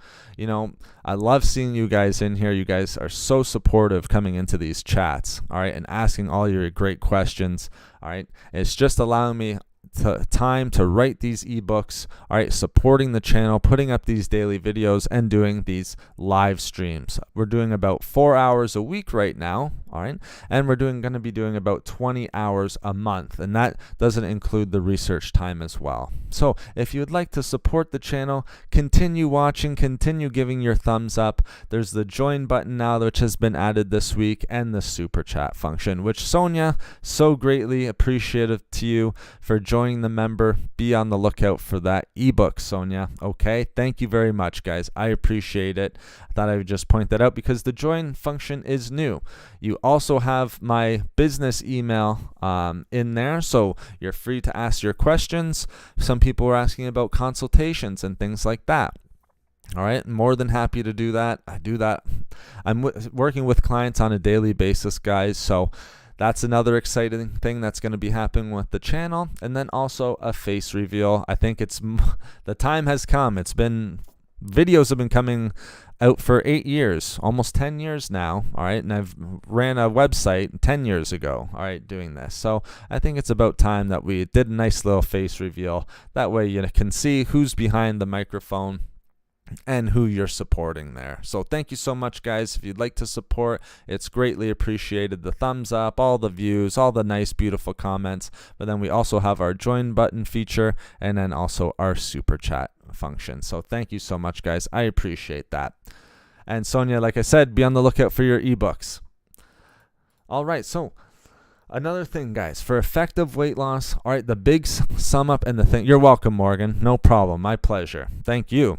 I love seeing you guys in here. You guys are so supportive coming into these chats, all right, and asking all your great questions, all right. It's just allowing me time to write these ebooks, all right, supporting the channel, putting up these daily videos, and doing these live streams. We're doing about 4 hours a week right now, all right, and we're going to be doing about 20 hours a month, and that doesn't include the research time as well. So if you would like to support the channel, continue watching, continue giving your thumbs up. There's the join button now, which has been added this week, and the super chat function, which Sonia, so greatly appreciative to you for joining the member. Be on the lookout for that ebook, Sonia. Okay, thank you very much, guys. I appreciate it. I thought I would just point that out because the join function is new. You also have my business email in there, so you're free to ask your questions. Some people were asking about consultations and things like that. All right, more than happy to do that. I do that. I'm working with clients on a daily basis, guys, so that's another exciting thing that's going to be happening with the channel. And then also a face reveal. I think the time has come. Videos have been coming out for 8 years, almost 10 years now. All right, and I've ran a website 10 years ago, all right, doing this. So I think it's about time that we did a nice little face reveal. That way you can see who's behind the microphone and who you're supporting there. So thank you so much, guys. If you'd like to support, it's greatly appreciated. The thumbs up, all the views, all the nice beautiful comments. But then we also have our join button feature and then also our super chat function. So thank you so much, guys. I appreciate that. And Sonia, like I said, be on the lookout for your ebooks. All right, so another thing, guys, for effective weight loss, all right, the big sum up and the thing. You're welcome, Morgan. No problem. My pleasure. Thank you.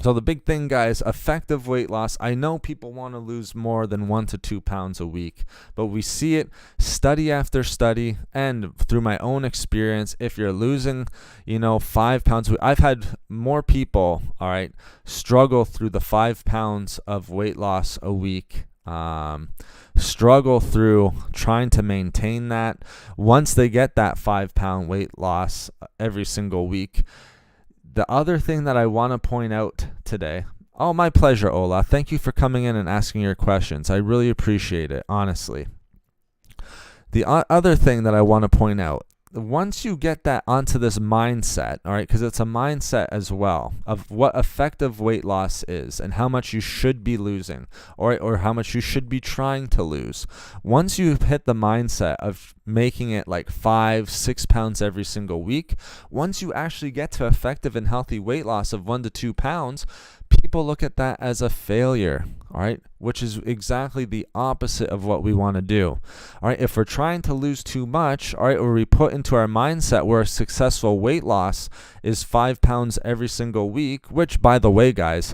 So the big thing, guys, effective weight loss. I know people want to lose more than 1 to 2 pounds a week, but we see it study after study and through my own experience. If you're losing, 5 pounds, I've had more people, all right, struggle through the 5 pounds of weight loss a week, struggle through trying to maintain that. Once they get that 5 pound weight loss every single week, the other thing that I want to point out today, oh, my pleasure, Ola. Thank you for coming in and asking your questions. I really appreciate it, honestly. The other thing that I want to point out, once you get that onto this mindset, all right, because it's a mindset as well of what effective weight loss is and how much you should be losing or how much you should be trying to lose. Once you hit the mindset of making it like 5-6 pounds every single week, once you actually get to effective and healthy weight loss of 1 to 2 pounds, people look at that as a failure, all right, which is exactly the opposite of what we want to do. All right, if we're trying to lose too much, all right, or we put into our mindset where a successful weight loss is 5 pounds every single week, which, by the way, guys,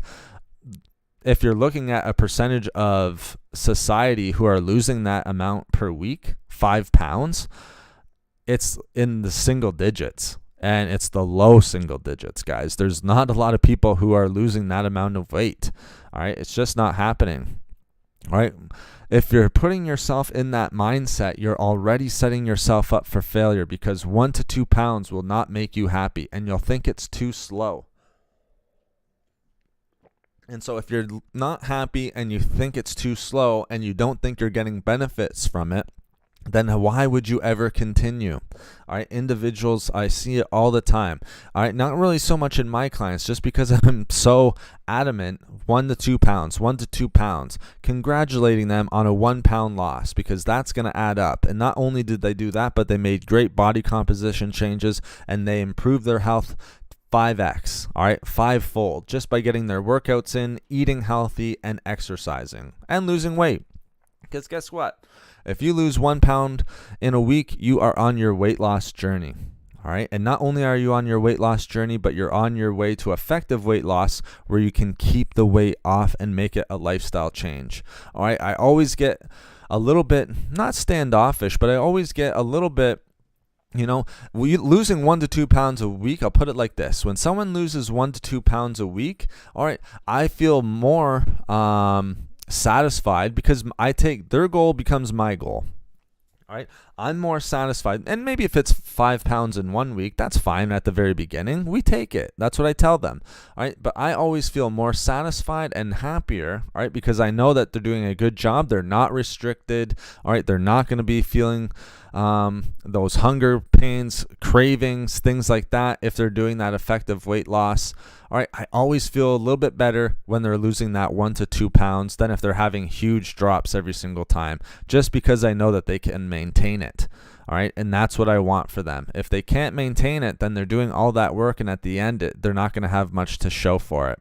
if you're looking at a percentage of society who are losing that amount per week, 5 pounds, it's in the single digits. And it's the low single digits, guys. There's not a lot of people who are losing that amount of weight. All right. It's just not happening. All right. If you're putting yourself in that mindset, you're already setting yourself up for failure, because 1 to 2 pounds will not make you happy, and you'll think it's too slow. And so if you're not happy and you think it's too slow and you don't think you're getting benefits from it, then why would you ever continue? All right, individuals, I see it all the time. All right, not really so much in my clients, just because I'm so adamant, 1 to 2 pounds, 1 to 2 pounds, congratulating them on a 1 pound loss, because that's going to add up. And not only did they do that, but they made great body composition changes and they improved their health 5x, all right, 5-fold, just by getting their workouts in, eating healthy, and exercising and losing weight. Because guess what? If you lose 1 pound in a week, you are on your weight loss journey. All right. And not only are you on your weight loss journey, but you're on your way to effective weight loss where you can keep the weight off and make it a lifestyle change. All right. I always get a little bit, not standoffish, but I always get a little bit, losing 1 to 2 pounds a week. I'll put it like this. When someone loses 1 to 2 pounds a week, all right, I feel more, satisfied, because their goal becomes my goal. All right, I'm more satisfied. And maybe if it's 5 pounds in 1 week, that's fine at the very beginning. We take it. That's what I tell them. All right, but I always feel more satisfied and happier, all right, because I know that they're doing a good job. They're not restricted. All right, they're not going to be feeling those hunger pains, cravings, things like that if they're doing that effective weight loss. All right, I always feel a little bit better when they're losing that 1 to 2 pounds than if they're having huge drops every single time, just because I know that they can maintain it. All right, and that's what I want for them. If they can't maintain it, then they're doing all that work, and at the end, they're not going to have much to show for it.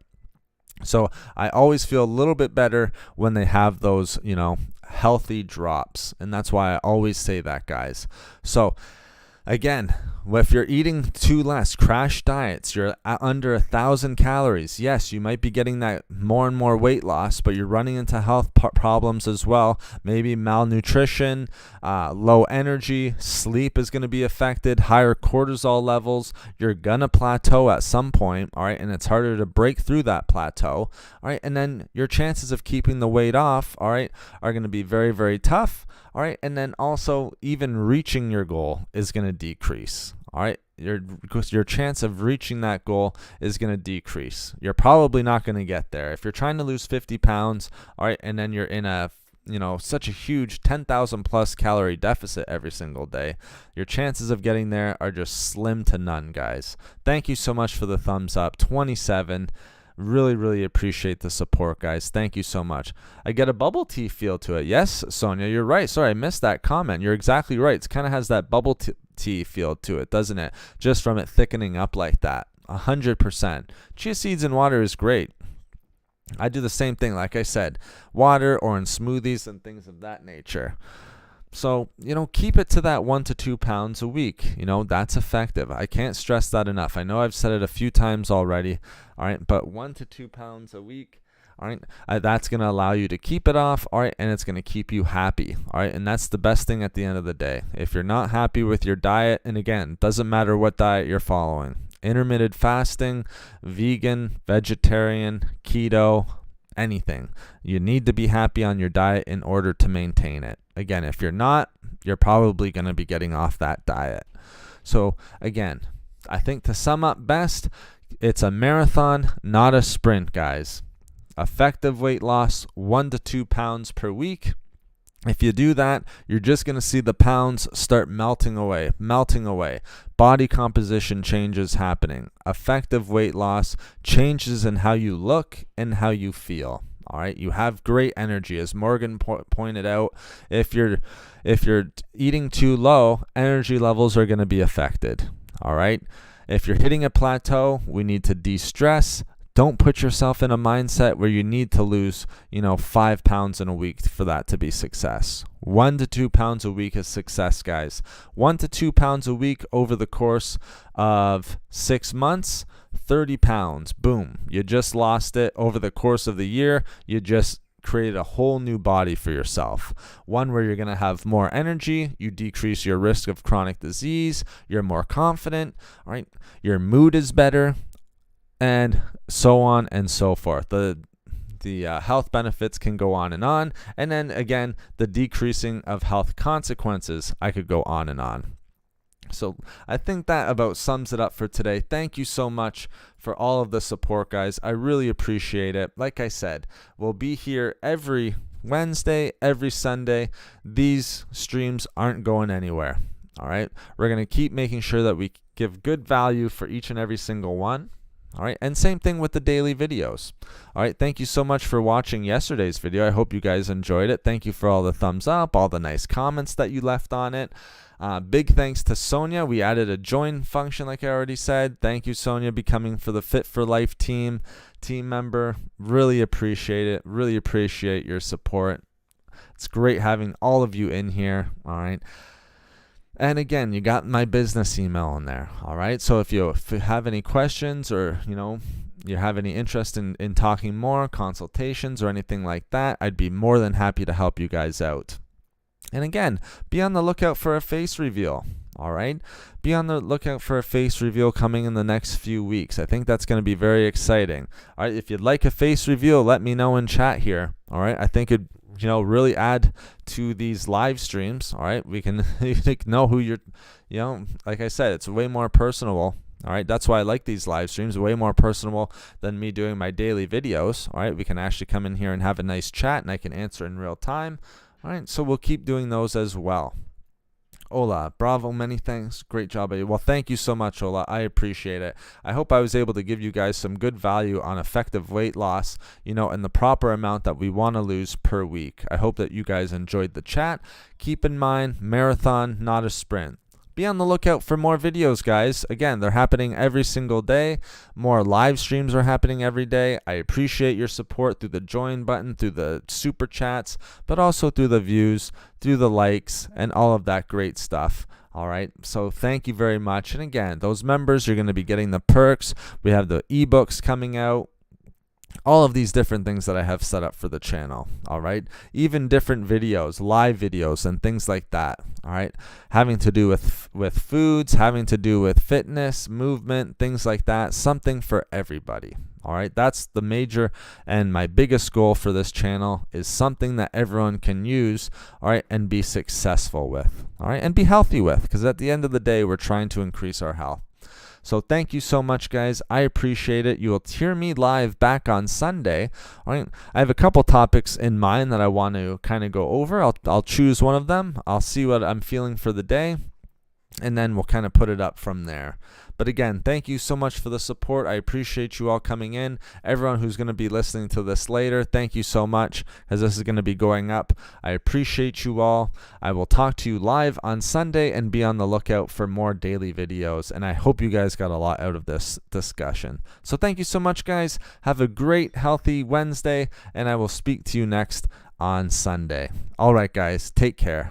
So I always feel a little bit better when they have those, healthy drops. And that's why I always say that, guys. So again, if you're eating too less, crash diets, you're under 1,000 calories. Yes, you might be getting that more and more weight loss, but you're running into health problems as well. Maybe malnutrition, low energy, sleep is going to be affected, higher cortisol levels. You're going to plateau at some point, all right, and it's harder to break through that plateau, all right, and then your chances of keeping the weight off, all right, are going to be very, very tough. All right, and then also even reaching your goal is going to decrease. All right, your chance of reaching that goal is going to decrease. You're probably not going to get there. If you're trying to lose 50 pounds, all right, and then you're in a such a huge 10,000 plus calorie deficit every single day, your chances of getting there are just slim to none, guys. Thank you so much for the thumbs up. 27. Really, really appreciate the support, guys. Thank you so much. I get a bubble tea feel to it. Yes, Sonia, you're right. Sorry, I missed that comment. You're exactly right. It kind of has that bubble tea feel to it, doesn't it? Just from it thickening up like that. 100%. Chia seeds and water is great. I do the same thing, like I said, water or in smoothies and things of that nature. So, keep it to that 1 to 2 pounds a week. That's effective. I can't stress that enough. I know I've said it a few times already. All right. But 1 to 2 pounds a week. All right. That's going to allow you to keep it off. All right. And it's going to keep you happy. All right. And that's the best thing at the end of the day. If you're not happy with your diet, and again, doesn't matter what diet you're following, intermittent fasting, vegan, vegetarian, keto, anything, you need to be happy on your diet in order to maintain it. Again, if you're not, you're probably going to be getting off that diet. So again, I think to sum up best, it's a marathon, not a sprint, guys. Effective weight loss, 1 to 2 pounds per week. If you do that, you're just going to see the pounds start melting away. Body composition changes happening. Effective weight loss, changes in how you look and how you feel. All right, you have great energy, as Morgan pointed out. If you're eating too low, energy levels are going to be affected. All right, if you're hitting a plateau, we need to de-stress. Don't put yourself in a mindset where you need to lose, 5 pounds in a week for that to be success. 1 to 2 pounds a week is success, guys. 1 to 2 pounds a week over the course of 6 months, 30 pounds. Boom. You just lost it over the course of the year. You just created a whole new body for yourself. One where you're going to have more energy, you decrease your risk of chronic disease, you're more confident, all right? Your mood is better, and so on and so forth. The health benefits can go on. And then again, the decreasing of health consequences, I could go on and on. So I think that about sums it up for today. Thank you so much for all of the support, guys. I really appreciate it. Like I said, we'll be here every Wednesday, every Sunday. These streams aren't going anywhere. All right. We're going to keep making sure that we give good value for each and every single one. All right. And same thing with the daily videos. All right. Thank you so much for watching yesterday's video. I hope you guys enjoyed it. Thank you for all the thumbs up, all the nice comments that you left on it. Big thanks to Sonia. We added a join function, like I already said. Thank you, Sonia, becoming for the Fit for Life team member. Really appreciate it. Really appreciate your support. It's great having all of you in here. All right. And again, you got my business email in there. All right. So if you have any questions, or you have any interest in talking more, consultations or anything like that, I'd be more than happy to help you guys out. And again, be on the lookout for a face reveal. All right. Be on the lookout for a face reveal coming in the next few weeks. I think that's going to be very exciting. All right. If you'd like a face reveal, let me know in chat here. All right. I think it'd really add to these live streams. All right. We can know who you're, like I said, it's way more personable. All right. That's why I like these live streams, way more personable than me doing my daily videos. All right. We can actually come in here and have a nice chat, and I can answer in real time. All right, so we'll keep doing those as well. Ola, bravo, many thanks. Great job. Well, thank you so much, Ola. I appreciate it. I hope I was able to give you guys some good value on effective weight loss, and the proper amount that we want to lose per week. I hope that you guys enjoyed the chat. Keep in mind, marathon, not a sprint. Be on the lookout for more videos, guys. Again, they're happening every single day. More live streams are happening every day. I appreciate your support through the join button, through the super chats, but also through the views, through the likes, and all of that great stuff. All right. So thank you very much. And again, those members, you're going to be getting the perks. We have the ebooks coming out. All of these different things that I have set up for the channel. All right. Even different videos, live videos and things like that. All right. Having to do with foods, having to do with fitness, movement, things like that. Something for everybody. All right. That's the major and my biggest goal for this channel, is something that everyone can use. All right. And be successful with. All right. And be healthy with, because at the end of the day, we're trying to increase our health. So thank you so much, guys. I appreciate it. You will hear me live back on Sunday. All right. I have a couple topics in mind that I want to kind of go over. I'll choose one of them. I'll see what I'm feeling for the day, and then we'll kind of put it up from there. But again, thank you so much for the support. I appreciate you all coming in. Everyone who's going to be listening to this later, thank you so much, as this is going to be going up. I appreciate you all. I will talk to you live on Sunday, and be on the lookout for more daily videos. And I hope you guys got a lot out of this discussion. So thank you so much, guys. Have a great, healthy Wednesday, and I will speak to you next on Sunday. All right, guys, take care.